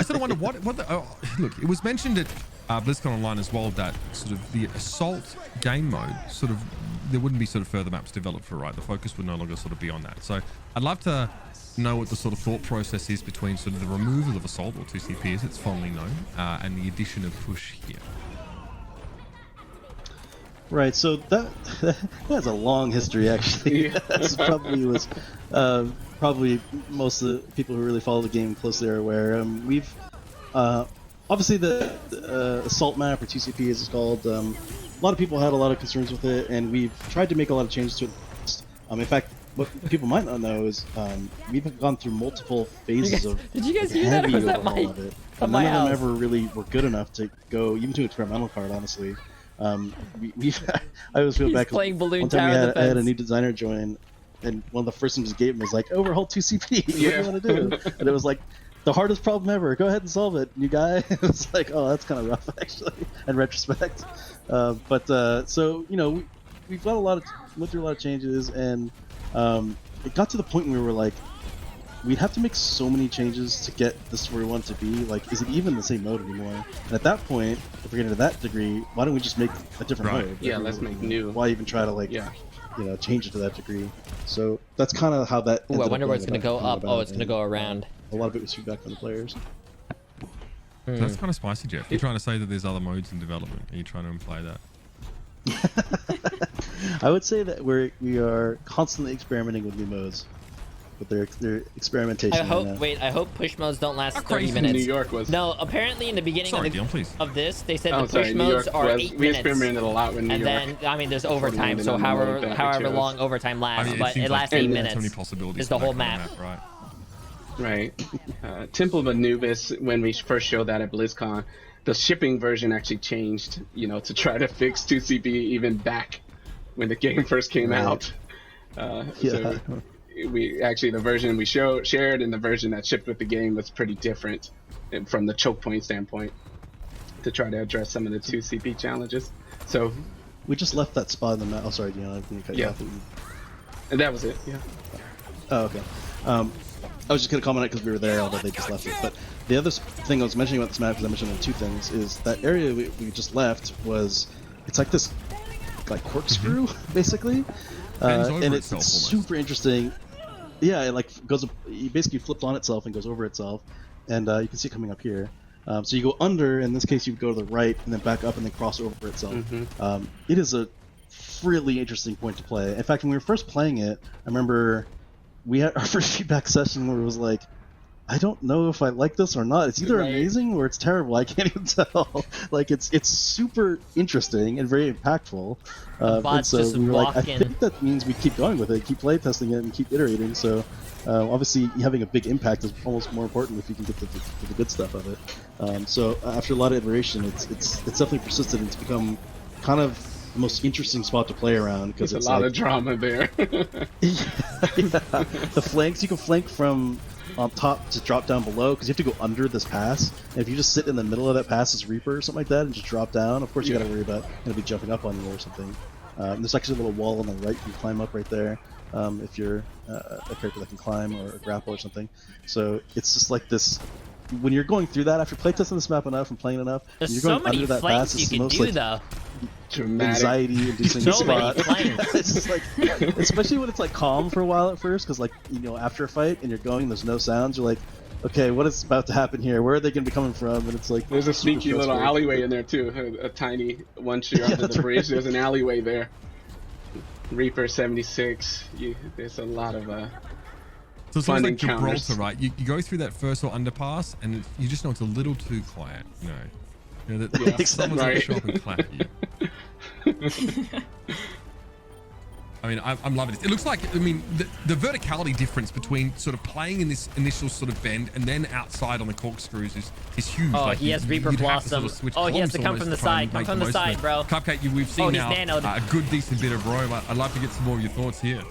Speaker 8: sort of wonder what the look. It was mentioned at BlizzCon Online as well that sort of the assault game mode sort of there wouldn't be sort of further maps developed for, right? The focus would no longer sort of be on that. So I'd love to know what the sort of thought process is between sort of the removal of assault, or 2CP as it's fondly known, and the addition of push here.
Speaker 4: Right, so that has a long history actually. That probably was probably most of the people who really follow the game closely are aware. We've obviously the assault map, or 2CP as it's called. A lot of people had a lot of concerns with it, and we've tried to make a lot of changes to it. In fact, what people might not know is we've gone through multiple phases of
Speaker 1: did you guys hear that, or was that my
Speaker 4: of it, but none of them ever really were good enough to go even to an experimental card, honestly. I always feel back
Speaker 1: playing Balloon
Speaker 4: one time
Speaker 1: Tower
Speaker 4: I had a new designer join, and one of the first things he gave him was like, overhaul 2CP. What do you want to do? And it was like the hardest problem ever. Go ahead and solve it, new guy. It was like, oh, that's kind of rough actually, in retrospect. So you know, we've got went through a lot of changes, and it got to the point where we were like, we'd have to make so many changes to get this where we want it to be. Like, is it even the same mode anymore? And at that point, if we're getting to that degree, why don't we just make a different mode?
Speaker 5: Yeah, let's make new.
Speaker 4: Why even try to like, you know, change it to that degree? So that's kind of how that.
Speaker 1: Ooh, I wonder where it's gonna go up. Oh, it's gonna go around.
Speaker 4: A lot of it was feedback from the players.
Speaker 8: So that's kind of spicy, Jeff. You're trying to say that there's other modes in development. Are you trying to imply that?
Speaker 4: I would say that we are constantly experimenting with new modes, but their experimentation.
Speaker 1: I hope push modes don't last 30 minutes.
Speaker 5: New York was.
Speaker 1: No, apparently in the beginning of this, they said the
Speaker 5: sorry,
Speaker 1: push modes are 8 minutes.
Speaker 5: We experimented a lot with New York.
Speaker 1: And then, I mean, there's overtime, so however long overtime lasts, but it lasts 8 minutes. Is the whole map.
Speaker 5: Right. Temple of Anubis, when we first showed that at BlizzCon, the shipping version actually changed, you know, to try to fix 2CP even back when the game first came out. So we actually, the version we shared and the version that shipped with the game was pretty different from the choke point standpoint to try to address some of the 2CP challenges. So
Speaker 4: we just left that spot in the map. Oh, sorry, Dion, I didn't cut you off.
Speaker 5: And that was it. Yeah.
Speaker 4: Oh, okay. I was just going to comment on it because we were there, although they just left it. But the other thing I was mentioning about this map, because I mentioned two things, is that area we just left was, it's like this like corkscrew, basically. And it's super interesting. Yeah, it like goes, it basically flips on itself and goes over itself. And you can see it coming up here. So you go under, in this case you go to the right, and then back up and then cross over itself. It is a really interesting point to play. In fact, when we were first playing it, I remember we had our first feedback session where it was like, I don't know if I like this or not. It's either amazing or it's terrible. I can't even tell. Like it's super interesting and very impactful. And so we were like, I think that means we keep going with it, keep play testing it, and keep iterating. So obviously having a big impact is almost more important if you can get to the good stuff of it. So after a lot of iteration, it's definitely persisted and it's become kind of the most interesting spot to play around because it's
Speaker 5: a lot of drama there.
Speaker 4: The flanks, you can flank from on top to drop down below because you have to go under this pass, and if you just sit in the middle of that pass as Reaper or something like that and just drop down, of course you got to worry about gonna be jumping up on you or something. There's actually a little wall on the right you can climb up right there if you're a character that can climb or grapple or something. So it's just like this. When you're going through that after playtesting this map enough and playing enough,
Speaker 1: there's
Speaker 4: you're going
Speaker 1: so many
Speaker 4: under that pass. It's the most like anxiety-inducing spot. It's just like, especially when it's like calm for a while at first, because like after a fight and you're going, there's no sounds. You're like, okay, what is about to happen here? Where are they going to be coming from? And it's like
Speaker 5: there's a sneaky little alleyway in there too. A tiny once you're under the bridge, there's an alleyway there. Reaper 76. There's a lot of
Speaker 8: so it's like Gibraltar, right? You go through that first or underpass, and you just know it's a little too quiet. You know that someone's going to show up and clap you. I mean, I'm loving it. It looks like, I mean, the verticality difference between sort of playing in this initial sort of bend and then outside on the corkscrews is huge.
Speaker 1: Oh,
Speaker 8: like
Speaker 1: he has Reaper Blossom. He has to come from the side. Come from the side, bro.
Speaker 8: Cupcake, we've seen now a good, decent bit of roam. I'd love to get some more of your thoughts here.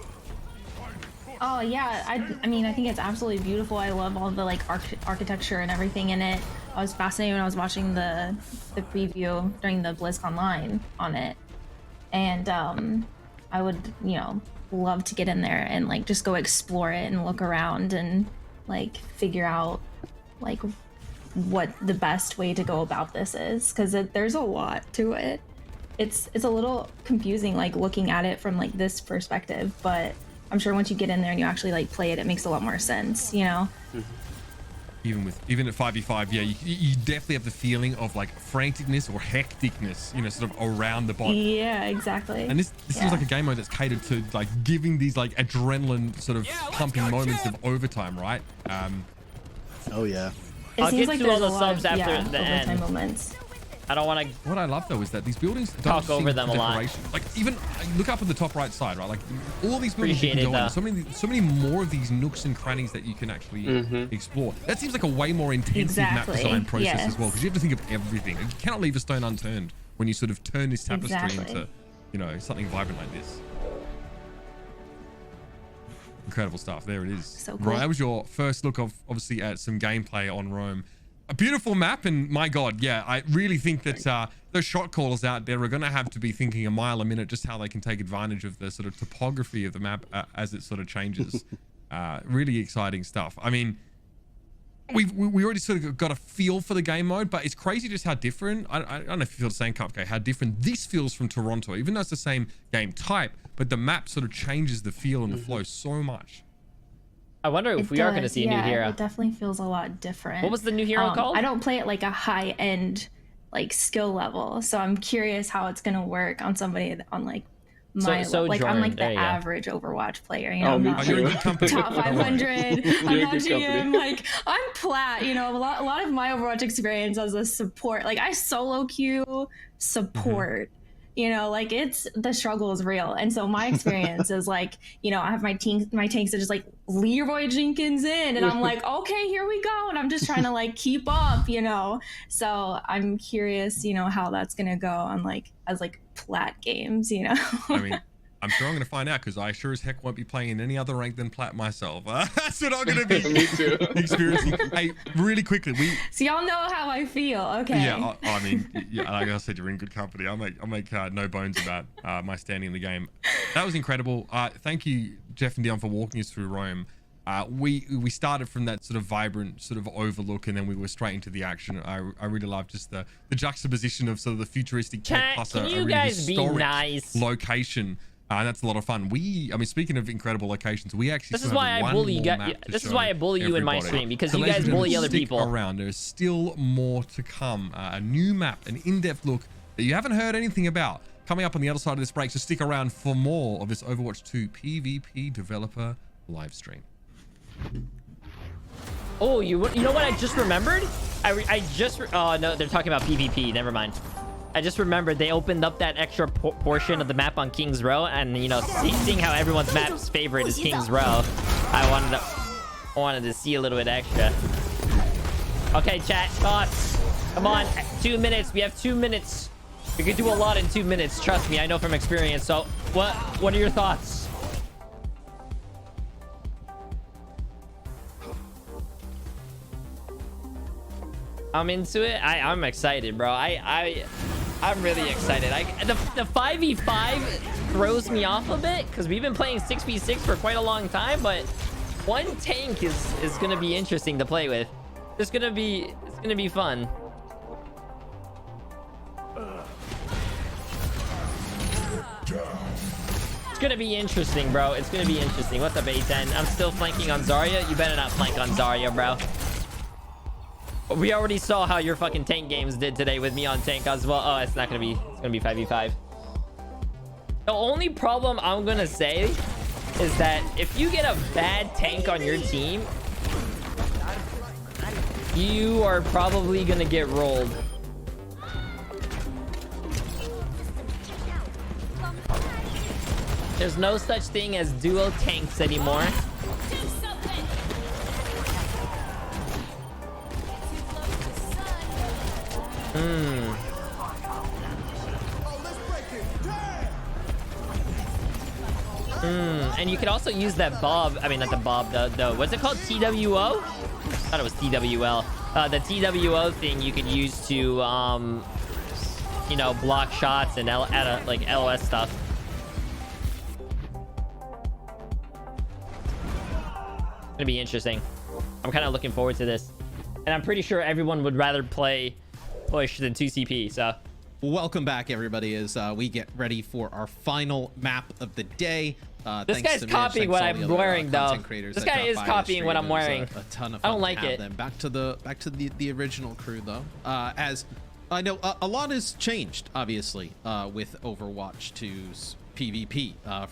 Speaker 10: Oh yeah, I mean I think it's absolutely beautiful. I love all the like architecture and everything in it. I was fascinated when I was watching the preview during the BlizzCon line on it, and I would love to get in there and like just go explore it and look around and like figure out like what the best way to go about this is, because there's a lot to it. It's a little confusing like looking at it from like this perspective, but I'm sure once you get in there and you actually like play it, it makes a lot more sense,
Speaker 8: Even at 5v5, yeah, you definitely have the feeling of like franticness or hecticness, sort of around the bot.
Speaker 10: Yeah, exactly.
Speaker 8: And this seems like a game mode that's catered to like giving these like adrenaline sort of pumping moments of overtime, right?
Speaker 4: Oh yeah.
Speaker 10: It
Speaker 1: I'll
Speaker 10: seems
Speaker 1: get
Speaker 10: like
Speaker 1: to
Speaker 10: there's
Speaker 1: all the
Speaker 10: a lot
Speaker 1: subs
Speaker 10: of,
Speaker 1: after the
Speaker 10: overtime
Speaker 1: end.
Speaker 10: moments.
Speaker 1: I don't want to.
Speaker 8: What I love though is that these buildings
Speaker 1: talk over them a lot.
Speaker 8: Like even look up at the top right side, right? Like all these buildings you can go in. So many more of these nooks and crannies that you can actually explore. That seems like a way more intensive map design process as well, because you have to think of everything. You cannot leave a stone unturned when you sort of turn this tapestry into, you know, something vibrant like this. Incredible stuff. There it is. So cool. Right, that was your first look of obviously at some gameplay on Rome. A beautiful map, and my god, yeah, I really think that those shot callers out there are going to have to be thinking a mile a minute just how they can take advantage of the sort of topography of the map as it sort of changes. Really exciting stuff. I mean, we already sort of got a feel for the game mode, but it's crazy just how different. I don't know if you feel the same, Cupcake, how different this feels from Toronto, even though it's the same game type, but the map sort of changes the feel and the flow so much.
Speaker 1: I wonder if we are going to see a new hero.
Speaker 10: It definitely feels a lot different.
Speaker 1: What was the new hero called?
Speaker 10: I don't play it like a high end like skill level, so I'm curious how it's going to work on somebody on like my like I'm like the average Overwatch player, you know. I'm not like top 500. I'm not GM. Like I'm plat. You know, a lot of my Overwatch experience as a support. Like I solo queue support. You know, like the struggle is real. And so my experience is like, you know, I have my tanks that just like Leroy Jenkins in, and I'm like, okay, here we go. And I'm just trying to like keep up, you know? So I'm curious, you know, how that's going to go on like, as like plat games, you know?
Speaker 8: I mean, I'm sure I'm going to find out, because I sure as heck won't be playing in any other rank than plat myself. That's what I'm going to be experiencing. Hey, really quickly,
Speaker 10: so y'all know how I feel, okay?
Speaker 8: Yeah, I mean, yeah, like I said, you're in good company. I'll make no bones about my standing in the game. That was incredible. Thank you, Jeff and Dion, for walking us through Rome. We started from that sort of vibrant sort of overlook, and then we were straight into the action. I really love just the juxtaposition of sort of the futuristic tech plus a really historic location. And that's a lot of fun. I mean, speaking of incredible locations, we actually
Speaker 1: this is why I bully you. This is why I bully you in my stream, because you guys bully other people.
Speaker 8: Around, there's still more to come. A new map, an in-depth look that you haven't heard anything about, coming up on the other side of this break. So stick around for more of this Overwatch 2 PvP developer live stream.
Speaker 1: Oh, you know what I just remembered? Oh no, they're talking about PvP. Never mind. I just remembered they opened up that extra portion of the map on King's Row, and you know, seeing how everyone's map's favorite is King's Row, I wanted to see a little bit extra. Okay, chat, thoughts. Come on, 2 minutes. We have 2 minutes. We could do a lot in 2 minutes. Trust me, I know from experience. So, what are your thoughts? I'm into it. I'm excited, bro. I'm really excited. The 5v5 throws me off a bit, because we've been playing 6v6 for quite a long time, but one tank is gonna be interesting to play with. It's gonna be fun. It's gonna be interesting, bro. It's gonna be interesting. What's up, A10? I'm still flanking on Zarya. You better not flank on Zarya, bro. We already saw how your fucking tank games did today with me on tank as well. Oh, it's gonna be 5v5. The only problem I'm gonna say is that if you get a bad tank on your team, you are probably gonna get rolled. There's no such thing as duo tanks anymore. And you could also use that bob. I mean, not the bob. The what's it called? TWO? I thought it was TWL. The TWO thing you could use to, you know, block shots and like LOS stuff. It's gonna be interesting. I'm kind of looking forward to this, and I'm pretty sure everyone would rather play push than 2CP. So
Speaker 2: welcome back, everybody, as we get ready for our final map of the day.
Speaker 1: This guy's copying what I'm wearing, though. This guy is copying what I'm wearing.
Speaker 2: A ton of
Speaker 1: fun. I don't like it.
Speaker 2: Them. Back to the original crew, though. As I know, a lot has changed, obviously, with Overwatch 2's PvP. A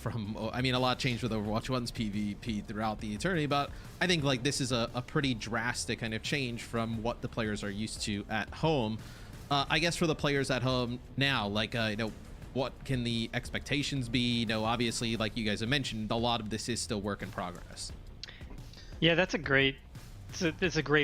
Speaker 2: lot changed with Overwatch 1's PvP throughout the eternity, but I think like this is a pretty drastic kind of change from what the players are used to at home. I guess for the players at home now, like, you know, what can the expectations be? You know, obviously, like you guys have mentioned, a lot of this is still work in progress.
Speaker 3: Yeah, that's a great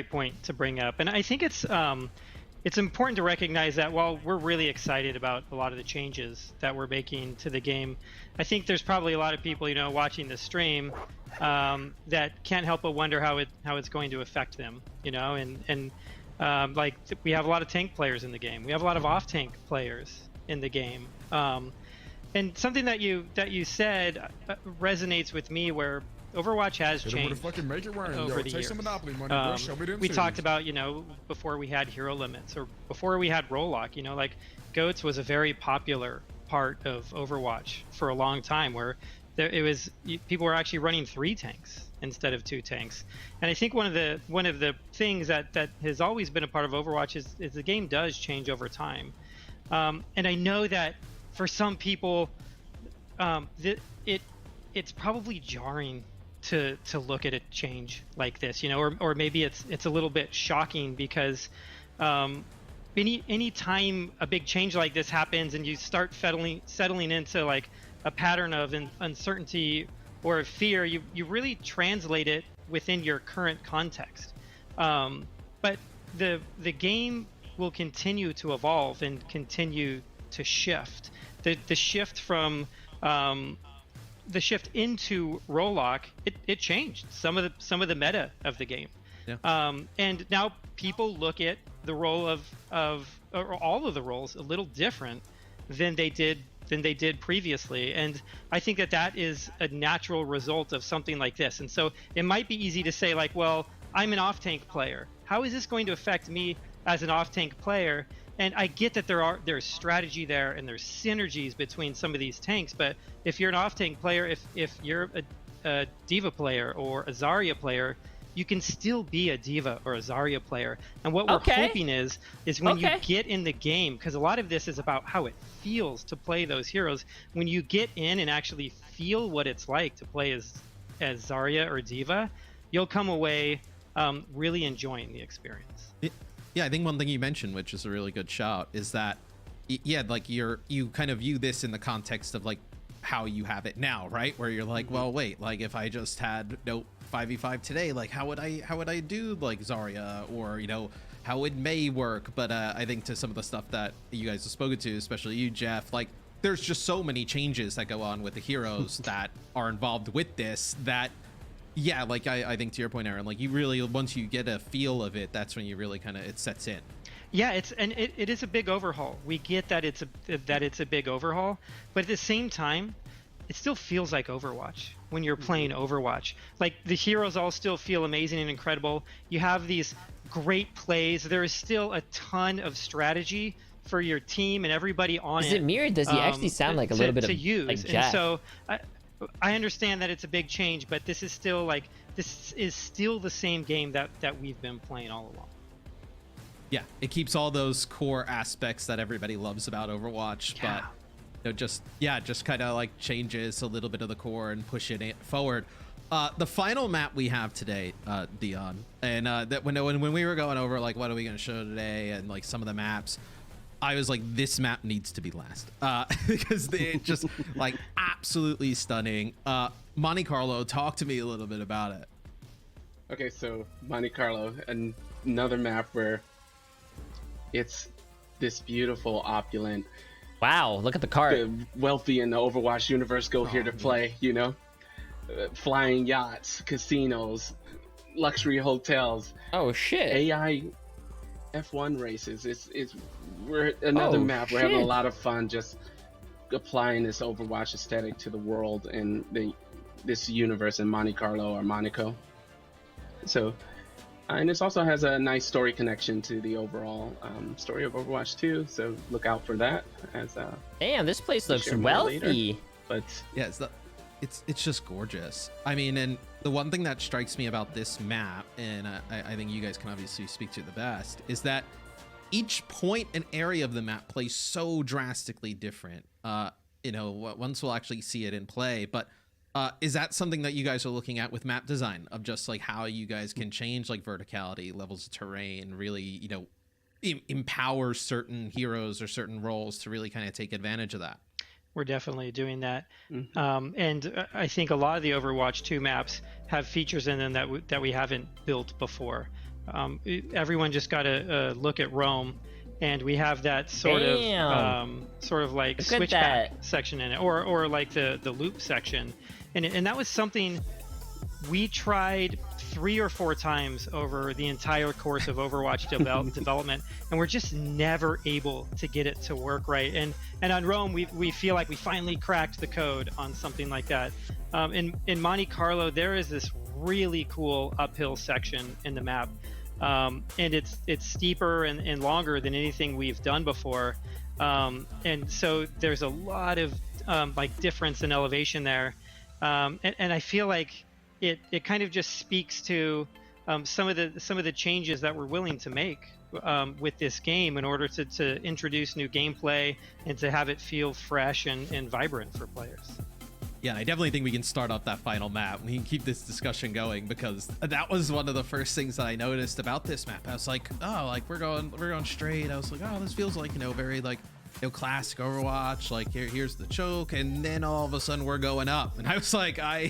Speaker 3: point to bring up, and I think it's important to recognize that while we're really excited about a lot of the changes that we're making to the game, I think there's probably a lot of people, you know, watching the stream that can't help but wonder how it's going to affect them, you know, and like we have a lot of tank players in the game, we have a lot of off-tank players in the game, and something that you said resonates with me, where Overwatch has changed over the years. We talked about, you know, before we had hero limits or before we had roll lock, you know, like goats was a very popular part of Overwatch for a long time, where people were actually running 3 tanks instead of 2 tanks. And I think one of the things that has always been a part of Overwatch is the game does change over time. And I know that for some people, it's probably jarring to look at a change like this, you know, or maybe it's a little bit shocking, because any time a big change like this happens and you start settling into like a pattern of uncertainty or fear, you really translate it within your current context. But the game will continue to evolve and continue to shift. The shift from the shift into roll lock, it changed some of the meta of the game.
Speaker 2: Yeah.
Speaker 3: And now people look at the role of or all of the roles a little different than they did previously, and I think that is a natural result of something like this. And so it might be easy to say, like, well, I'm an off-tank player, how is this going to affect me as an off-tank player? And I get that there's strategy there and there's synergies between some of these tanks, but if you're an off-tank player, if you're a D.Va player or a Zarya player, you can still be a D.Va or a Zarya player. And what we're hoping is when you get in the game, because a lot of this is about how it feels to play those heroes, when you get in and actually feel what it's like to play as Zarya or D.Va, you'll come away really enjoying the experience.
Speaker 2: Yeah, I think one thing you mentioned, which is a really good shout, is that, yeah, like you kind of view this in the context of like how you have it now, right? Where you're like, well, wait, like if I just had 5v5 today, like how would I do like Zarya, or, you know, how would Mei work? But I think to some of the stuff that you guys have spoken to, especially you, Jeff, like there's just so many changes that go on with the heroes that are involved with this that, yeah, like I think to your point, Aaron, like you really, once you get a feel of it, that's when you really kind of, it sets in.
Speaker 3: Yeah, it is a big overhaul. We get that it's a big overhaul, but at the same time, it still feels like Overwatch when you're playing Overwatch. Like the heroes all still feel amazing and incredible. You have these great plays. There is still a ton of strategy for your team and everybody on it.
Speaker 1: Is it mirrored? Does he actually sound like a little bit of
Speaker 3: use?
Speaker 1: Like Jack?
Speaker 3: And so I understand that it's a big change, but this is still the same game that we've been playing all along.
Speaker 2: Yeah, it keeps all those core aspects that everybody loves about Overwatch, but you know, just kind of like changes a little bit of the core and push it forward. The final map we have today, Dion, and that when we were going over like what are we going to show today and like some of the maps, I was like, this map needs to be last because they just like absolutely stunning. Monte Carlo, talk to me a little bit about it.
Speaker 5: Okay, so Monte Carlo, another map where it's this beautiful, opulent.
Speaker 1: Wow, look at the cart.
Speaker 5: The wealthy in the Overwatch universe go here to play, you know? Flying yachts, casinos, luxury hotels.
Speaker 1: Oh, shit.
Speaker 5: AI F1 races. We're another map. We're having a lot of fun just applying this Overwatch aesthetic to the world and this universe in Monte Carlo or Monaco. So, and this also has a nice story connection to the overall story of Overwatch 2. So look out for that. As
Speaker 1: damn, this place looks wealthy.
Speaker 5: But
Speaker 2: yeah, it's just gorgeous. I mean, and the one thing that strikes me about this map, and I think you guys can obviously speak to the best, is that each point and area of the map plays so drastically different. You know, once we'll actually see it in play, but is that something that you guys are looking at with map design, of just like how you guys can change like verticality, levels of terrain, really, you know, empower certain heroes or certain roles to really kind of take advantage of that.
Speaker 3: We're definitely doing that. And I think a lot of the Overwatch 2 maps have features in them that we haven't built before. Everyone just got to look at Rome, and we have that sort of like switchback section in it, or like the loop section, and that was something we tried 3 or 4 times over the entire course of Overwatch development, and we're just never able to get it to work right. And on Rome, we feel like we finally cracked the code on something like that. In Monte Carlo, there is this really cool uphill section in the map, and it's steeper and longer than anything we've done before, and so there's a lot of like difference in elevation there, and I feel like it kind of just speaks to some of the changes that we're willing to make with this game in order to introduce new gameplay and to have it feel fresh and vibrant for players.
Speaker 2: Yeah, I definitely think we can start off that final map. We can keep this discussion going, because that was one of the first things that I noticed about this map. I was like, oh, like we're going straight. I was like, oh, this feels like, very like, classic Overwatch, like here's the choke, and then all of a sudden we're going up, and I was like, I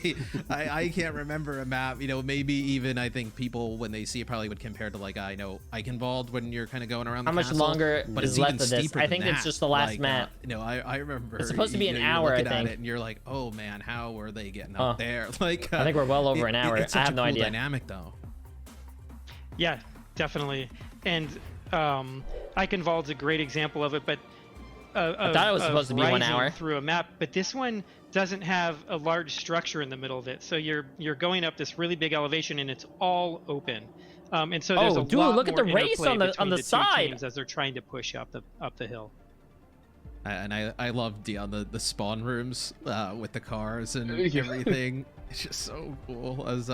Speaker 2: can't remember a map, maybe even I think people when they see it probably would compare to like Eichenwald when you're kind of going around the
Speaker 1: much
Speaker 2: castle,
Speaker 1: longer
Speaker 2: but
Speaker 1: is
Speaker 2: it's
Speaker 1: left
Speaker 2: even
Speaker 1: of this.
Speaker 2: steeper
Speaker 1: I think
Speaker 2: than
Speaker 1: it's
Speaker 2: that.
Speaker 1: just the last
Speaker 2: like,
Speaker 1: map.
Speaker 2: I remember
Speaker 1: it's supposed to be an hour, I think,
Speaker 2: at it and you're like, oh man, how are they getting up there? Like
Speaker 1: I think we're well over an hour.
Speaker 2: It's
Speaker 1: I
Speaker 2: such
Speaker 1: have
Speaker 2: a
Speaker 1: no
Speaker 2: cool
Speaker 1: idea.
Speaker 2: dynamic though.
Speaker 3: Yeah, definitely. And Eichenwald's a great example of it, but
Speaker 1: I thought it was supposed to be 1 hour
Speaker 3: through a map, but this one doesn't have a large structure in the middle of it. So you're going up this really big elevation, and it's all open. And so there's a lot
Speaker 1: look at
Speaker 3: more
Speaker 1: the race on the
Speaker 3: two
Speaker 1: side
Speaker 3: teams as they're trying to push up the hill.
Speaker 2: And I love the spawn rooms with the cars and everything. It's just so cool. As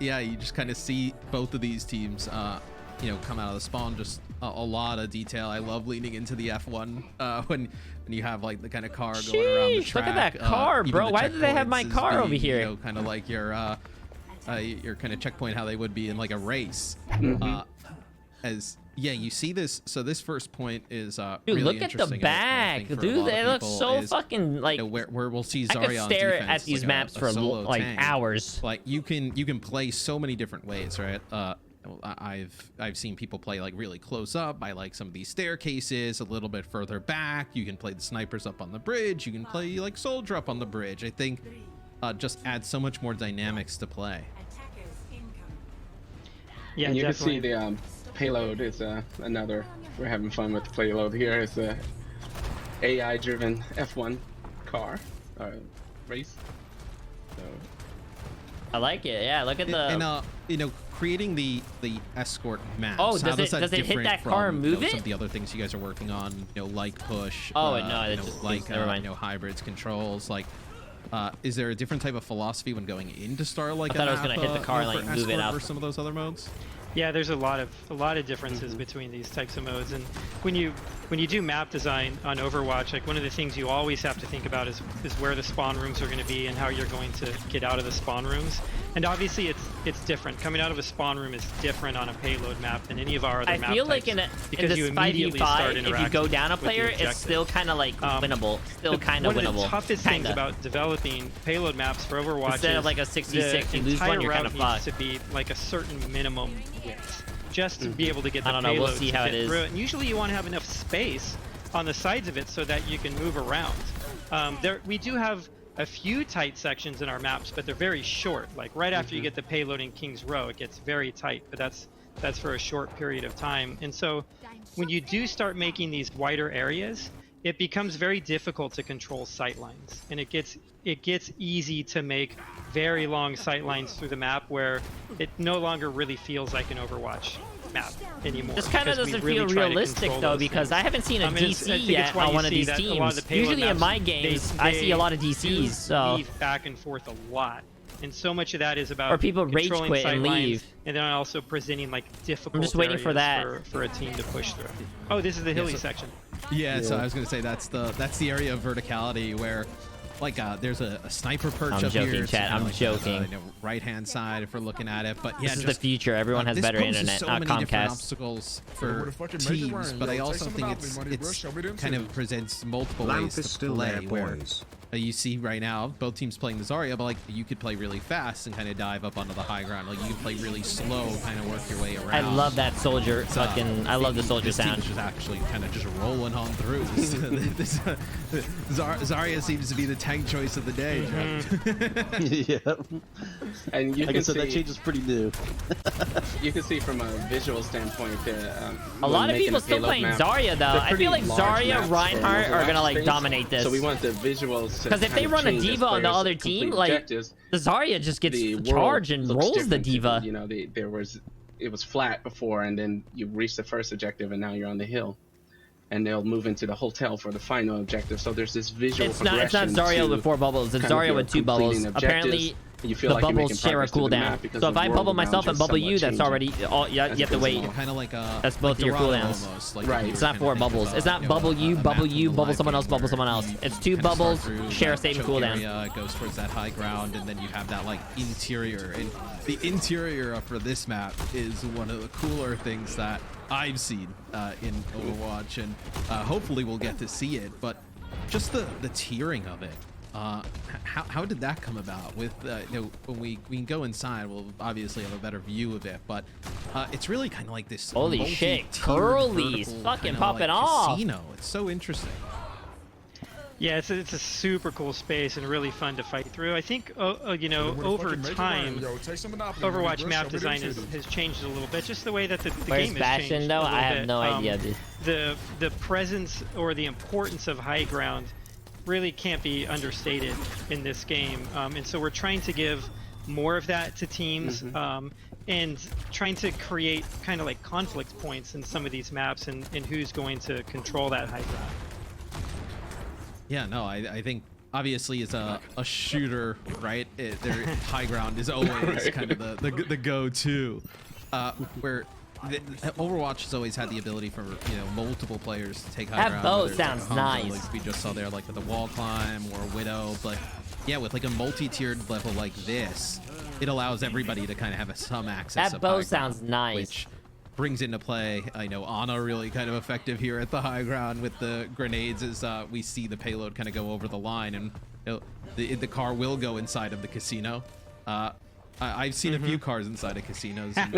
Speaker 2: yeah, you just kind of see both of these teams come out of the spawn. Just a lot of detail. I love leaning into the F1 when you have like the kind of car going around the track.
Speaker 1: Look at that car, bro. Why did they have my car over here?
Speaker 2: Kind of like your kind of checkpoint, how they would be in like a race. You see this. So this first point is
Speaker 1: dude,
Speaker 2: really
Speaker 1: look at the
Speaker 2: interesting.
Speaker 1: back, dude. It looks so fucking like.
Speaker 2: Where we'll see Zarya
Speaker 1: I could stare
Speaker 2: on defense,
Speaker 1: at these
Speaker 2: like
Speaker 1: maps
Speaker 2: a
Speaker 1: for
Speaker 2: solo
Speaker 1: like
Speaker 2: tank.
Speaker 1: hours.
Speaker 2: Like you can play so many different ways, right? I've seen people play like really close up by like some of these staircases, a little bit further back. You can play the snipers up on the bridge. You can play like soldier up on the bridge. I think just adds so much more dynamics to play.
Speaker 5: Yeah, and you definitely can see the payload is another. We're having fun with the payload here. It's a AI-driven F1 car race. So.
Speaker 1: I like it. Yeah, look at the.
Speaker 2: And creating the escort maps.
Speaker 1: Oh, does it hit that car and move it?
Speaker 2: Some of the other things you guys are working on, like push.
Speaker 1: Oh no, it's just
Speaker 2: like
Speaker 1: never mind.
Speaker 2: Hybrids, controls. Like, is there a different type of philosophy when going into Star? Like,
Speaker 1: I thought I was gonna hit the car and like move it up.
Speaker 2: Or some of those other modes.
Speaker 3: Yeah, there's a lot of differences between these types of modes, and when you do map design on Overwatch, like one of the things you always have to think about is where the spawn rooms are going to be and how you're going to get out of the spawn rooms. And obviously it's different. Coming out of a spawn room is different on a payload map than any of our other map types.
Speaker 1: I feel like in this 5v5, if you go down a player, it's still kind of like winnable. Still kind of winnable.
Speaker 3: One of the toughest things about developing payload maps for Overwatch
Speaker 1: instead of like a 6v6, you lose one, you're kind of fucked.
Speaker 3: To be like a certain minimum width, just to be able to get the
Speaker 1: payload we'll see how
Speaker 3: to fit
Speaker 1: it is.
Speaker 3: through it. And usually you want to have enough space on the sides of it so that you can move around. We do have a few tight sections in our maps, but they're very short. Like right after you get the payload in King's Row, it gets very tight, but that's for a short period of time. And so when you do start making these wider areas, it becomes very difficult to control sight lines, and it gets easy to make very long sight lines through the map where it no longer really feels like an Overwatch map anymore.
Speaker 1: This kind of doesn't feel realistic though, because I haven't seen a DC yet on one of these teams. Usually in my games, I see a lot of DCs. So
Speaker 3: weave back and forth a lot, and so much of that is about
Speaker 1: or people rage
Speaker 3: controlling
Speaker 1: quit and
Speaker 3: sidelines,
Speaker 1: leave.
Speaker 3: and then also presenting like difficult.
Speaker 1: I'm just waiting for
Speaker 3: areas
Speaker 1: that
Speaker 3: for a team to push through. Oh, this is the hilly section.
Speaker 2: Yeah, so I was gonna say that's the area of verticality where, like, there's a sniper perch
Speaker 1: I'm
Speaker 2: up
Speaker 1: joking,
Speaker 2: here.
Speaker 1: chat. I'm joking.
Speaker 2: Right hand side if we're looking at it, but yeah,
Speaker 1: this is the future. Everyone has better internet,
Speaker 2: so
Speaker 1: not
Speaker 2: many different
Speaker 1: Comcast.
Speaker 2: obstacles for teams, but I also think it's kind of presents multiple ways to play. Where you see right now both teams playing the Zarya, but like you could play really fast and kind of dive up onto the high ground. Like you can play really slow, kind of work your way around.
Speaker 1: I love that soldier fucking. I love the soldier sound.
Speaker 2: This just actually kind of just rolling on through. Zarya seems to be the tank choice of the day.
Speaker 5: Yeah, and you
Speaker 4: like
Speaker 5: can
Speaker 4: I said,
Speaker 5: see,
Speaker 4: that change is pretty new.
Speaker 5: you can see from a visual standpoint that
Speaker 1: a lot of people still playing Zarya though. I feel like Zarya, Reinhardt are gonna like dominate this.
Speaker 5: So we want the visuals.
Speaker 1: Because if they run a diva on the other team, like the Zarya just gets charged and rolls the diva.
Speaker 5: You know, it was flat before, and then you reach the first objective, and now you're on the hill, and they'll move into the hotel for the final objective. So there's this visual progression.
Speaker 1: It's not Zarya with 4 bubbles. It's Zarya with 2 bubbles. Apparently,
Speaker 5: you feel
Speaker 1: the
Speaker 5: like
Speaker 1: bubbles share a cooldown. So if I bubble myself and bubble you, that's already all. You have to wait.
Speaker 2: Kind of like
Speaker 1: that's both of your cooldowns.
Speaker 2: Almost, like
Speaker 5: right.
Speaker 1: It's not 4 bubbles. It's not bubble you, bubble someone else, bubble someone else. It's 2 bubbles, share same cooldown.
Speaker 2: It goes towards that high ground, and then you have that like interior. And the interior for this map is one of the cooler things that I've seen in Overwatch, and hopefully we'll get to see it. But just the tiering of it. How did that come about? With you know, when we can go inside, we'll obviously have a better view of it, but it's really kind of like this.
Speaker 1: Holy shit, curlies fucking popping off.
Speaker 2: Casino. It's so interesting.
Speaker 3: Yeah, it's a super cool space and really fun to fight through. I think you know, over time, Overwatch map design has changed a little bit. Just the way that the game has changed
Speaker 1: though?
Speaker 3: a little
Speaker 1: I have
Speaker 3: bit.
Speaker 1: no idea, dude.
Speaker 3: The presence or the importance of high ground really can't be understated in this game, and so we're trying to give more of that to teams, and trying to create kind of like conflict points in some of these maps, and who's going to control that high ground.
Speaker 2: Yeah, no, I think obviously as a shooter, right, their high ground is always kind of the go-to, where Overwatch has always had the ability for, you know, multiple players to take high ground.
Speaker 1: That bow sounds nice.
Speaker 2: Like we just saw there, like with the wall climb or Widow, but yeah, with like a multi-tiered level like this, it allows everybody to kind of have some access.
Speaker 1: That bow sounds nice.
Speaker 2: Which brings into play, I know Ana really kind of effective here at the high ground with the grenades as we see the payload kind of go over the line, and you know, the car will go inside of the casino. I've seen a few cars inside of casinos in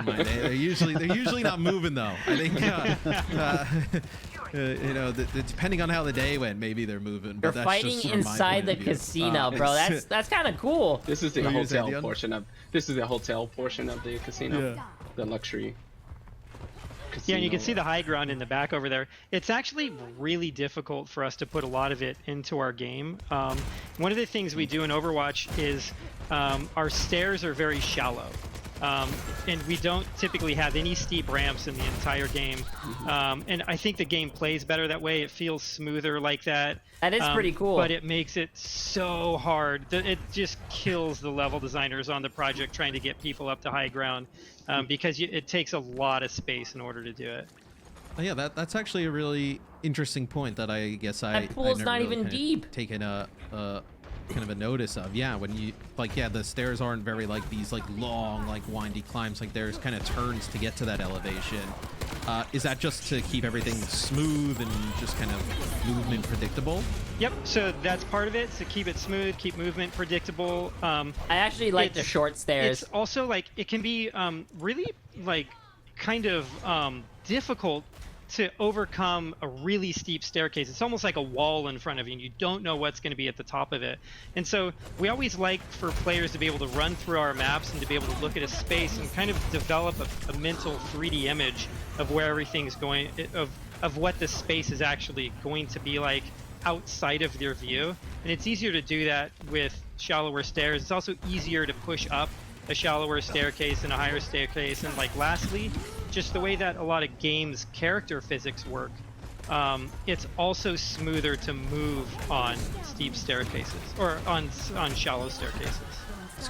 Speaker 2: my day. They're usually not moving though. I think you know, depending on how the day went, maybe they're moving.
Speaker 1: You're fighting inside the casino, bro. That's kind of cool.
Speaker 5: This is the hotel portion of the casino, the luxury.
Speaker 3: Yeah, and you can see the high ground in the back over there. It's actually really difficult for us to put a lot of it into our game. One of the things we do in Overwatch is our stairs are very shallow. And we don't typically have any steep ramps in the entire game. And I think the game plays better that way. It feels smoother like that.
Speaker 1: That is pretty cool.
Speaker 3: But it makes it so hard. It just kills the level designers on the project trying to get people up to high ground, because it takes a lot of space in order to do it.
Speaker 2: Oh, yeah, that's actually a really interesting point that I guess
Speaker 1: that pool's not
Speaker 2: really
Speaker 1: even deep.
Speaker 2: Taken a kind of a notice of. Yeah, when you like, yeah, the stairs aren't very like these like long like windy climbs. Like there's kind of turns to get to that elevation. Is that just to keep everything smooth and just kind of movement predictable?
Speaker 3: Yep, so that's part of it, to keep it smooth, keep movement predictable.
Speaker 1: I actually like the short stairs.
Speaker 3: It's also like, it can be really like kind of difficult to overcome a really steep staircase. It's almost like a wall in front of you, and you don't know what's going to be at the top of it. And so we always like for players to be able to run through our maps and to be able to look at a space and kind of develop a mental 3D image of where everything's going, of what the space is actually going to be like outside of their view. And it's easier to do that with shallower stairs. It's also easier to push up a shallower staircase and a higher staircase. And like lastly, just the way that a lot of games character physics work, it's also smoother to move on steep staircases or on shallow staircases.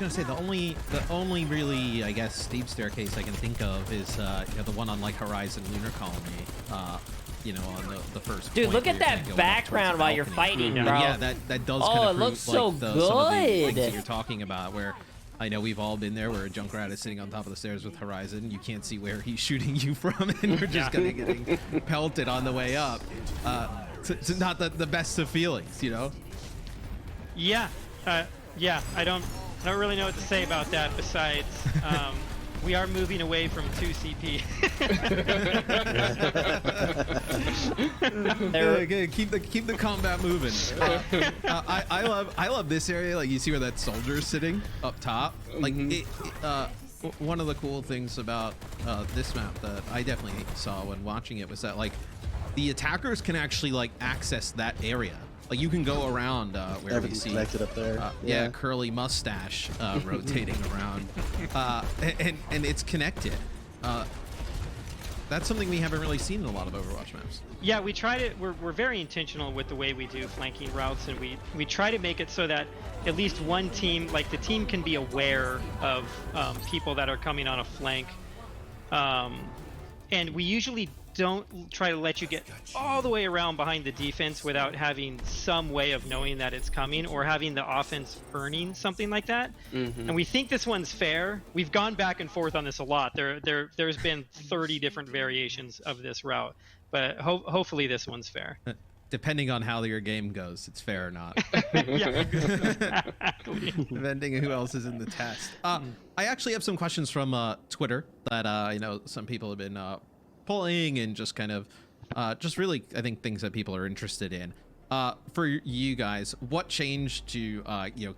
Speaker 2: was gonna say the only really, I guess, steep staircase I can think of is the one on like Horizon Lunar Colony. On the first.
Speaker 1: Dude,
Speaker 2: point
Speaker 1: look
Speaker 2: where
Speaker 1: at
Speaker 2: you can't
Speaker 1: that
Speaker 2: go up
Speaker 1: background
Speaker 2: towards the
Speaker 1: while you're
Speaker 2: balcony.
Speaker 1: fighting, bro.
Speaker 2: Yeah, that does.
Speaker 1: Oh,
Speaker 2: kind of
Speaker 1: it looks
Speaker 2: prove,
Speaker 1: so
Speaker 2: like, some of the things that
Speaker 1: good.
Speaker 2: you're talking about, where I know we've all been there, where a Junkrat is sitting on top of the stairs with Horizon. You can't see where he's shooting you from, and you're just kind of getting pelted on the way up. It's not the best of feelings,
Speaker 3: Yeah, I don't really know what to say about that. Besides, we are moving away from 2CP.
Speaker 2: Keep the combat moving. I love this area. Like, you see where that soldier is sitting up top. Like, one of the cool things about this map that I definitely saw when watching it was that, like, the attackers can actually, like, access that area. Like, you can go around where you see
Speaker 4: connected up there.
Speaker 2: Curly mustache rotating around, and it's connected. That's something we haven't really seen in a lot of Overwatch maps.
Speaker 3: Yeah, we try to. We're very intentional with the way we do flanking routes, and we try to make it so that at least one team, like the team, can be aware of people that are coming on a flank, and we usually don't try to let you get all the way around behind the defense without having some way of knowing that it's coming, or having the offense earning something like that. And we think this one's fair. We've gone back and forth on this a lot. There's been 30 different variations of this route, but hopefully this one's fair.
Speaker 2: Depending on how your game goes, it's fair or not.
Speaker 3: Yeah, exactly.
Speaker 2: Depending on who else is in the test. I actually have some questions from Twitter that I know some people have been pulling, and just kind of just really, I think, things that people are interested in. For you guys, what change to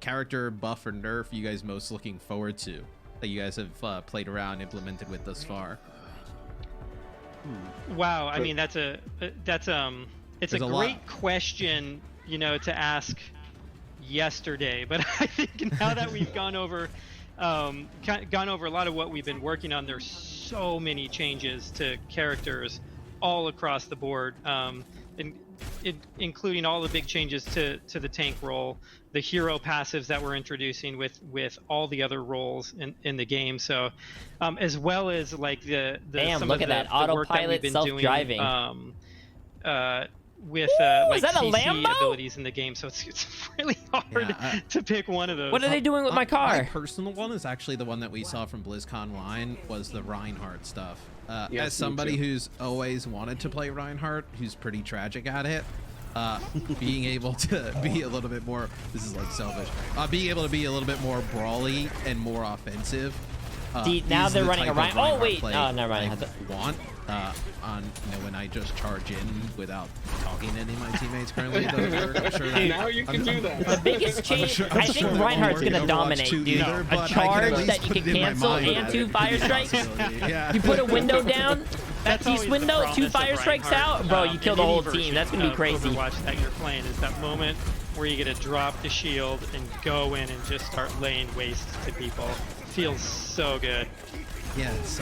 Speaker 2: character buff or nerf you guys most looking forward to that you guys have played around, implemented with thus far?
Speaker 3: Wow, I mean, it's a great question, to ask yesterday, but I think now that we've gone over a lot of what we've been working on, there's so many changes to characters all across the board, including all the big changes to the tank role, the hero passives that we're introducing with all the other roles in the game. So as well as like the
Speaker 1: Damn,
Speaker 3: some
Speaker 1: look
Speaker 3: of
Speaker 1: at
Speaker 3: the
Speaker 1: that
Speaker 3: work that we've
Speaker 1: autopilot
Speaker 3: been
Speaker 1: self-driving.
Speaker 3: doing with
Speaker 1: Ooh, is
Speaker 3: like
Speaker 1: that a
Speaker 3: CC
Speaker 1: Lambo?
Speaker 3: abilities in the game, so it's really hard to pick one of those.
Speaker 1: What are they doing with my car?
Speaker 2: My personal one is actually the one that we saw from BlizzCon Line, was the Reinhardt stuff. As somebody who's always wanted to play Reinhardt, who's pretty tragic at it, being able to be a little bit more, this is like selfish, being able to be a little bit more brawly and more offensive.
Speaker 1: Now they're running around. Oh wait,
Speaker 2: no,
Speaker 1: never mind.
Speaker 2: I want on when I just charge in without talking to any of my teammates currently. I'm sure
Speaker 5: now you can do that.
Speaker 1: The biggest change, I think Reinhardt's gonna dominate, dude. A charge that you can cancel and 2 fire strikes. You put a window down, that piece window, 2 fire strikes out, bro. You kill the whole team. That's gonna be crazy.
Speaker 3: Overwatch that you're playing is that moment where you get to drop the shield and go in and just start laying waste to people. Feels so good.
Speaker 2: Yeah, it's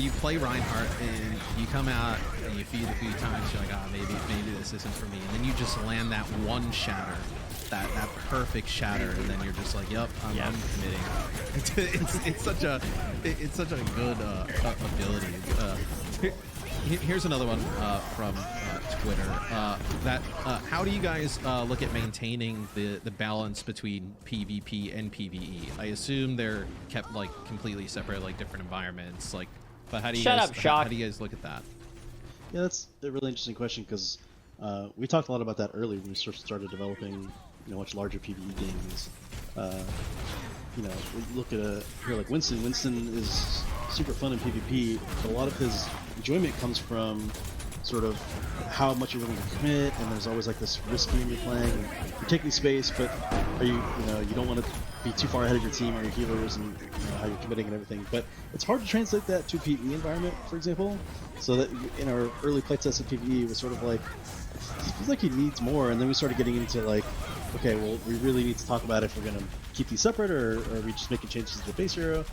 Speaker 2: you play Reinhardt and you come out and you feed a few times, you're like, maybe this isn't for me, and then you just land that one shatter, that perfect shatter, and then you're just like, yep, I'm committing. It's such a good ability. Here's another one from Twitter. How do you guys look at maintaining the balance between PvP and PvE? I assume they're kept like completely separate, like different environments. Like, but how do you how do you guys look at that?
Speaker 4: Yeah, that's a really interesting question, because we talked a lot about that earlier when we started developing much larger PvE games. We look at a hero like Winston. Winston is super fun in PvP, but a lot of his enjoyment comes from sort of how much you're willing to commit, and there's always like this risk game you're playing. You're taking space, but you don't want to be too far ahead of your team or your healers, and how you're committing and everything. But it's hard to translate that to a PvE environment, for example. So that in our early playtest of PvE was sort of like, it feels like he needs more, and then we started getting into like, okay, well, we really need to talk about if we're going to keep these separate, or are we just making changes to the base hero.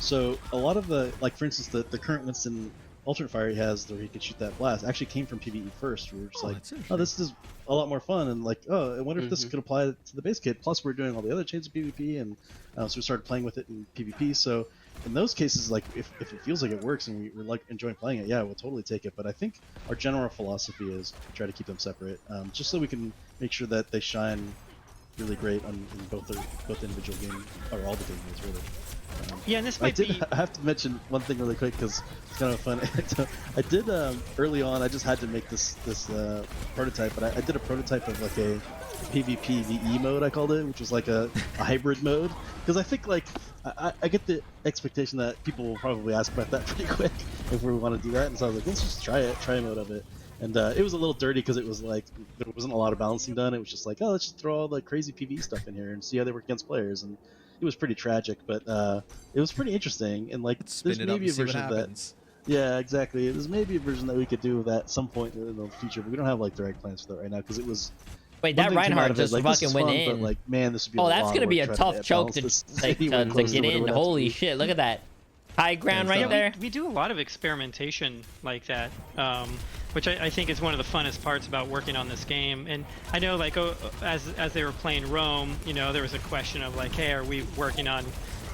Speaker 4: So a lot of the, like for instance, the current Winston alternate fire he has where he could shoot that blast actually came from PvE first. We were just oh, this is a lot more fun, and like, oh, I wonder if this could apply to the base kit. Plus, we're doing all the other chains of PvP, and so we started playing with it in PvP. So in those cases, like if it feels like it works and we're like enjoying playing it, yeah, we'll totally take it. But I think our general philosophy is try to keep them separate, just so we can make sure that they shine really great in both individual game or all the game modes really.
Speaker 3: Yeah, and this might
Speaker 4: I have to mention one thing really quick because it's kind of fun. I did early on. I just had to make this prototype, but I did a prototype of like a PvP VE mode. I called it, which was like a hybrid mode. Because I think like I get the expectation that people will probably ask about that pretty quick if we want to do that. And so I was like, let's just try a mode of it. And it was a little dirty because it was like there wasn't a lot of balancing done. It was just like, oh, let's just throw all the crazy PvE stuff in here and see how they work against players. And it was pretty tragic, but it was pretty interesting. And like, there's maybe a version of that. Yeah, exactly. There's maybe a version that we could do that at some point in the future, but we don't have like direct plans for that right now because it was.
Speaker 1: Wait, that Reinhardt just fucking went in.
Speaker 4: But, like, man, this would be.
Speaker 1: Oh, that's gonna be a tough choke to get in. Holy shit! Look at that. High ground right there.
Speaker 3: We do a lot of experimentation like that, which I think is one of the funnest parts about working on this game. And I know, like, as they were playing Rome, you know, there was a question of like, hey, are we working on,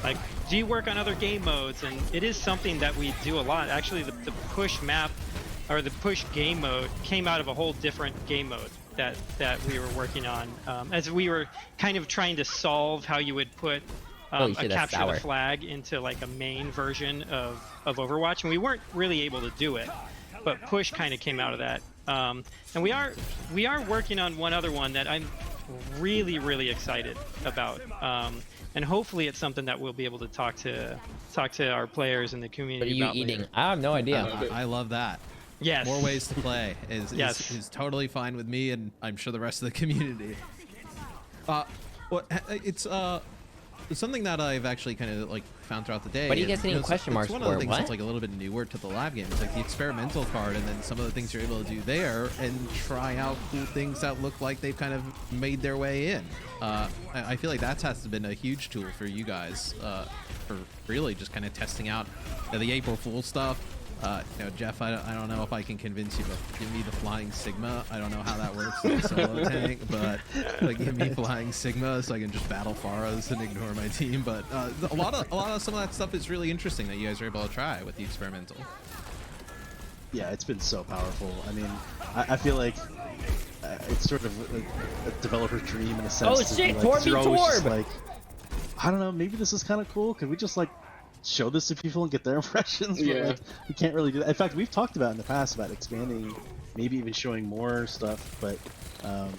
Speaker 3: like, do you work on other game modes? And it is something that we do a lot. Actually, the push map or the push game mode came out of a whole different game mode that we were working on, as we were kind of trying to solve how you would put a capture the flag into like a main version of Overwatch, and we weren't really able to do it, but push kind of came out of that. And we are working on one other one that I'm really excited about, and hopefully it's something that we'll be able to talk to our players in the community about.
Speaker 1: What are you eating?
Speaker 3: Later.
Speaker 1: I have no idea.
Speaker 2: I love that.
Speaker 3: Yes.
Speaker 2: More ways to play is totally fine with me, and I'm sure the rest of the community. It's something that I've actually kind of like found throughout the day.
Speaker 1: What are you guys getting question marks for?
Speaker 2: It's one of the things that's like a little bit newer to the lab game. It's like the experimental card, and then some of the things you're able to do there, and try out cool things that look like they've kind of made their way in. I feel like that has been a huge tool for you guys for really just kind of testing out the April Fool stuff. You know, Jeff, I don't know if I can convince you, but give me the Flying Sigma. I don't know how that works in a solo tank, but like, give me Flying Sigma so I can just battle Pharos and ignore my team. But a lot of some of that stuff is really interesting that you guys are able to try with the experimental.
Speaker 4: Yeah, it's been so powerful. I mean, I feel like it's sort of a developer's dream in a sense.
Speaker 1: Oh shit, Torb!
Speaker 4: Like, I don't know, maybe this is kind of cool. Could we just like show this to people and get their impressions? But, like, we can't really do that. In fact, we've talked about in the past about expanding, maybe even showing more stuff, but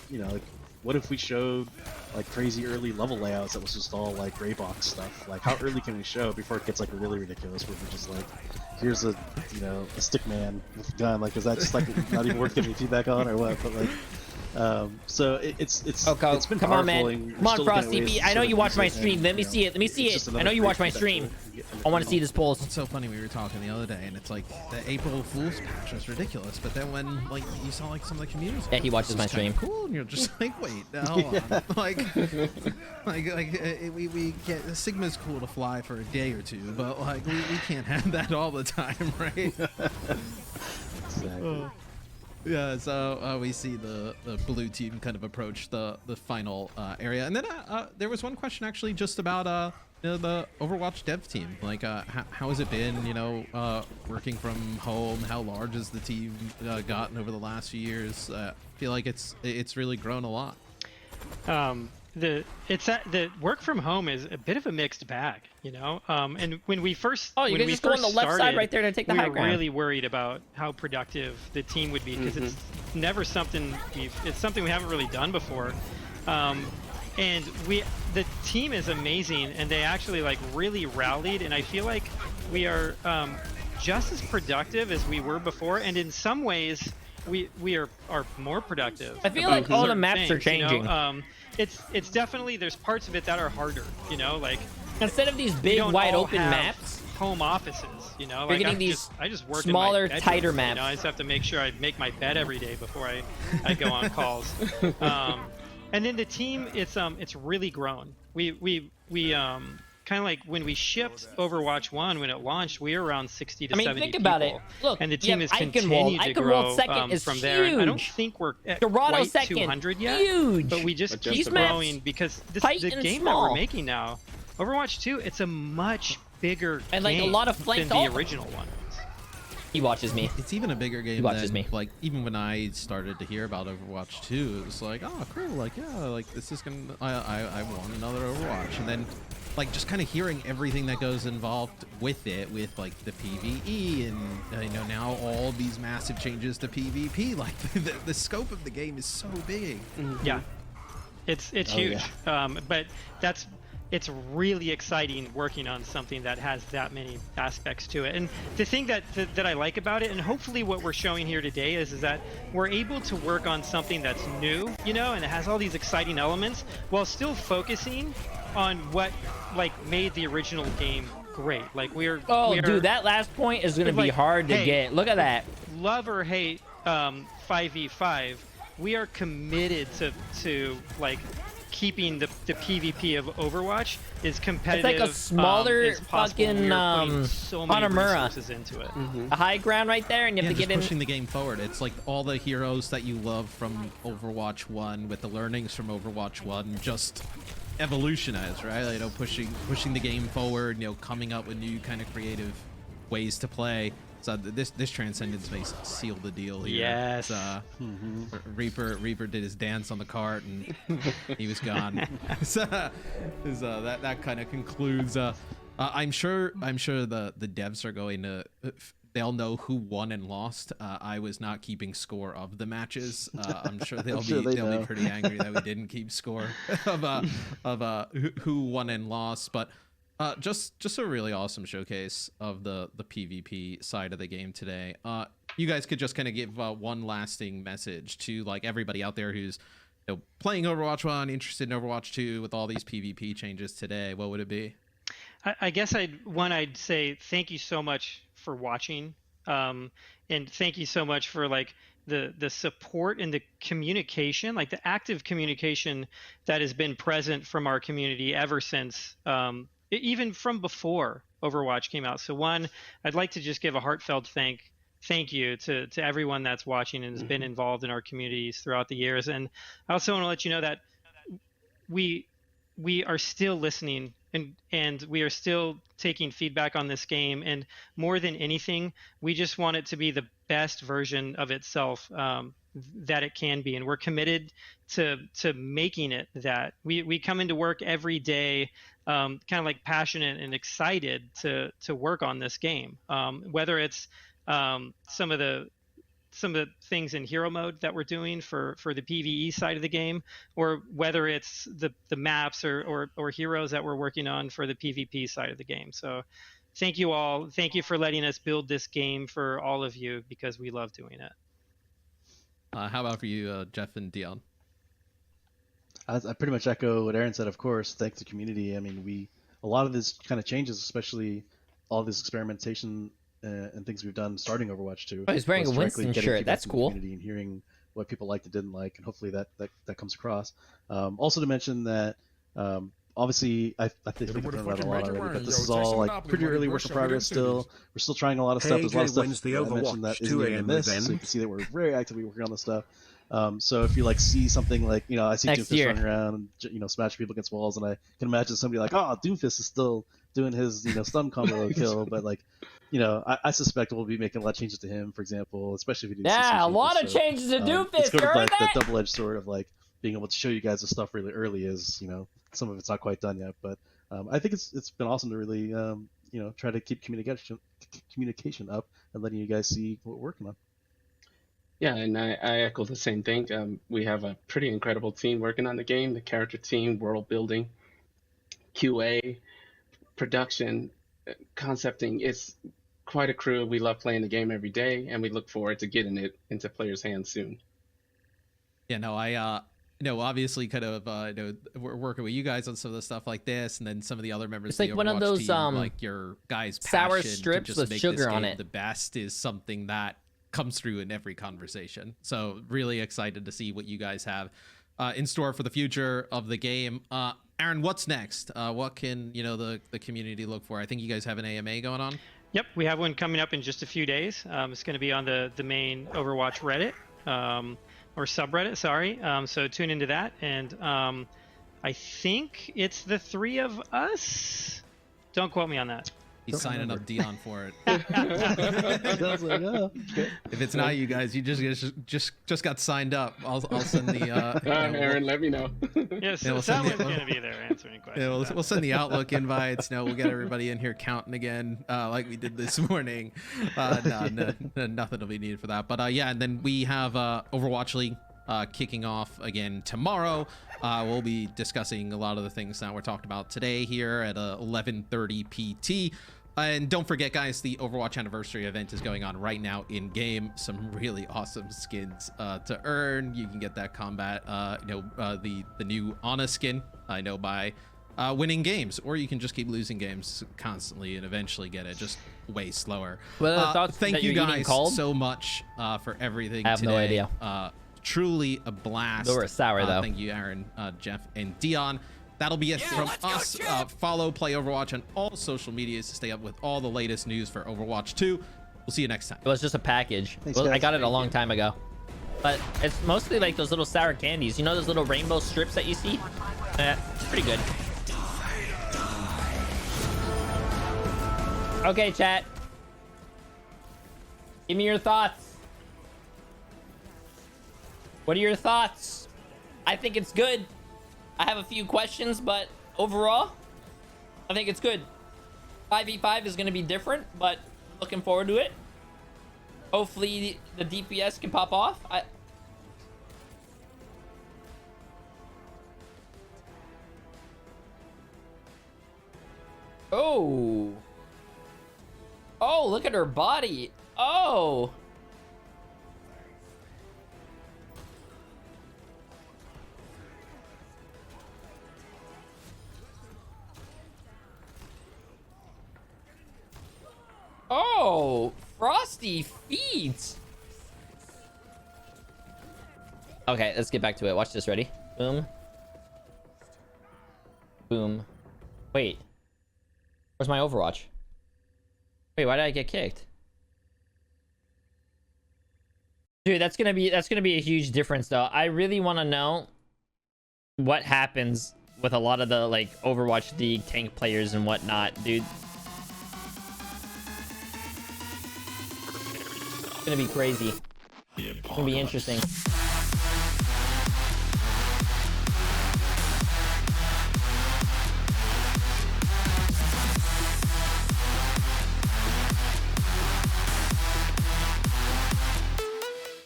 Speaker 4: you know, like, what if we showed like crazy early level layouts that was just all like gray box stuff? Like, how early can we show before it gets like really ridiculous, where we're just like, here's a, you know, a stick man with a gun? Like, is that just like not even worth giving feedback on or what? But like, so it's been
Speaker 1: come on,
Speaker 4: powerful.
Speaker 1: man. Come on, Frosty. I know you watch my stream. Let me see it. Let me see it. I know you watch my stream. I want to see this pulse.
Speaker 2: It's so funny. We were talking the other day, and it's like the April Fool's patch was ridiculous, but then when like you saw like some of the communities,
Speaker 1: yeah, he watches my stream.
Speaker 2: Cool, and you're just like, wait, now hold on. We get Sigma's cool to fly for a day or two, but like we can't have that all the time, right?
Speaker 4: Exactly.
Speaker 2: Yeah, so we see the blue team kind of approach the final area, and then there was one question actually just about you know, the Overwatch dev team. Like, how has it been? You know, working from home. How large has the team gotten over the last few years? I feel like it's really grown a lot.
Speaker 3: The work from home is a bit of a mixed bag, you know. And when we first
Speaker 1: you can just go on the left side right there to take the high ground.
Speaker 3: We were really worried about how productive the team would be, because it's never something it's something we haven't really done before. And the team is amazing, and they actually like really rallied, and I feel like we are just as productive as we were before, and in some ways we are more productive.
Speaker 1: I feel like all the maps are changing.
Speaker 3: You know? It's definitely, there's parts of it that are harder, you know, like
Speaker 1: instead of these big wide open maps,
Speaker 3: home offices, you know,
Speaker 1: like getting I just work smaller, in my bedroom, tighter maps.
Speaker 3: You know, I just have to make sure I make my bed every day before I go on calls. And then the team, it's really grown. We kind kind of like when we shipped Overwatch 1 when it launched, we were around 60 to 70
Speaker 1: think
Speaker 3: people.
Speaker 1: about it. Look,
Speaker 3: and the team has continued to grow from there. I don't think we're at quite 200 yet,
Speaker 1: huge.
Speaker 3: but we just keep
Speaker 1: These
Speaker 3: growing
Speaker 1: maps,
Speaker 3: because the game
Speaker 1: small.
Speaker 3: that we're making now, Overwatch 2, it's a much bigger
Speaker 1: and like
Speaker 3: game
Speaker 1: a lot of
Speaker 3: than the original one.
Speaker 1: He watches me.
Speaker 2: It's even a bigger game.
Speaker 1: He watches
Speaker 2: than,
Speaker 1: me.
Speaker 2: Like even when I started to hear about Overwatch 2, it was like, oh, cool. Like, yeah, like this is gonna. I want another Overwatch, and then like just kind of hearing everything that goes involved with it, with like the PvE and you know now all these massive changes to PvP. Like the scope of the game is so big.
Speaker 3: Yeah, it's huge.
Speaker 4: Yeah.
Speaker 3: But it's really exciting working on something that has that many aspects to it. And the thing that I like about it, and hopefully what we're showing here today is that we're able to work on something that's new, you know, and it has all these exciting elements while still focusing on what like made the original game great. Like we're
Speaker 1: dude, that last point is gonna be hard to get. Look at that.
Speaker 3: Love or hate 5v5, we are committed to like keeping the PvP of Overwatch is competitive.
Speaker 1: It's like a smaller
Speaker 3: as possible.
Speaker 1: fucking
Speaker 3: so many
Speaker 1: Hanamura.
Speaker 3: resources into it.
Speaker 1: A high ground right there, and you have to get in.
Speaker 2: Pushing the game forward. It's like all the heroes that you love from Overwatch 1 with the learnings from Overwatch 1 just evolutionize, right? You know, pushing the game forward, you know, coming up with new kind of creative ways to play. So this Transcendence may seal the deal here.
Speaker 3: Yes.
Speaker 2: Reaper did his dance on the cart and he was gone. So that kind of concludes. I'm sure the devs are going to. They'll know who won and lost. I was not keeping score of the matches. I'm sure they'll be pretty angry that we didn't keep score of who won and lost. But just a really awesome showcase of the PvP side of the game today. You guys could just kind of give one lasting message to like everybody out there who's playing Overwatch 1, interested in Overwatch 2 with all these PvP changes today. What would it be?
Speaker 3: I guess I'd say thank you so much for watching, and thank you so much for like the support and the communication, like the active communication that has been present from our community ever since, even from before Overwatch came out. So one, I'd like to just give a heartfelt thank you to everyone that's watching and has been involved in our communities throughout the years. And I also want to let you know that we are still listening and we are still taking feedback on this game. And more than anything, we just want it to be the best version of itself that it can be. And we're committed to making it that. We come into work every day kind of like passionate and excited to work on this game. Whether it's some of the things in hero mode that we're doing for the PvE side of the game, or whether it's the maps or heroes that we're working on for the PvP side of the game. So thank you all. Thank you for letting us build this game for all of you, because we love doing it.
Speaker 2: How about for you, Jeff and Dion?
Speaker 4: I pretty much echo what Aaron said. Of course, thanks to community. I mean, a lot of this kind of changes, especially all this experimentation and things we've done starting Overwatch 2.
Speaker 1: Oh, he's wearing a Winston shirt. That's cool.
Speaker 4: And hearing what people liked and didn't like, and hopefully that comes across. Also to mention that obviously I think I've done that a lot already, but this is all like pretty early work in progress still. We're still trying a lot of stuff. There's a lot of stuff
Speaker 6: the
Speaker 4: I mentioned that isn't even in this, so you can see that we're very actively working on this stuff. So if you like see something like, you know, I see Doomfist running around and, you know, smash people against walls, and I can imagine somebody like, oh, Doomfist is still doing his, you know, stun combo kill, but like, you know, I suspect we'll be making a lot of changes to him, for example, especially if we do.
Speaker 1: Yeah, a lot of changes to Doomfist.
Speaker 4: It's sort of like the double-edged sword of like being able to show you guys the stuff really early is, you know, some of it's not quite done yet, but I think it's been awesome to really, you know, try to keep communication up and letting you guys see what we're working on.
Speaker 5: Yeah, and I echo the same thing. We have a pretty incredible team working on the game, the character team, world building, QA, production, concepting. It's quite a crew. We love playing the game every day, and we look forward to getting it into players' hands soon.
Speaker 2: Yeah, no, obviously kind of, we're working with you guys on some of the stuff like this, and then some of the other members
Speaker 1: it's
Speaker 2: of
Speaker 1: like
Speaker 2: the
Speaker 1: one
Speaker 2: Overwatch
Speaker 1: of those
Speaker 2: team, like your guys'
Speaker 1: sour
Speaker 2: passion
Speaker 1: strips
Speaker 2: to just
Speaker 1: with
Speaker 2: make
Speaker 1: sugar
Speaker 2: this
Speaker 1: on
Speaker 2: game
Speaker 1: it.
Speaker 2: the best is something that comes through in every conversation. So really excited to see what you guys have in store for the future of the game. Aaron, what's next? What can the community look for? I think you guys have an AMA going on.
Speaker 3: Yep, we have one coming up in just a few days. It's going to be on the main Overwatch Reddit, or subreddit, sorry. So tune into that, and I think it's the 3 of us. Don't quote me on that.
Speaker 2: He's signing up Dion for it. If it's not you guys, you just got signed up. I'll send the.
Speaker 5: Aaron, let me know.
Speaker 3: Yes, yeah, someone's gonna be there answering questions.
Speaker 2: Yeah, we'll send the Outlook invites. We'll get everybody in here counting again, like we did this morning. No, nothing will be needed for that. But yeah, and then we have Overwatch League kicking off again tomorrow. We'll be discussing a lot of the things that we're talking about today here at 11:30 PT. And don't forget, guys, the Overwatch Anniversary event is going on right now in game. Some really awesome skins to earn. You can get that combat, the new Ana skin, by winning games, or you can just keep losing games constantly and eventually get it just way slower.
Speaker 1: Well,
Speaker 2: thank you guys so much for everything.
Speaker 1: I have
Speaker 2: today.
Speaker 1: no idea.
Speaker 2: Truly a blast.
Speaker 1: They were sour though.
Speaker 2: Thank you, Aaron, Jeff, and Dion. That'll be it from us. Follow Play Overwatch on all social medias to stay up with all the latest news for Overwatch 2. We'll see you next time.
Speaker 1: It was just a package.
Speaker 4: Thanks,
Speaker 1: I
Speaker 4: guys.
Speaker 1: got it a long time ago. But it's mostly like those little sour candies. You know those little rainbow strips that you see? It's pretty good. Okay, chat. Give me your thoughts. What are your thoughts? I think it's good. I have a few questions, but overall, I think it's good. 5v5 is going to be different, but looking forward to it. Hopefully the DPS can pop off. Oh, look at her body. Oh. Oh, frosty feet. Okay, let's get back to it. Watch this. Ready? Boom. Boom. Wait. Where's my Overwatch? Wait, why did I get kicked? Dude, that's gonna be a huge difference though. I really want to know what happens with a lot of the like Overwatch League tank players and whatnot, dude. It's gonna be crazy. It's gonna be interesting.